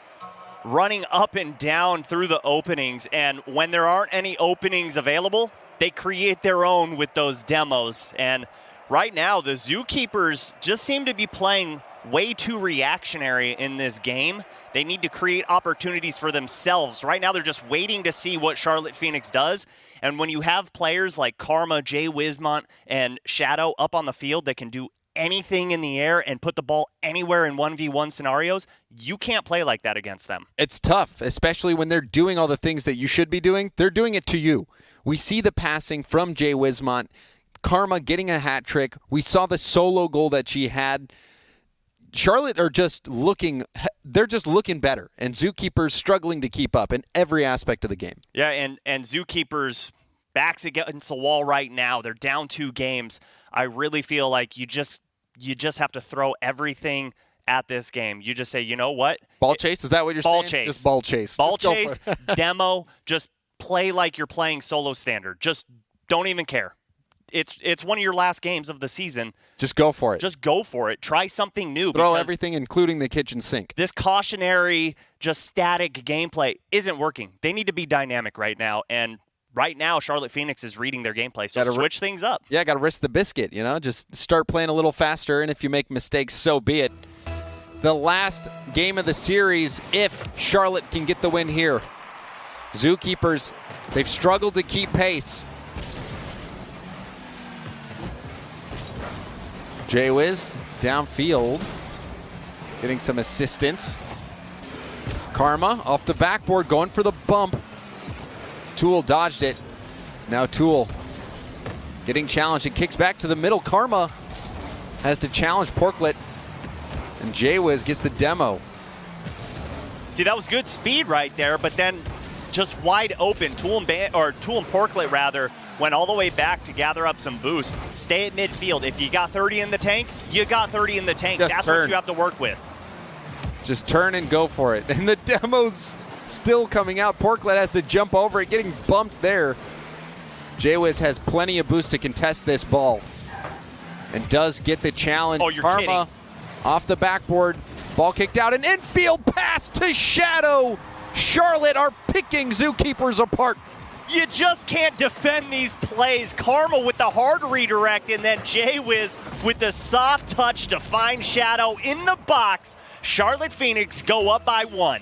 running up and down through the openings. And when there aren't any openings available, they create their own with those demos. And right now, the Zookeepers just seem to be playing way too reactionary in this game. They need to create opportunities for themselves. Right now, they're just waiting to see what Charlotte Phoenix does. And when you have players like Karma, Jay Wizmont, and Shadow up on the field that can do anything in the air and put the ball anywhere in 1v1 scenarios, you can't play like that against them. It's tough, especially when they're doing all the things that you should be doing. They're doing it to you. We see the passing from Jay Wizmont. Karma getting a hat trick. We saw the solo goal that she had. Charlotte are just looking, they're just looking better, and Zookeepers struggling to keep up in every aspect of the game. Yeah, and Zookeepers backs against the wall right now. They're down 2 games. I really feel like you just have to throw everything at this game. You just say, you know what? Ball chase, is that what you're saying? Ball chase. Just ball chase. Ball chase, demo, just play like you're playing solo standard. Just don't even care. It's one of your last games of the season. Just go for it. Just go for it. Try something new. Throw everything, including the kitchen sink. This cautionary, just static gameplay isn't working. They need to be dynamic right now, and right now Charlotte Phoenix is reading their gameplay, so switch things up. Yeah, got to risk the biscuit, just start playing a little faster, and if you make mistakes, so be it. The last game of the series, if Charlotte can get the win here. Zookeepers, they've struggled to keep pace. Jaywiz downfield, getting some assistance. Karma off the backboard, going for the bump. Tool dodged it. Now Tool getting challenged. It kicks back to the middle. Karma has to challenge Porklet, and Jaywiz gets the demo. See, that was good speed right there, but then just wide open. Tool and Porklet rather went all the way back to gather up some boost. Stay at midfield. If you got 30 in the tank, you got 30 in the tank. That's what you have to work with. Just turn and go for it. And the demo's still coming out. Porklet has to jump over it, getting bumped there. Jaywiz has plenty of boost to contest this ball and does get the challenge. Oh, you're Karma kidding. Off the backboard. Ball kicked out. An infield pass to Shadow. Charlotte are picking Zookeepers apart. You just can't defend these plays. Karma with the hard redirect, and then Jaywiz with the soft touch to find Shadow in the box. Charlotte Phoenix go up by 1.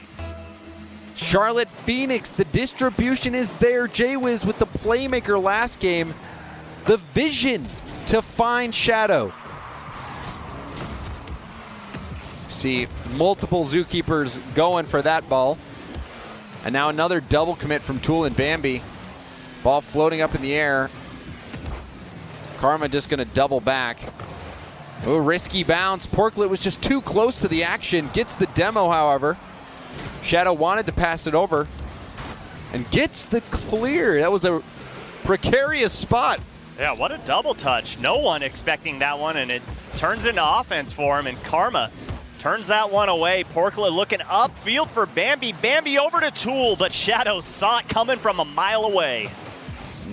Charlotte Phoenix, the distribution is there. Jaywiz with the playmaker last game. The vision to find Shadow. See multiple Zookeepers going for that ball. And now another double commit from Tool and Bambi. Ball floating up in the air. Karma just going to double back. Oh, risky bounce. Porklet was just too close to the action. Gets the demo, however. Shadow wanted to pass it over and gets the clear. That was a precarious spot. Yeah, what a double touch. No one expecting that one, and it turns into offense for him, and Karma turns that one away. Porklet looking upfield for Bambi. Bambi over to Tool, but Shadow saw it coming from a mile away.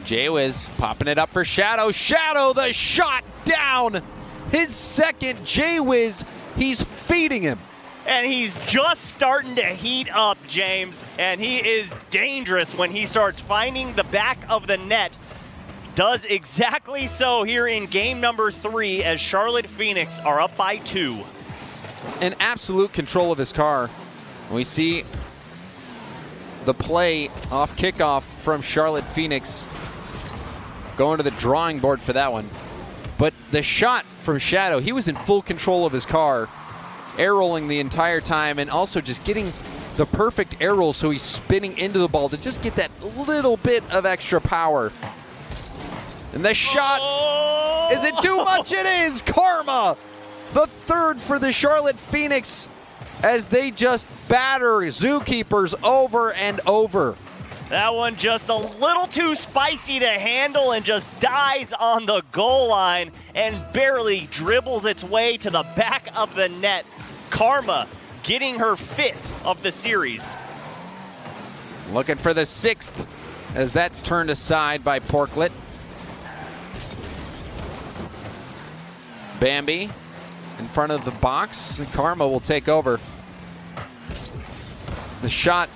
Jaywiz popping it up for Shadow. Shadow, the shot down. His second. Jaywiz, he's feeding him. And he's just starting to heat up, James. And he is dangerous when he starts finding the back of the net. Does exactly so here in game number 3 as Charlotte Phoenix are up by 2. In absolute control of his car. We see the play off kickoff from Charlotte Phoenix. Going to the drawing board for that one. But the shot from Shadow, he was in full control of his car. Air rolling the entire time and also just getting the perfect air roll so he's spinning into the ball to just get that little bit of extra power. And the shot, is it too much? It is! Karma, the third for the Charlotte Phoenix as they just batter Zookeepers over and over. That one just a little too spicy to handle and just dies on the goal line and barely dribbles its way to the back of the net. Karma getting her 5th of the series. Looking for the 6th as that's turned aside by Porklet. Bambi in front of the box, and Karma will take over. The shot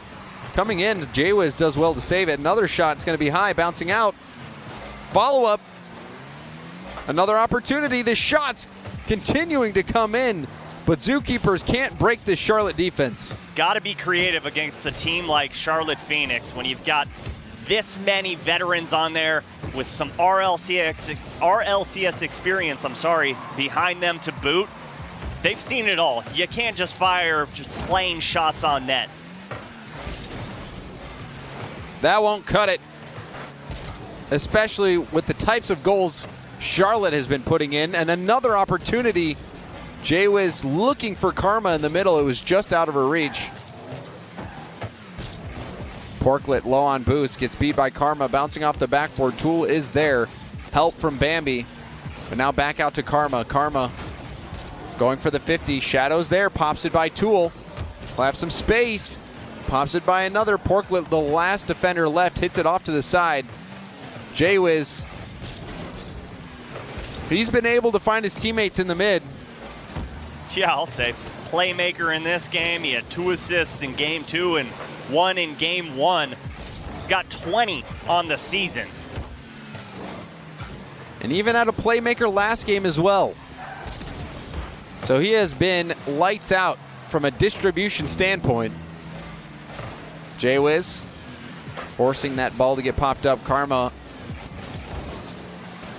coming in, Jaywiz does well to save it. Another shot, it's going to be high, bouncing out. Follow-up, another opportunity. The shot's continuing to come in, but Zookeepers can't break this Charlotte defense. Got to be creative against a team like Charlotte Phoenix when you've got this many veterans on there with some RLCS experience, behind them to boot. They've seen it all. You can't just fire just plain shots on net. That won't cut it, especially with the types of goals Charlotte has been putting in. And another opportunity. Jaywiz looking for Karma in the middle. It was just out of her reach. Porklet low on boost, gets beat by Karma, bouncing off the backboard. Tool is there. Help from Bambi. But now back out to Karma. Karma going for the 50. Shadow's there, pops it by Tool. We'll have some space. Pops it by another. Porklet, the last defender left, hits it off to the side. Jay Wiz, he's been able to find his teammates in the mid. Yeah, I'll say playmaker in this game. He had 2 assists in game 2 and 1 in game 1. He's got 20 on the season. And even had a playmaker last game as well. So he has been lights out from a distribution standpoint. Jay Wiz forcing that ball to get popped up. Karma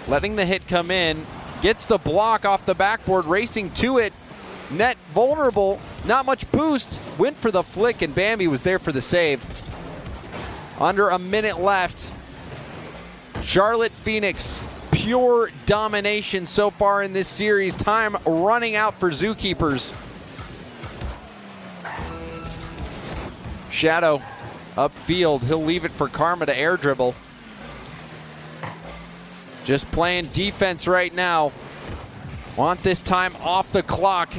letting the hit come in. Gets the block off the backboard, racing to it. Net vulnerable, not much boost. Went for the flick, and Bambi was there for the save. Under a minute left. Charlotte Phoenix, pure domination so far in this series. Time running out for Zookeepers. Shadow upfield. He'll leave it for Karma to air dribble. Just playing defense right now. Want this time off the clock.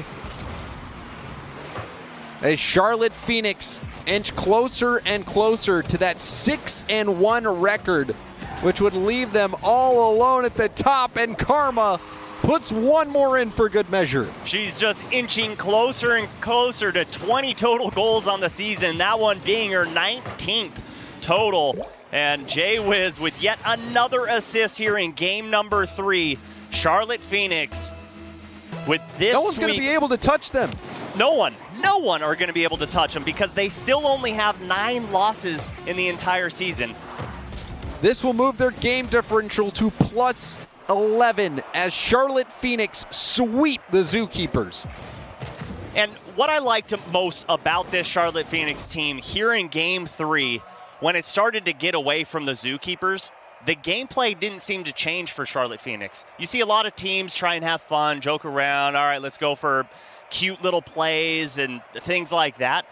As Charlotte Phoenix inch closer and closer to that 6-1 record, which would leave them all alone at the top, and Karma puts one more in for good measure. She's just inching closer and closer to 20 total goals on the season, that one being her 19th total. And Jay Wiz with yet another assist here in game number 3. Charlotte Phoenix with this No one's going to be able to touch them. No one are going to be able to touch them because they still only have 9 losses in the entire season. This will move their game differential to plus 11 as Charlotte Phoenix sweep the Zookeepers. And what I liked most about this Charlotte Phoenix team here in game 3, when it started to get away from the Zookeepers, the gameplay didn't seem to change for Charlotte Phoenix. You see a lot of teams try and have fun, joke around, all right, let's go for cute little plays and things like that.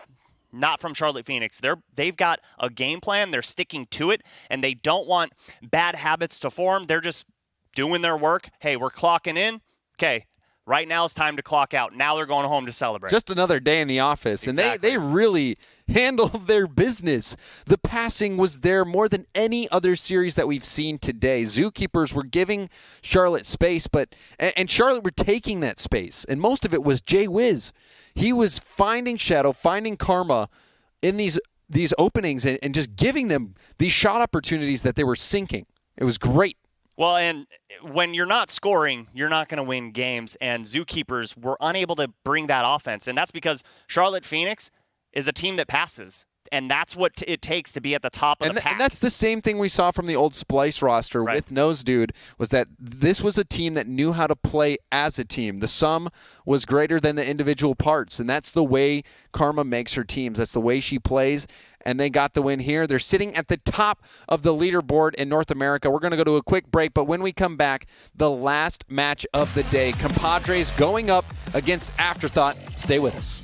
Not from Charlotte Phoenix. They've got a game plan, they're sticking to it, and they don't want bad habits to form. They're just doing their work. Hey, we're clocking in. Okay, right now it's time to clock out. Now they're going home to celebrate. Just another day in the office, Exactly. And they really handled their business. The passing was there more than any other series that we've seen today. Zookeepers were giving Charlotte space, and Charlotte were taking that space, and most of it was Jay Wiz. He was finding Shadow, finding Karma in these openings and just giving them these shot opportunities that they were sinking. It was great. Well, and when you're not scoring, you're not going to win games, and Zookeepers were unable to bring that offense, and that's because Charlotte Phoenix is a team that passes, and that's what it takes to be at the top of the pack. And that's the same thing we saw from the old Splice roster with Nose Dude, was that this was a team that knew how to play as a team. The sum was greater than the individual parts, and that's the way Karma makes her teams. That's the way she plays, and they got the win here. They're sitting at the top of the leaderboard in North America. We're going to go to a quick break, but when we come back, the last match of the day. Compadres going up against Afterthought. Stay with us.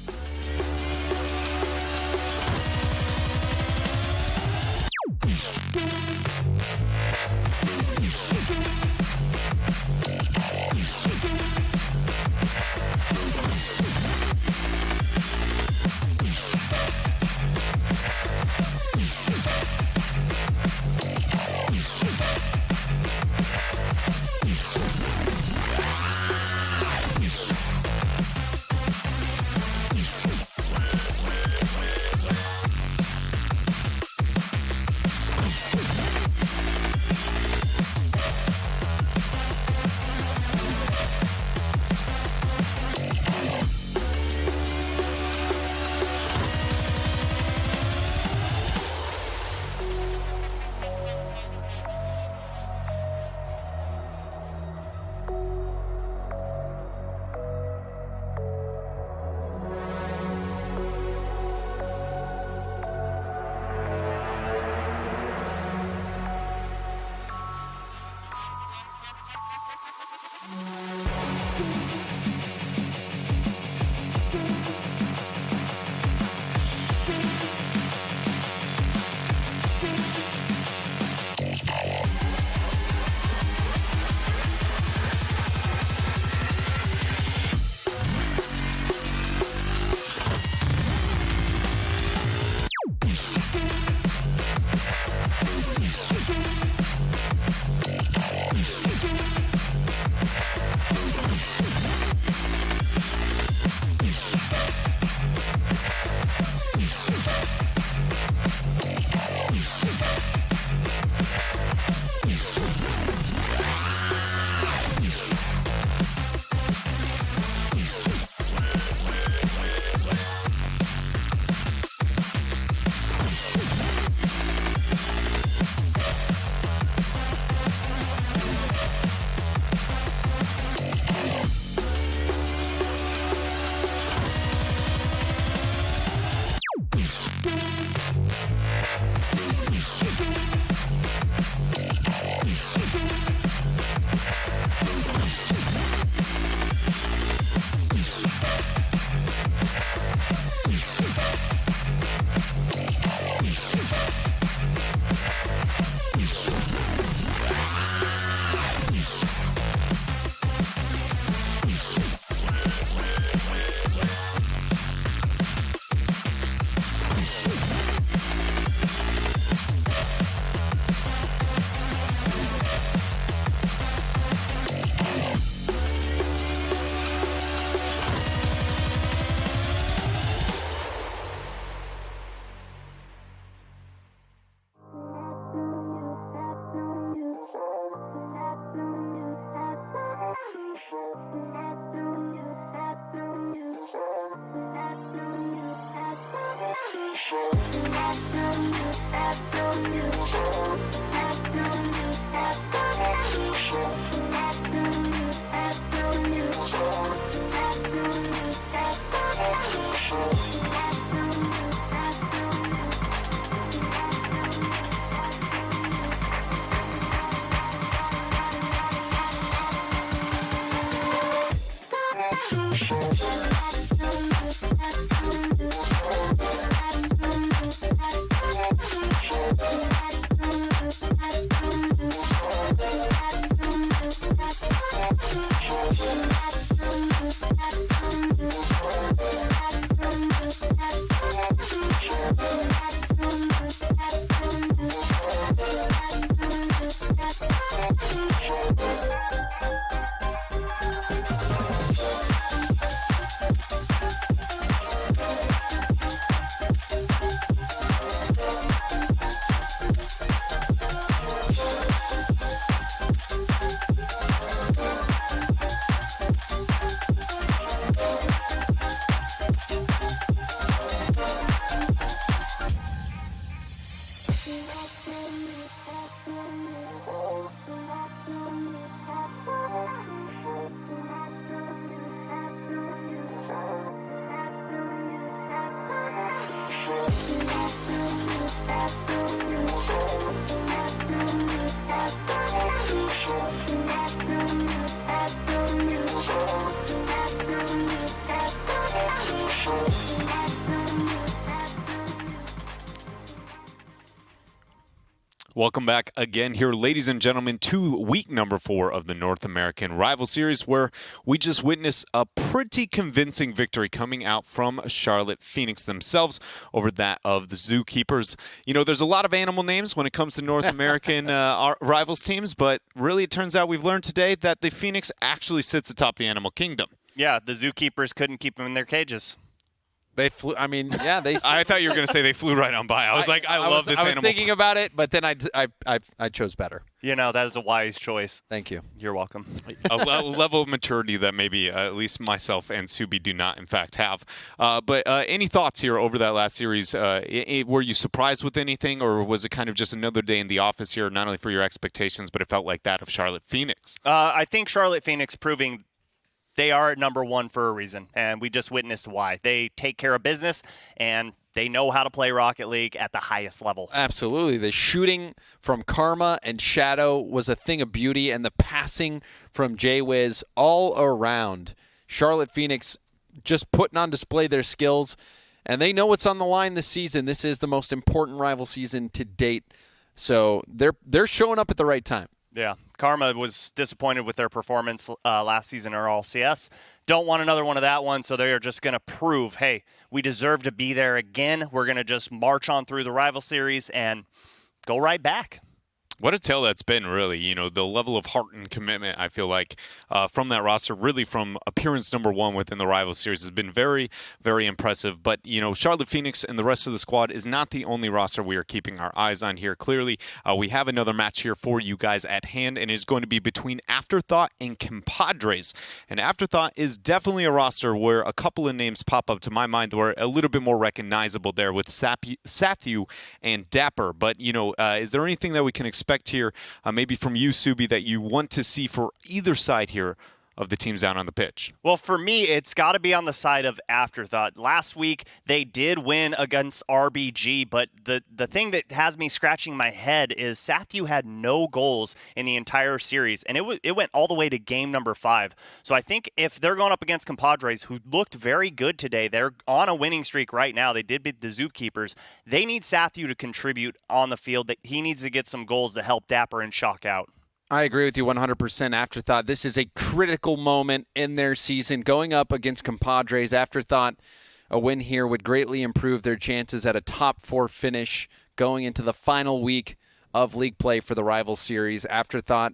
Welcome back again here, ladies and gentlemen, to week number 4 of the North American Rival Series, where we just witnessed a pretty convincing victory coming out from Charlotte Phoenix themselves over that of the Zookeepers. You know, there's a lot of animal names when it comes to North American rivals teams, but really it turns out we've learned today that the Phoenix actually sits atop the animal kingdom. Yeah, the Zookeepers couldn't keep them in their cages. They flew. I mean, yeah, they. I thought you were going to say they flew right on by. I was like, I love this animal. I was thinking about it, but then I chose better. You know, that is a wise choice. Thank you. You're welcome. a level of maturity that maybe at least myself and Subi do not, in fact, have. But any thoughts here over that last series? Were you surprised with anything, or was it kind of just another day in the office here, not only for your expectations, but it felt like that of Charlotte Phoenix? I think Charlotte Phoenix proving they are at number 1 for a reason, and we just witnessed why. They take care of business, and they know how to play Rocket League at the highest level. Absolutely. The shooting from Karma and Shadow was a thing of beauty, and the passing from Jaywiz all around. Charlotte Phoenix just putting on display their skills, and they know what's on the line this season. This is the most important rival season to date, so they're showing up at the right time. Yeah, Karma was disappointed with their performance last season in RLCS. Don't want another one of that one, so they are just going to prove, hey, we deserve to be there again. We're going to just march on through the rival series and go right back. What a tale that's been, really. You know, the level of heart and commitment, I feel like, from that roster, really from appearance number 1 within the rival series, has been very, very impressive. But, you know, Charlotte Phoenix and the rest of the squad is not the only roster we are keeping our eyes on here. Clearly, we have another match here for you guys at hand, and it's going to be between Afterthought and Compadres. And Afterthought is definitely a roster where a couple of names pop up to my mind that were a little bit more recognizable there with Sathu and Dapper. But, you know, is there anything that we can expect here, maybe from you, Subi, that you want to see for either side here of the teams down on the pitch? Well, for me, it's got to be on the side of Afterthought. Last week, they did win against RBG, but the thing that has me scratching my head is Sathu had no goals in the entire series, and it went all the way to game number 5. So I think if they're going up against Compadres, who looked very good today, they're on a winning streak right now. They did beat the Zookeepers. They need Sathu to contribute on the field. He needs to get some goals to help Dapper and Shock out. I agree with you 100%. Afterthought, this is a critical moment in their season. Going up against Compadres, Afterthought, a win here would greatly improve their chances at a top 4 finish going into the final week of league play for the rival series. Afterthought,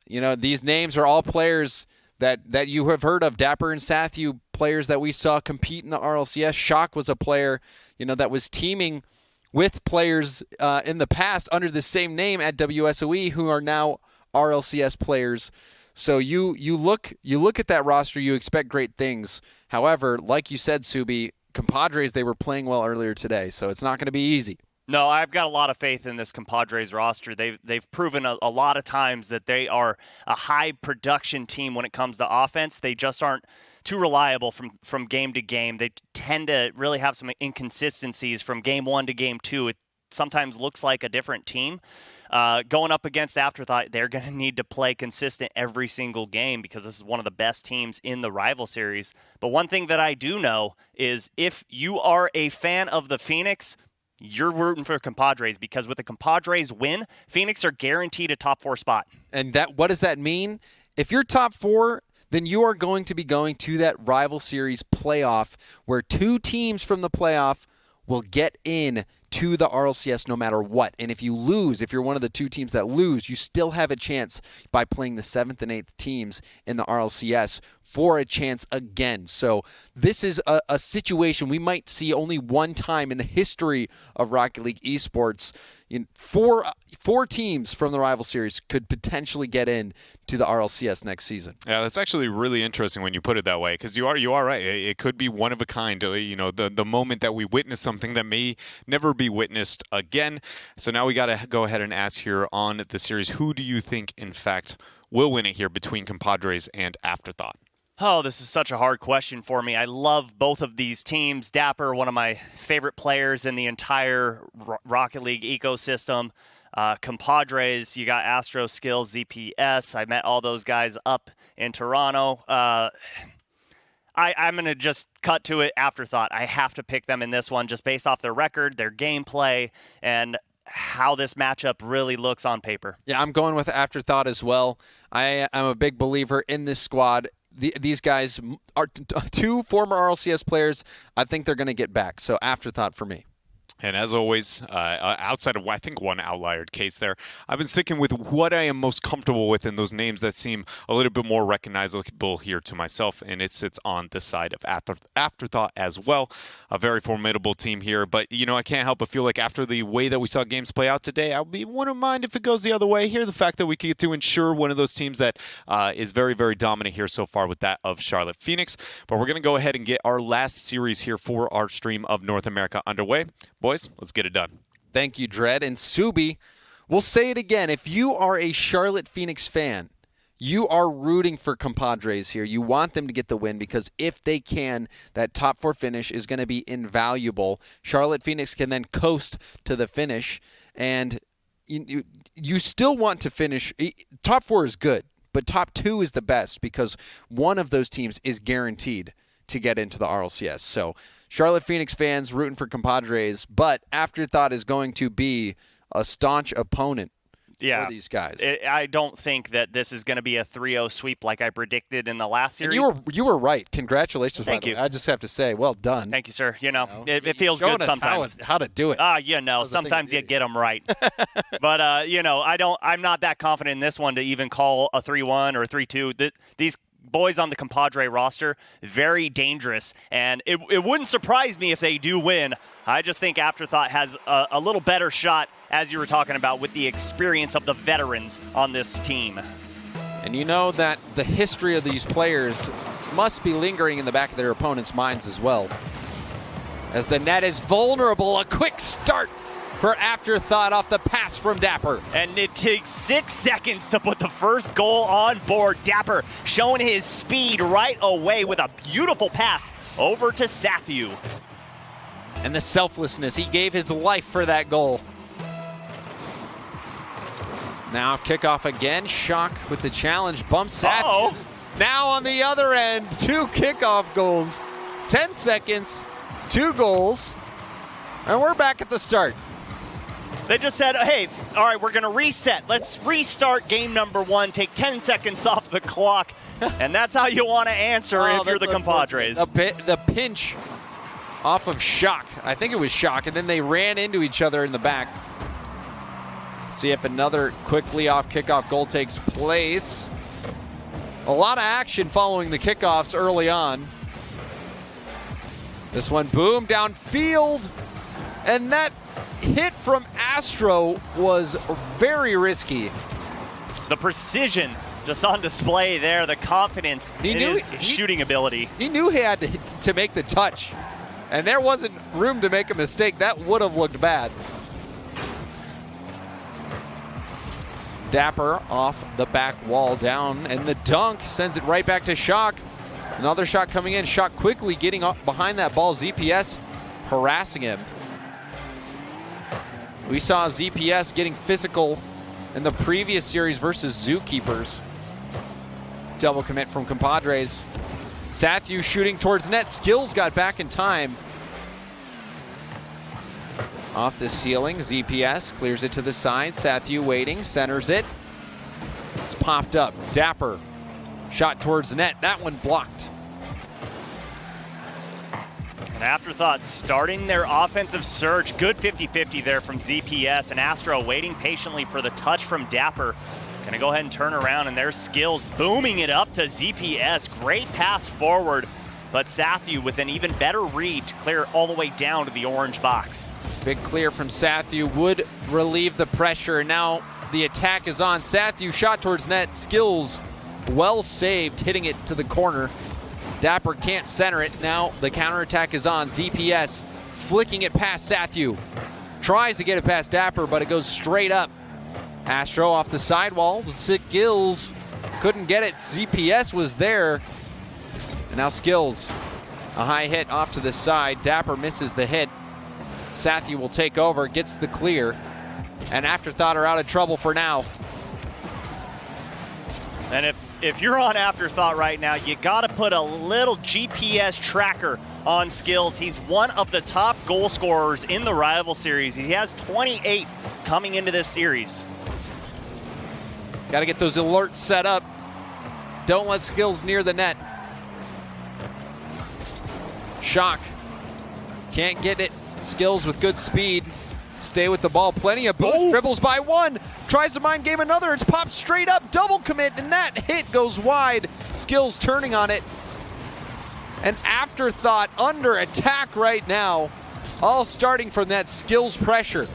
you know, these names are all players that you have heard of. Dapper and Sathu, players that we saw compete in the RLCS. Shock was a player, you know, that was teaming with players in the past under the same name at WSOE who are now RLCS players. So you look at that roster, you expect great things. However, like you said, Subi, Compadres, they were playing well earlier today, so it's not going to be easy. No, I've got a lot of faith in this Compadres roster. They've proven a lot of times that they are a high production team when it comes to offense. They just aren't too reliable from game to game. They tend to really have some inconsistencies from game 1 to game 2. It sometimes looks like a different team. Going up against Afterthought, they're going to need to play consistent every single game because this is one of the best teams in the rival series. But one thing that I do know is if you are a fan of the Phoenix, you're rooting for Compadres because with the Compadres win, Phoenix are guaranteed a top 4 spot. And what does that mean? If you're top 4, then you are going to be going to that rival series playoff where 2 teams from the playoff will get in to the RLCS no matter what. And if you lose, if you're one of the 2 teams that lose, you still have a chance by playing the 7th and 8th teams in the RLCS for a chance again. So this is a situation we might see only one time in the history of Rocket League esports. Four teams from the rival series could potentially get in to the RLCS next season. Yeah, that's actually really interesting when you put it that way, because you are right. It could be one of a kind. The moment that we witness something that may never be witnessed again. So now we got to go ahead and ask here on the series, who do you think, in fact, will win it here between Compadres and Afterthought? Oh, this is such a hard question for me. I love both of these teams. Dapper, one of my favorite players in the entire Rocket League ecosystem. Compadres, you got Astro Skills, ZPS. I met all those guys up in Toronto. I'm going to just cut to it. Afterthought. I have to pick them in this one just based off their record, their gameplay, and how this matchup really looks on paper. Yeah, I'm going with Afterthought as well. I am a big believer in this squad. These guys are 2 former RLCS players. I think they're going to get back. So Afterthought for me. And as always, outside of, I think, one outlier case there, I've been sticking with what I am most comfortable with in those names that seem a little bit more recognizable here to myself, and it sits on the side of Afterthought as well. A very formidable team here, but, I can't help but feel like after the way that we saw games play out today, I wouldn't mind if it goes the other way here. The fact that we get to ensure one of those teams that is very, very dominant here so far with that of Charlotte Phoenix. But we're going to go ahead and get our last series here for our stream of North America underway. Boys, let's get it done. Thank you, Dread. And Subi, we'll say it again. If you are a Charlotte Phoenix fan, you are rooting for Compadres here. You want them to get the win because if they can, that top 4 finish is going to be invaluable. Charlotte Phoenix can then coast to the finish, and you still want to finish. Top 4 is good, but top 2 is the best because one of those teams is guaranteed to get into the RLCS. So Charlotte Phoenix fans rooting for Compadres, but Afterthought is going to be a staunch opponent for these guys. I don't think that this is going to be a 3-0 sweep like I predicted in the last series. And you were right. Congratulations. Thank you. I just have to say, well done. Thank you, sir. It feels good sometimes. How to do it. Sometimes you get them right. But I'm not that confident in this one to even call a 3-1 or a 3-2. These boys on the Compadre roster, very dangerous, and it wouldn't surprise me if they do win. I just think Afterthought has a little better shot, as you were talking about, with the experience of the veterans on this team. And you know that the history of these players must be lingering in the back of their opponents' minds as well. As the net is vulnerable, a quick start for Afterthought off the pass from Dapper. And it takes 6 seconds to put the first goal on board. Dapper showing his speed right away with a beautiful pass over to Sathu. And the selflessness, he gave his life for that goal. Now kickoff again, Shock with the challenge, bumps Sathu. Now on the other end, 2 kickoff goals. 10 seconds, 2 goals, and we're back at the start. They just said, hey, all right, we're going to reset. Let's restart game number 1, take 10 seconds off the clock. And that's how you want to answer if you're the Compadres. The pinch off of Shock. I think it was Shock, and then they ran into each other in the back. See if another quickly off kickoff goal takes place. A lot of action following the kickoffs early on. This one, boom, downfield. And that hit from Astro was very risky. The precision just on display there, the confidence in his shooting ability. He knew he had to make the touch. And there wasn't room to make a mistake. That would have looked bad. Dapper off the back wall down, and the dunk sends it right back to Shock. Another shot coming in. Shock quickly getting up behind that ball. ZPS harassing him. We saw ZPS getting physical in the previous series versus Zookeepers. Double commit from Compadres. Sathu shooting towards net. Skills got back in time. Off the ceiling, ZPS clears it to the side. Sathu waiting, centers it. It's popped up. Dapper, shot towards net. That one blocked. An Afterthought starting their offensive surge. Good 50-50 there from ZPS. And Astro waiting patiently for the touch from Dapper. Gonna go ahead and turn around, and their Skills booming it up to ZPS. Great pass forward, but Sathu with an even better read to clear all the way down to the orange box. Big clear from Sathu would relieve the pressure. Now the attack is on. Sathu shot towards net. Skills well saved, hitting it to the corner. Dapper can't center it. Now the counterattack is on. ZPS flicking it past Sathu. Tries to get it past Dapper, but it goes straight up. Astro off the sidewall. Skills couldn't get it. ZPS was there. And now Skills. A high hit off to the side. Dapper misses the hit. Sathu will take over, gets the clear. And Afterthought are out of trouble for now. And if you're on Afterthought right now, you got to put a little GPS tracker on Skills. He's one of the top goal scorers in the rival series. He has 28 coming into this series. Got to get those alerts set up. Don't let Skills near the net. Shock. Can't get it. Skills with good speed. Stay with the ball. Plenty of boost. Dribbles by one. Tries to mind game another. It's popped straight up. Double commit, and that hit goes wide. Skills turning on it. An Afterthought under attack right now. All starting from that Skills pressure.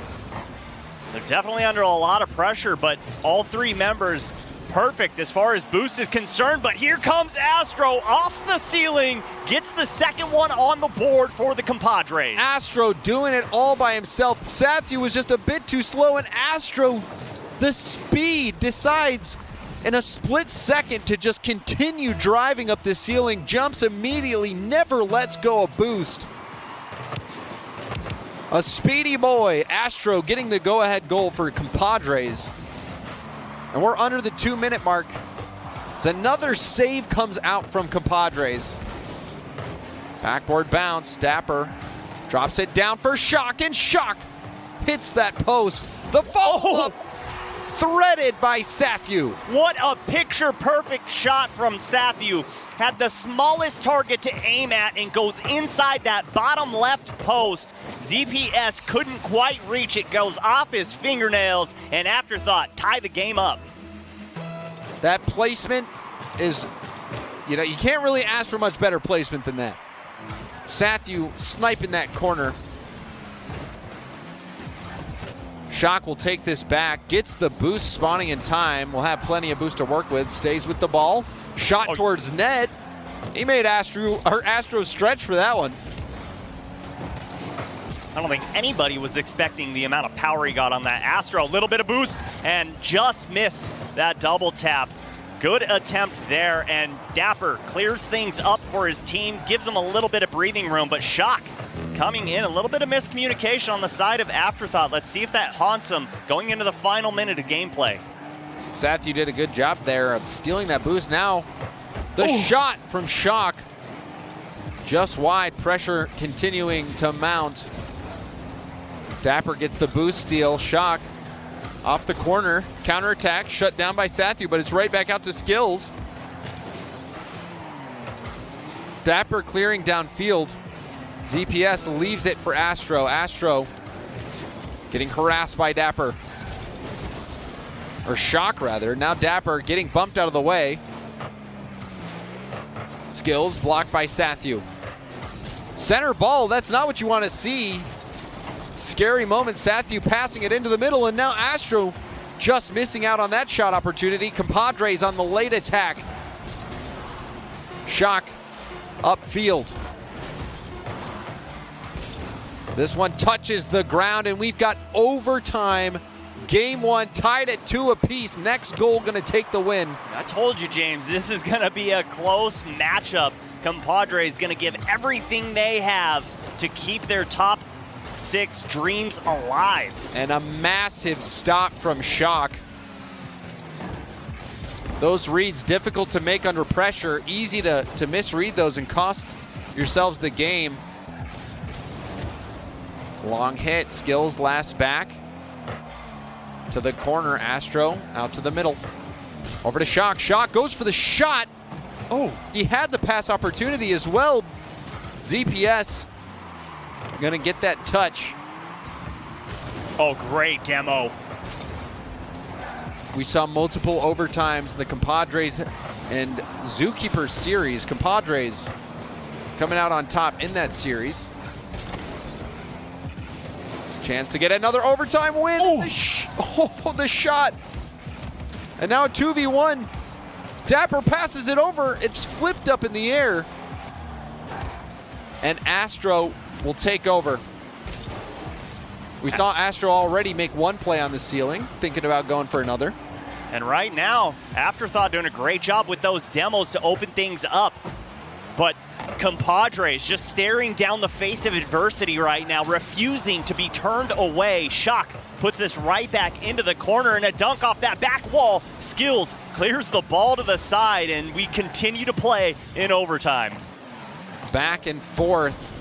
They're definitely under a lot of pressure, but all three members perfect as far as boost is concerned. But here comes Astro off the ceiling, gets the second one on the board for the Compadres. Astro doing it all by himself. Sathu was just a bit too slow, and Astro, the speed, decides in a split second to just continue driving up the ceiling, jumps immediately, never lets go of boost. A speedy boy, Astro getting the go-ahead goal for Compadres. And we're under the 2-minute mark. So another save comes out from Compadres. Backboard bounce, Dapper drops it down for Shock, and Shock hits that post. The follow-up threaded by Sathu. What a picture-perfect shot from Sathu. Had the smallest target to aim at and goes inside that bottom left post. ZPS couldn't quite reach it, goes off his fingernails, and Afterthought tie the game up. That placement is, you can't really ask for much better placement than that. Sathu sniping that corner. Shock will take this back, gets the boost spawning in time. Will have plenty of boost to work with, stays with the ball. Shot towards net. He made Astro stretch for that one. I don't think anybody was expecting the amount of power he got on that. Astro, a little bit of boost and just missed that double tap. Good attempt there, and Dapper clears things up for his team, gives him a little bit of breathing room, but Shock coming in, a little bit of miscommunication on the side of Afterthought. Let's see if that haunts him going into the final minute of gameplay. Sathu did a good job there of stealing that boost. Now the shot from Shock, just wide, pressure continuing to mount. Dapper gets the boost steal. Shock off the corner, counterattack, shut down by Sathu, but it's right back out to Skills. Dapper clearing downfield. ZPS leaves it for Astro. Astro getting harassed by Dapper. Or Shock, rather. Now Dapper getting bumped out of the way. Skills blocked by Sathu. Center ball, that's not what you want to see. Scary moment, Sathu passing it into the middle, and now Astro just missing out on that shot opportunity. Compadres on the late attack. Shock upfield. This one touches the ground, and we've got overtime. Game 1 tied at 2 apiece. Next goal going to take the win. I told you, James, this is going to be a close matchup. Compadres going to give everything they have to keep their top 6 dreams alive. And a massive stop from Shock. Those reads difficult to make under pressure. Easy to misread those and cost yourselves the game. Long hit. Skills last back. To the corner. Astro out to the middle. Over to Shock. Shock goes for the shot. Oh, he had the pass opportunity as well. ZPS gonna get that touch. Oh, great demo. We saw multiple overtimes in the Compadres and Zookeeper series. Compadres coming out on top in that series. Chance to get another overtime win. Oh, the shot. And now a 2v1. Dapper passes it over. It's flipped up in the air. And Astro will take over. We saw Astro already make one play on the ceiling, thinking about going for another. And right now, Afterthought doing a great job with those demos to open things up. But Compadres just staring down the face of adversity right now, refusing to be turned away. Shock puts this right back into the corner, and a dunk off that back wall. Skills clears the ball to the side, and we continue to play in overtime. Back and forth.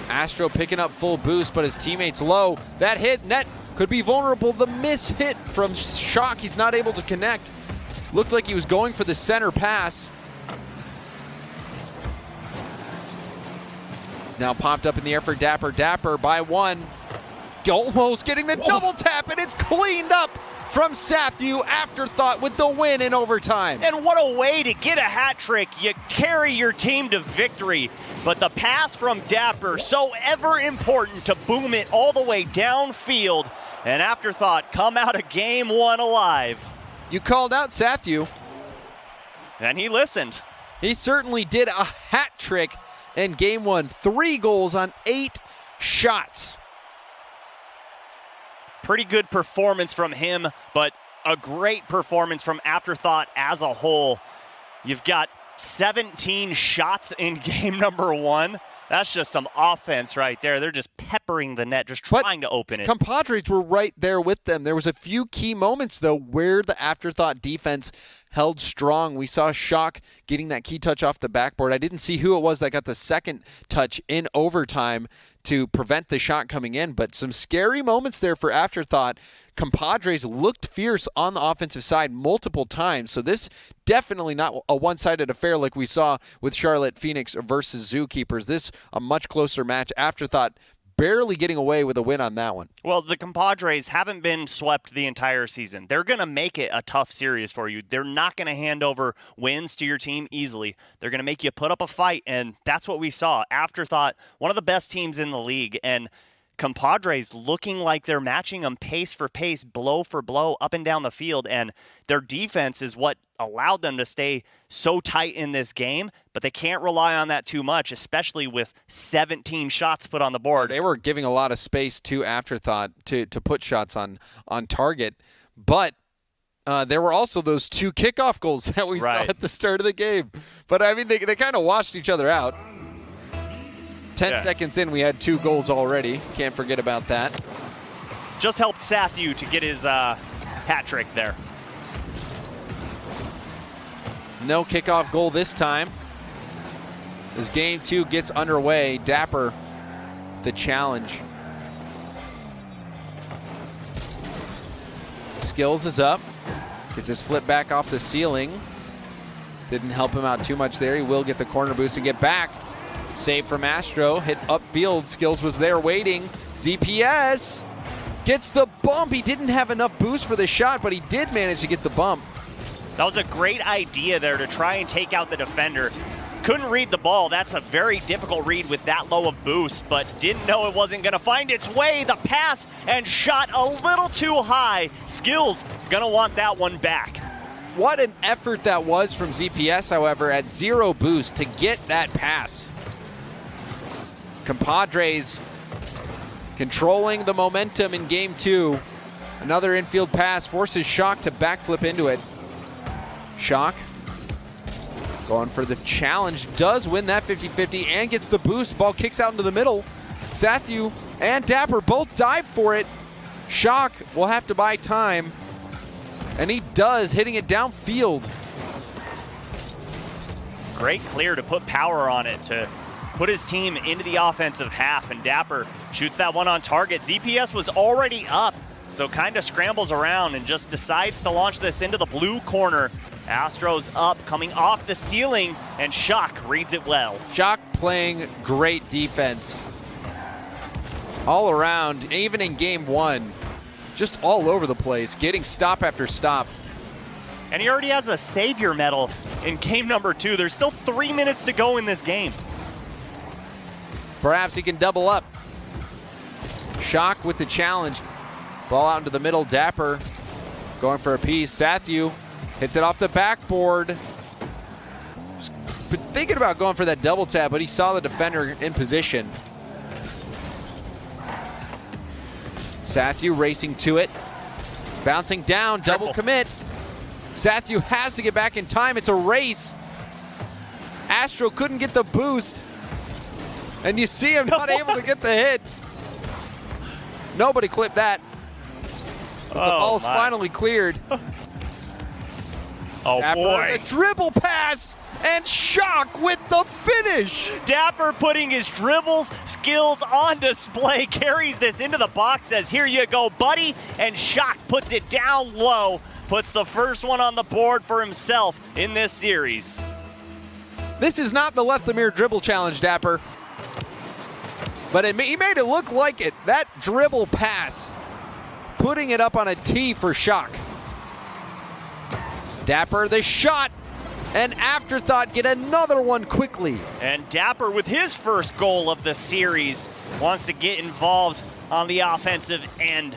Astro picking up full boost, but his teammate's low. That hit, net could be vulnerable. The miss hit from Shock, he's not able to connect. Looked like he was going for the center pass. Now popped up in the air for Dapper. Dapper by 1. Almost getting the double tap, and it's cleaned up from Sathu. Afterthought with the win in overtime. And what a way to get a hat trick. You carry your team to victory. But the pass from Dapper, so ever important to boom it all the way downfield. And Afterthought come out of game 1 alive. You called out Sathu. And he listened. He certainly did. A hat trick in game 1. 3 goals on 8 shots. Pretty good performance from him, but a great performance from Afterthought as a whole. You've got 17 shots in game number 1. That's just some offense right there. They're just peppering the net, just trying to open it. Compadres were right there with them. There was a few key moments, though, where the Afterthought defense held strong. We saw Shock getting that key touch off the backboard. I didn't see who it was that got the second touch in overtime to prevent the shot coming in, but some scary moments there for Afterthought. Compadres looked fierce on the offensive side multiple times, so this definitely not a one-sided affair like we saw with Charlotte Phoenix versus Zookeepers. This a much closer match. Afterthought barely getting away with a win on that one. Well, the Compadres haven't been swept the entire season. They're going to make it a tough series for you. They're not going to hand over wins to your team easily. They're going to make you put up a fight, and that's what we saw. Afterthought, one of the best teams in the league, and Compadres looking like they're matching them pace for pace, blow for blow, up and down the field, and their defense is what allowed them to stay so tight in this game, but they can't rely on that too much, especially with 17 shots put on the board. They were giving a lot of space to Afterthought to put shots on target, but there were also those 2 kickoff goals that we saw at the start of the game. But, I mean, they kind of washed each other out. 10 seconds in, we had 2 goals already. Can't forget about that. Just helped Sathu to get his hat trick there. No kickoff goal this time. As game 2 gets underway, Dapper, the challenge. Skills is up. Gets his flip back off the ceiling. Didn't help him out too much there. He will get the corner boost and get back. Save from Astro. Hit upfield. Skills was there waiting. ZPS gets the bump. He didn't have enough boost for the shot, but he did manage to get the bump. That was a great idea there to try and take out the defender. Couldn't read the ball. That's a very difficult read with that low of boost, but didn't know it wasn't going to find its way. The pass and shot a little too high. Skills is going to want that one back. What an effort that was from ZPS, however, at 0 boost to get that pass. Compadres controlling the momentum in game 2. Another infield pass forces Shock to backflip into it. Shock going for the challenge, does win that 50-50 and gets the boost. Ball kicks out into the middle. Sathyew and Dapper both dive for it. Shock will have to buy time, and he does, hitting it downfield. Great clear to put power on it, to put his team into the offensive half, and Dapper shoots that one on target. ZPS was already up, so kind of scrambles around and just decides to launch this into the blue corner. Astros up, coming off the ceiling, and Shock reads it well. Shock playing great defense all around, even in game 1. Just all over the place, getting stop after stop. And he already has a savior medal in game number 2. There's still 3 minutes to go in this game. Perhaps he can double up. Shock with the challenge. Ball out into the middle. Dapper going for a piece. Sathyew hits it off the backboard. Been thinking about going for that double tap, but he saw the defender in position. Sathyew racing to it. Bouncing down, double commit. Sathyew has to get back in time. It's a race. Astro couldn't get the boost. And you see him not able to get the hit. Nobody clipped that. The ball's finally cleared. Oh, Dapper, boy. the dribble pass, and Shock with the finish. Dapper putting his dribbles skills on display, carries this into the box, says, here you go, buddy, and Shock puts it down low, puts the first one on the board for himself in this series. This is not the Lethamyr dribble challenge, Dapper. But he made it look like it. That dribble pass, putting it up on a tee for Shock. Dapper, the shot, and afterthought, get another one quickly. And Dapper, with his first goal of the series, wants to get involved on the offensive end.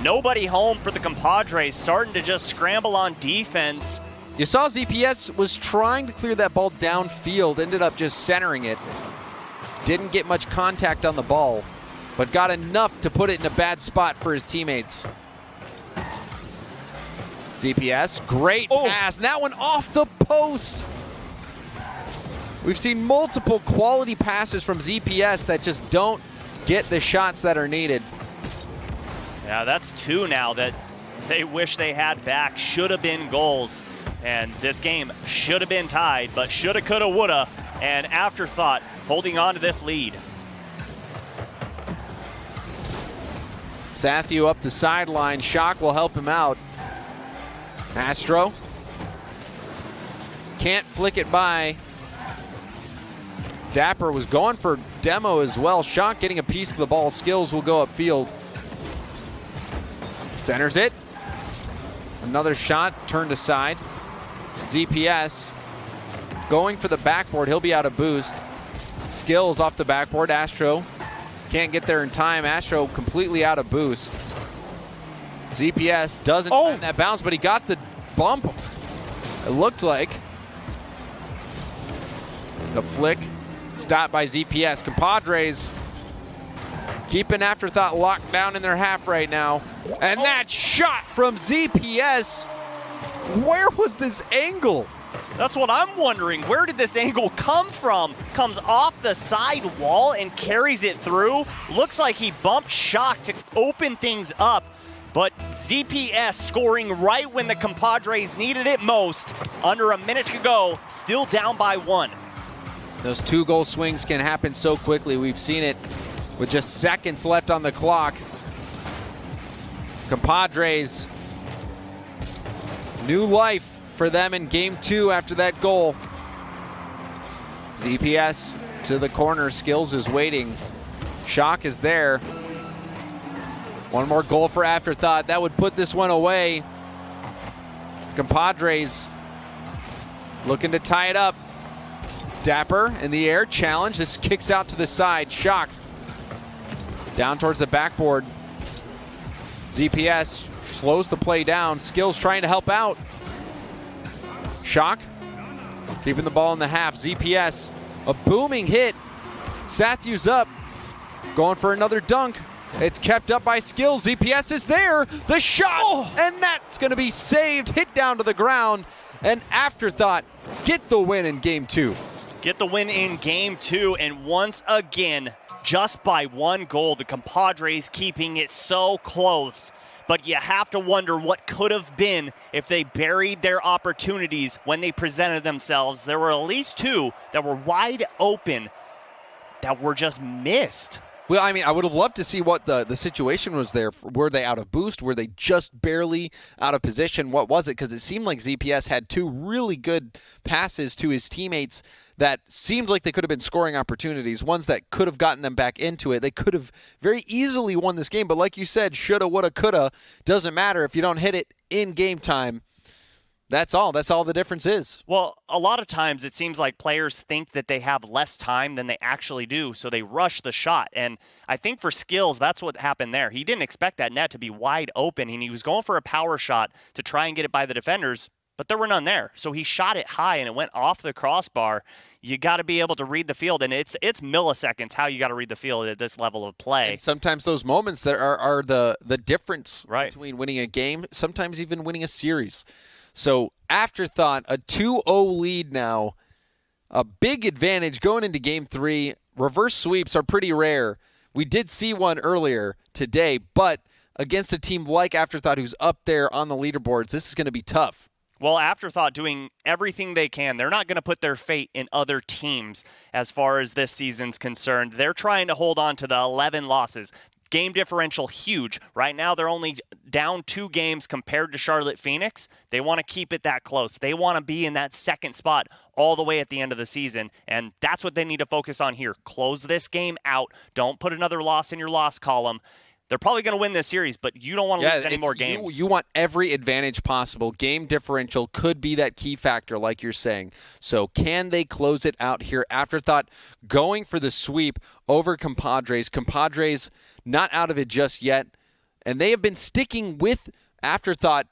Nobody home for the compadres, starting to just scramble on defense. You saw ZPS was trying to clear that ball downfield, ended up just centering it. Didn't get much contact on the ball, but got enough to put it in a bad spot for his teammates. ZPS, great pass, and that one off the post. We've seen multiple quality passes from ZPS that just don't get the shots that are needed. Yeah, that's 2 now that they wish they had back. Should have been goals. And this game should have been tied, but shoulda, coulda, woulda. And afterthought, holding on to this lead. Sathyew up the sideline. Shock will help him out. Astro can't flick it by. Dapper was going for demo as well. Shock getting a piece of the ball. Skills will go upfield. Centers it. Another shot turned aside. ZPS going for the backboard. He'll be out of boost. Skills off the backboard. Astro can't get there in time. Astro completely out of boost. ZPS doesn't find that bounce, but he got the bump, it looked like. The flick stopped by ZPS. Compadres keeping afterthought locked down in their half right now. And that shot from ZPS. Where was this angle? That's what I'm wondering. Where did this angle come from? Comes off the side wall and carries it through. Looks like he bumped Shock to open things up. But ZPS scoring right when the compadres needed it most. Under a minute to go, still down by 1. Those 2-goal swings can happen so quickly. We've seen it with just seconds left on the clock. Compadres, new life for them in game 2 after that goal. ZPS to the corner. Skills is waiting. Shock is there. One more goal for afterthought. That would put this one away. Compadres looking to tie it up. Dapper in the air, challenge. This kicks out to the side. Shock down towards the backboard. ZPS slows the play down. Skills trying to help out. Shock keeping the ball in the half. ZPS, a booming hit. Sathyew's up, going for another dunk. It's kept up by Skills. ZPS is there. The shot, and that's going to be saved. Hit down to the ground. And Afterthought get the win in Game 2. Get the win in Game 2, and once again, just by one goal, the compadres keeping it so close. But you have to wonder what could have been if they buried their opportunities when they presented themselves. There were at least two that were wide open that were just missed. Well, I mean, I would have loved to see what the situation was there. Were they out of boost? Were they just barely out of position? What was it? Because it seemed like ZPS had two really good passes to his teammates that seemed like they could have been scoring opportunities, ones that could have gotten them back into it. They could have very easily won this game, but like you said, shoulda, woulda, coulda. Doesn't matter if you don't hit it in game time. That's all the difference is. Well, a lot of times it seems like players think that they have less time than they actually do, so they rush the shot. And I think for Skills, that's what happened there. He didn't expect that net to be wide open, and he was going for a power shot to try and get it by the defenders, but there were none there. So he shot it high, and it went off the crossbar. You got to be able to read the field, and it's milliseconds how you got to read the field at this level of play. And sometimes those moments that are the difference between winning a game, sometimes even winning a series. So Afterthought, a 2-0 lead now, a big advantage going into Game 3. Reverse sweeps are pretty rare. We did see one earlier today, but against a team like Afterthought who's up there on the leaderboards, this is going to be tough. Well, Afterthought doing everything they can. They're not going to put their fate in other teams as far as this season's concerned. They're trying to hold on to the 11 losses. Game differential huge. Right now they're only down 2 games compared to Charlotte Phoenix. They want to keep it that close. They want to be in that second spot all the way at the end of the season, and that's what they need to focus on here. Close this game out. Don't put another loss in your loss column. They're probably going to win this series, but you don't want to lose any more games. You want every advantage possible. Game differential could be that key factor, like you're saying. So can they close it out here? Afterthought going for the sweep over Compadres. Compadres not out of it just yet. And they have been sticking with Afterthought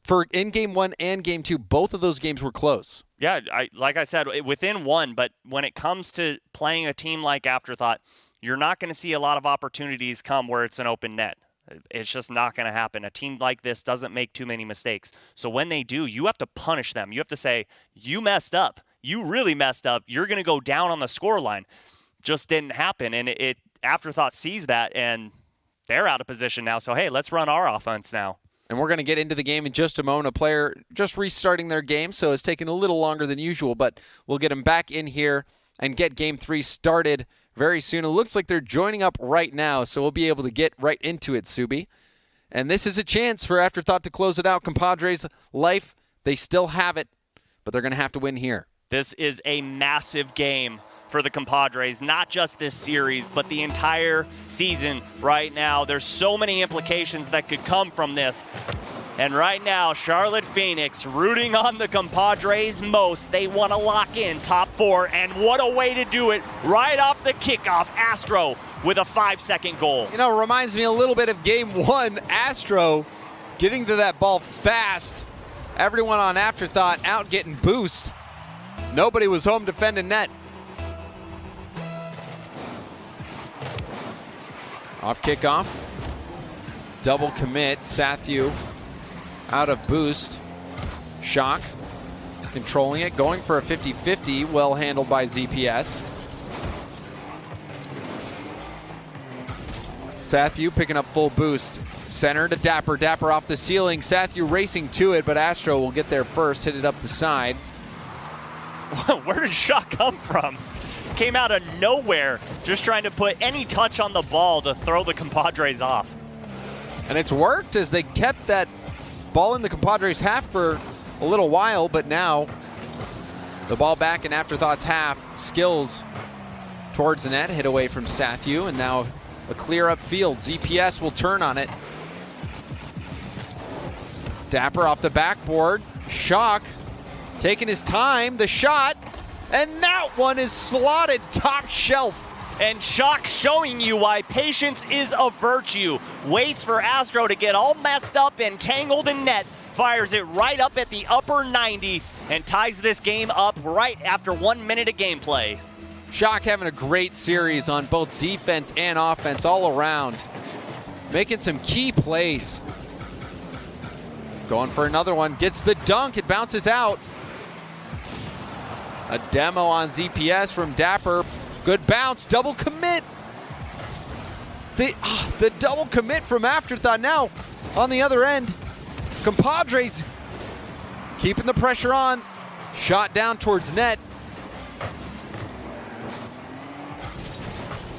for in Game 1 and Game 2. Both of those games were close. Yeah, like I said, within one. But when it comes to playing a team like Afterthought, you're not going to see a lot of opportunities come where it's an open net. It's just not going to happen. A team like this doesn't make too many mistakes. So when they do, you have to punish them. You have to say, you messed up. You really messed up. You're going to go down on the scoreline. Just didn't happen. And Afterthought sees that, and they're out of position now. So, hey, let's run our offense now. And we're going to get into the game in just a moment. A player just restarting their game, so it's taking a little longer than usual, but we'll get them back in here and get Game 3 started very soon. It looks like they're joining up right now, so we'll be able to get right into it, Subi. And this is a chance for Afterthought to close it out. Compadres' life, they still have it, but they're going to have to win here. This is a massive game for the Compadres, not just this series, but the entire season right now. There's so many implications that could come from this. And right now, Charlotte Phoenix rooting on the Compadres most. They want to lock in top 4, and what a way to do it right off the kickoff. Astro with a 5-second goal. You know, it reminds me a little bit of Game 1. Astro getting to that ball fast. Everyone on Afterthought out getting boost. Nobody was home defending net. Off kickoff. Double commit. Sathu out of boost. Shock controlling it. Going for a 50-50. Well handled by ZPS. Sathu picking up full boost. Center to Dapper. Dapper off the ceiling. Sathu racing to it, but Astro will get there first. Hit it up the side. Where did Shock come from? Came out of nowhere, just trying to put any touch on the ball to throw the Compadres off. And it's worked as they kept that ball in the Compadres' half for a little while, but now the ball back in Afterthought's half. Skills towards the net, hit away from Sathu, and now a clear upfield. ZPS will turn on it. Dapper off the backboard. Shock taking his time. The shot. And that one is slotted top shelf. And Shock showing you why patience is a virtue. Waits for Astro to get all messed up and tangled in net. Fires it right up at the upper 90 and ties this game up right after 1 minute of gameplay. Shock having a great series on both defense and offense all around. making some key plays. Going for another one, gets the dunk, it bounces out. A demo on ZPS from Dapper. Good bounce, double commit. The double commit from Afterthought now on the other end. Compadres keeping the pressure on. Shot down towards net.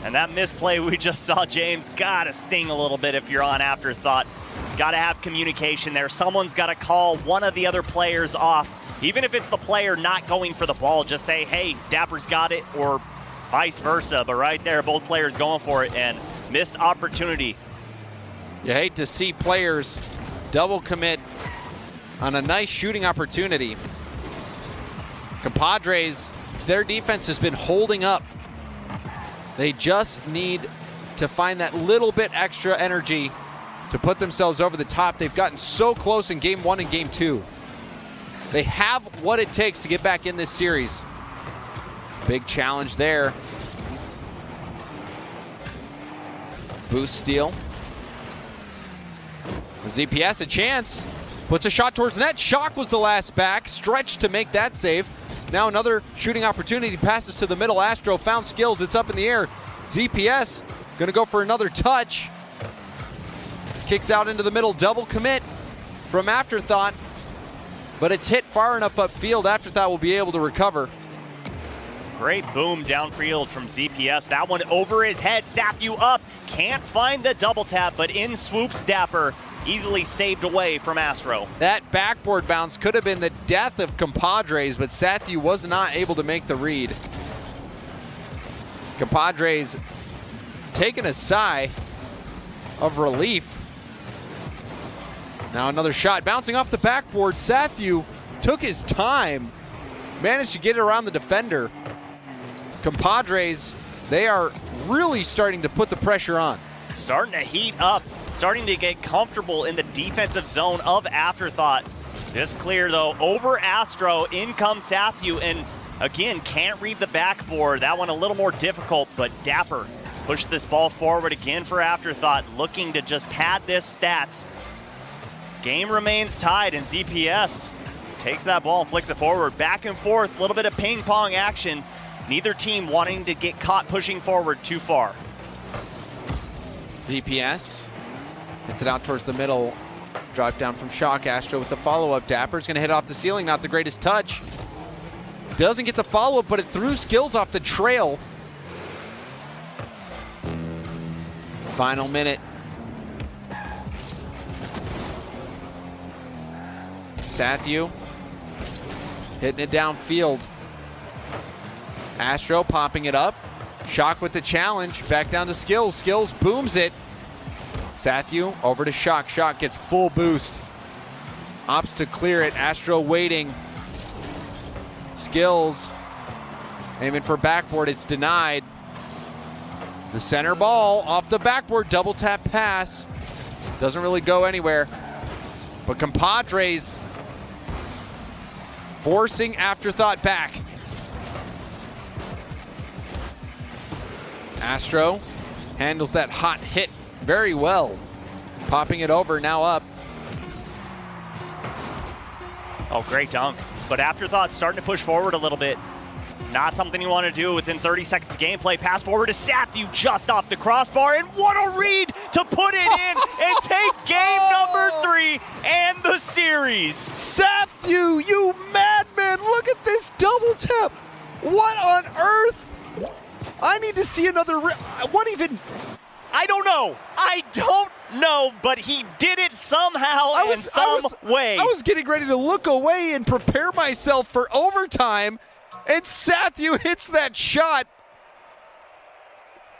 And that misplay we just saw, James, gotta sting a little bit if you're on Afterthought. Gotta have communication there. Someone's gotta call one of the other players off. Even if it's the player not going for the ball, just say, hey, Dapper's got it, or vice versa. But right there, both players going for it, and missed opportunity. You hate to see players double commit on a nice shooting opportunity. Compadres, their defense has been holding up. They just need to find that little bit extra energy to put themselves over the top. They've gotten so close in Game 1 and Game 2. They have what it takes to get back in this series. Big challenge there. Boost steal. ZPS a chance. Puts a shot towards net. Shock was the last back. Stretch to make that save. Now another shooting opportunity. Passes to the middle. Astro found Skills. It's up in the air. ZPS going to go for another touch. Kicks out into the middle. Double commit from Afterthought. But it's hit far enough upfield. Afterthought will be able to recover. Great boom downfield from ZPS. That one over his head. Sathu up. Can't find the double tap, but in swoops Dapper. Easily saved away from Astro. That backboard bounce could have been the death of Compadres, but Sathu was not able to make the read. Compadres taking a sigh of relief. Now another shot bouncing off the backboard. Sathu took his time, managed to get it around the defender. Compadres, they are really starting to put the pressure on. Starting to heat up. Starting to get comfortable in the defensive zone of Afterthought. This clear though, over Astro, in comes Sathu, and again, can't read the backboard. That one a little more difficult, but Dapper pushed this ball forward again for Afterthought, looking to just pad this stats. Game remains tied, and ZPS takes that ball and flicks it forward. Back and forth, a little bit of ping pong action. Neither team wanting to get caught pushing forward too far. ZPS hits it out towards the middle. Drive down from Shock. Astro with the follow-up. Dapper's going to hit off the ceiling. Not the greatest touch. Doesn't get the follow-up, but it threw Skills off the trail. Final minute. Sathu hitting it downfield. Astro popping it up. Shock with the challenge. Back down to Skills. Skills booms it. Sathu over to Shock. Shock gets full boost. Opts to clear it. Astro waiting. Skills aiming for backboard. It's denied. The center ball off the backboard. Double tap pass. Doesn't really go anywhere. But Compadres forcing Afterthought back. Astro handles that hot hit very well. Popping it over, now up. Oh, great dunk. But Afterthought starting to push forward a little bit. Not something you want to do within 30 seconds of gameplay. Pass forward to Sathu just off the crossbar. And what a read to put it in and take game number 3 and the series. Sathu, you madman. Look at this double tap. What on earth? I need to see another. What even? I don't know, but he did it somehow in some way. I was getting ready to look away and prepare myself for overtime, and Sathu hits that shot.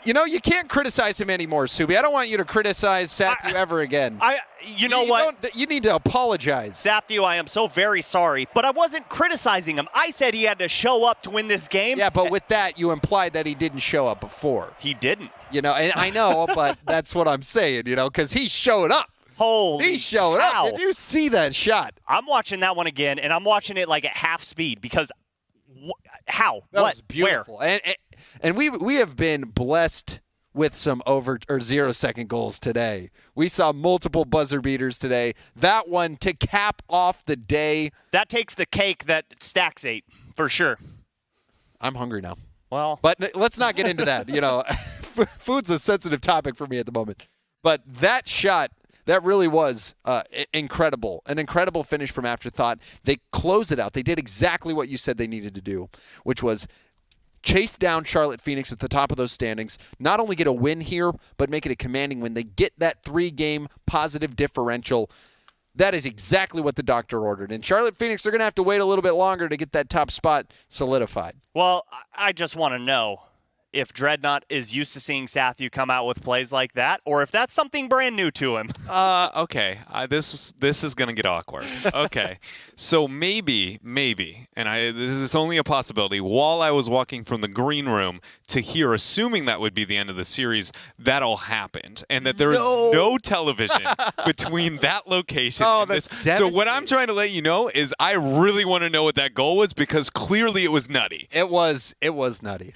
You know, you can't criticize him anymore, Subi. I don't want you to criticize Sathu ever again. You know what? You need to apologize. Sathu, I am so very sorry, but I wasn't criticizing him. I said he had to show up to win this game. Yeah, but with that, you implied that he didn't show up before. He didn't. You know, and I know, but that's what I'm saying, you know, because he showed up. He showed up. Did you see that shot? I'm watching that one again, and I'm watching it like at half speed because how? That what? Was beautiful. Where? And we have been blessed with some over or 0-second goals today. We saw multiple buzzer beaters today. That one to cap off the day. That takes the cake that Stacks ate, for sure. I'm hungry now. Well, but let's not get into that. Food's a sensitive topic for me at the moment. But that shot, that really was incredible. An incredible finish from Afterthought. They closed it out. They did exactly what you said they needed to do, which was chase down Charlotte Phoenix at the top of those standings, not only get a win here, but make it a commanding win. They get that 3-game positive differential. That is exactly what the doctor ordered. And Charlotte Phoenix, they're going to have to wait a little bit longer to get that top spot solidified. Well, I just want to know if Dreadnought is used to seeing Sathu come out with plays like that, or if that's something brand new to him. Okay. This is going to get awkward. Okay. So maybe, and this is only a possibility, while I was walking from the green room to here, assuming that would be the end of the series, that all happened. And that there is no television between that location and this. So what I'm trying to let you know is I really want to know what that goal was, because clearly it was nutty. It was nutty.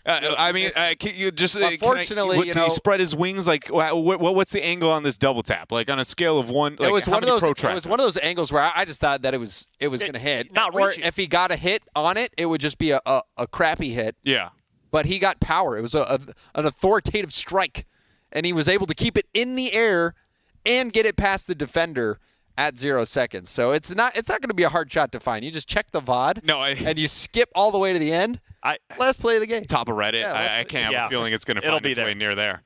Can you just unfortunately, did he spread his wings? Like, what's the angle on this double tap? Like on a scale of 1, like, it was one of those. Protractors? It was one of those angles where I just thought that it was going to hit. Not or reaching. If he got a hit on it, it would just be a crappy hit. Yeah. But he got power. It was an authoritative strike, and he was able to keep it in the air and get it past the defender at 0 seconds. So it's not going to be a hard shot to find. You just check the VOD, and you skip all the way to the end. Let's play the game. Top of Reddit. Yeah, I can't have a feeling it's going to find its way near there.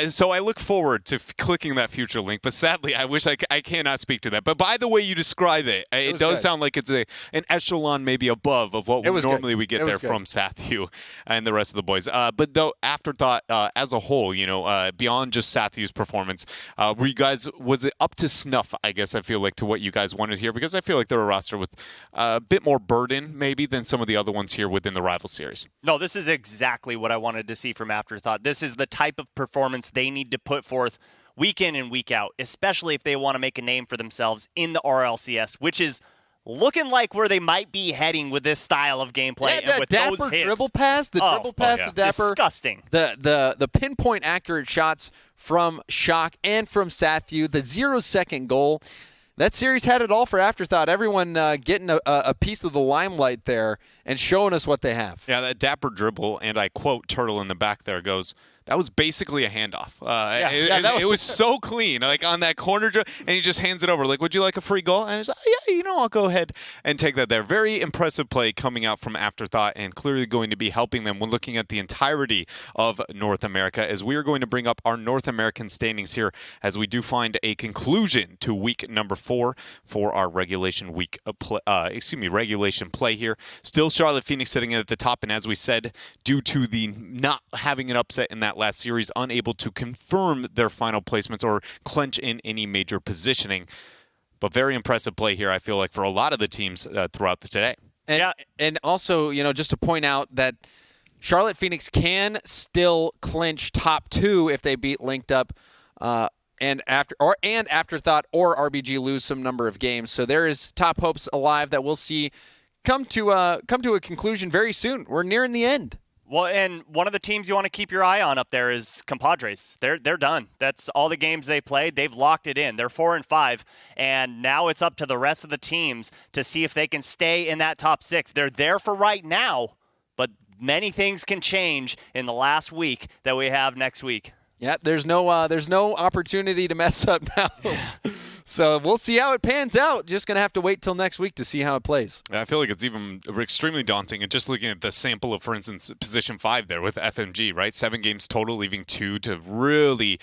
So I look forward to clicking that future link, but sadly, I wish I cannot speak to that. But by the way you describe it, it does sound like it's an echelon maybe above of what normally we get there from Sathu and the rest of the boys. But though Afterthought as a whole, beyond just Sathu's performance, was it up to snuff, I guess I feel like, to what you guys wanted here? Because I feel like they're a roster with a bit more burden maybe than some of the other ones here within the rival series. No, this is exactly what I wanted to see from Afterthought. This is the type of performance they need to put forth week in and week out, especially if they want to make a name for themselves in the RLCS, which is looking like where they might be heading with this style of gameplay and with Dapper those hits. Dribble pass to Dapper. Disgusting. The pinpoint accurate shots from Shock and from Sathu, the 0-second goal. That series had it all for Afterthought. Everyone getting a piece of the limelight there and showing us what they have. Yeah, that Dapper dribble, and I quote Turtle in the back there, goes, that was basically a handoff. It was so clean, like on that corner, and he just hands it over. Like, would you like a free goal? And he's like, yeah, I'll go ahead and take that there. Very impressive play coming out from Afterthought, and clearly going to be helping them when looking at the entirety of North America, as we are going to bring up our North American standings here as we do find a conclusion to week number 4 for our regulation play here. Still Charlotte Phoenix sitting at the top, and as we said, due to the not having an upset in that last series, unable to confirm their final placements or clinch in any major positioning. But very impressive play here, I feel like, for a lot of the teams throughout today. And also, just to point out that Charlotte Phoenix can still clinch top 2 if they beat Linked Up and Afterthought or RBG lose some number of games. So there is top hopes alive that we'll see come to a conclusion very soon. We're nearing the end. Well, and one of the teams you want to keep your eye on up there is Compadres. They're done. That's all the games they played. They've locked it in. They're 4-5, and now it's up to the rest of the teams to see if they can stay in that top 6. They're there for right now, but many things can change in the last week that we have next week. Yeah, there's no opportunity to mess up now. So we'll see how it pans out. Just going to have to wait till next week to see how it plays. I feel like it's even extremely daunting. And just looking at the sample of, for instance, position 5 there with FMG, right? 7 games total, leaving 2 to really,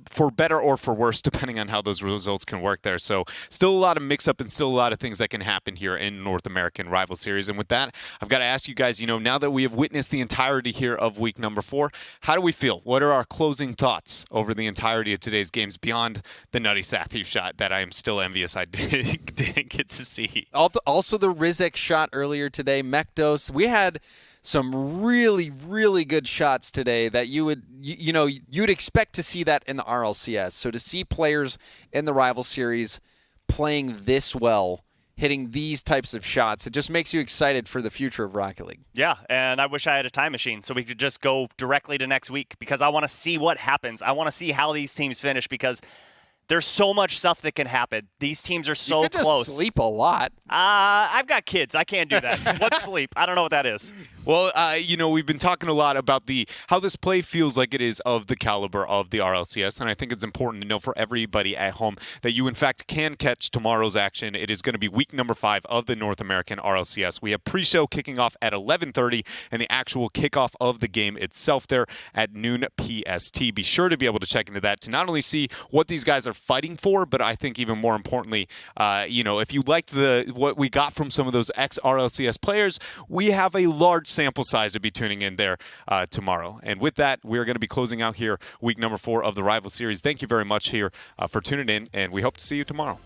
for better or for worse, depending on how those results can work there. So still a lot of mix-up and still a lot of things that can happen here in North American Rival Series. And with that, I've got to ask you guys, now that we have witnessed the entirety here of week number 4, how do we feel? What are our closing thoughts over the entirety of today's games beyond the nutty Sathu shot that I am still envious I didn't get to see? Also the Rizek shot earlier today, Mekdos. We had some really, really good shots today that you'd expect to see that in the RLCS. So to see players in the Rival Series playing this well hitting these types of shots. It just makes you excited for the future of Rocket League. Yeah, and I wish I had a time machine so we could just go directly to next week because I want to see what happens. I want to see how these teams finish because there's so much stuff that can happen. These teams are so you could close. Just sleep a lot. I've got kids. I can't do that. What's sleep? I don't know what that is. Well, we've been talking a lot about how this play feels like it is of the caliber of the RLCS, and I think it's important to know for everybody at home that you, in fact, can catch tomorrow's action. It is going to be week number 5 of the North American RLCS. We have pre-show kicking off at 11:30, and the actual kickoff of the game itself there at noon PST. Be sure to be able to check into that to not only see what these guys are fighting for, but I think even more importantly, if you liked what we got from some of those ex-RLCS players, we have a large sample size to be tuning in there tomorrow. And with that, we're going to be closing out here week number 4 of the Rival Series. Thank you very much here for tuning in, and we hope to see you tomorrow.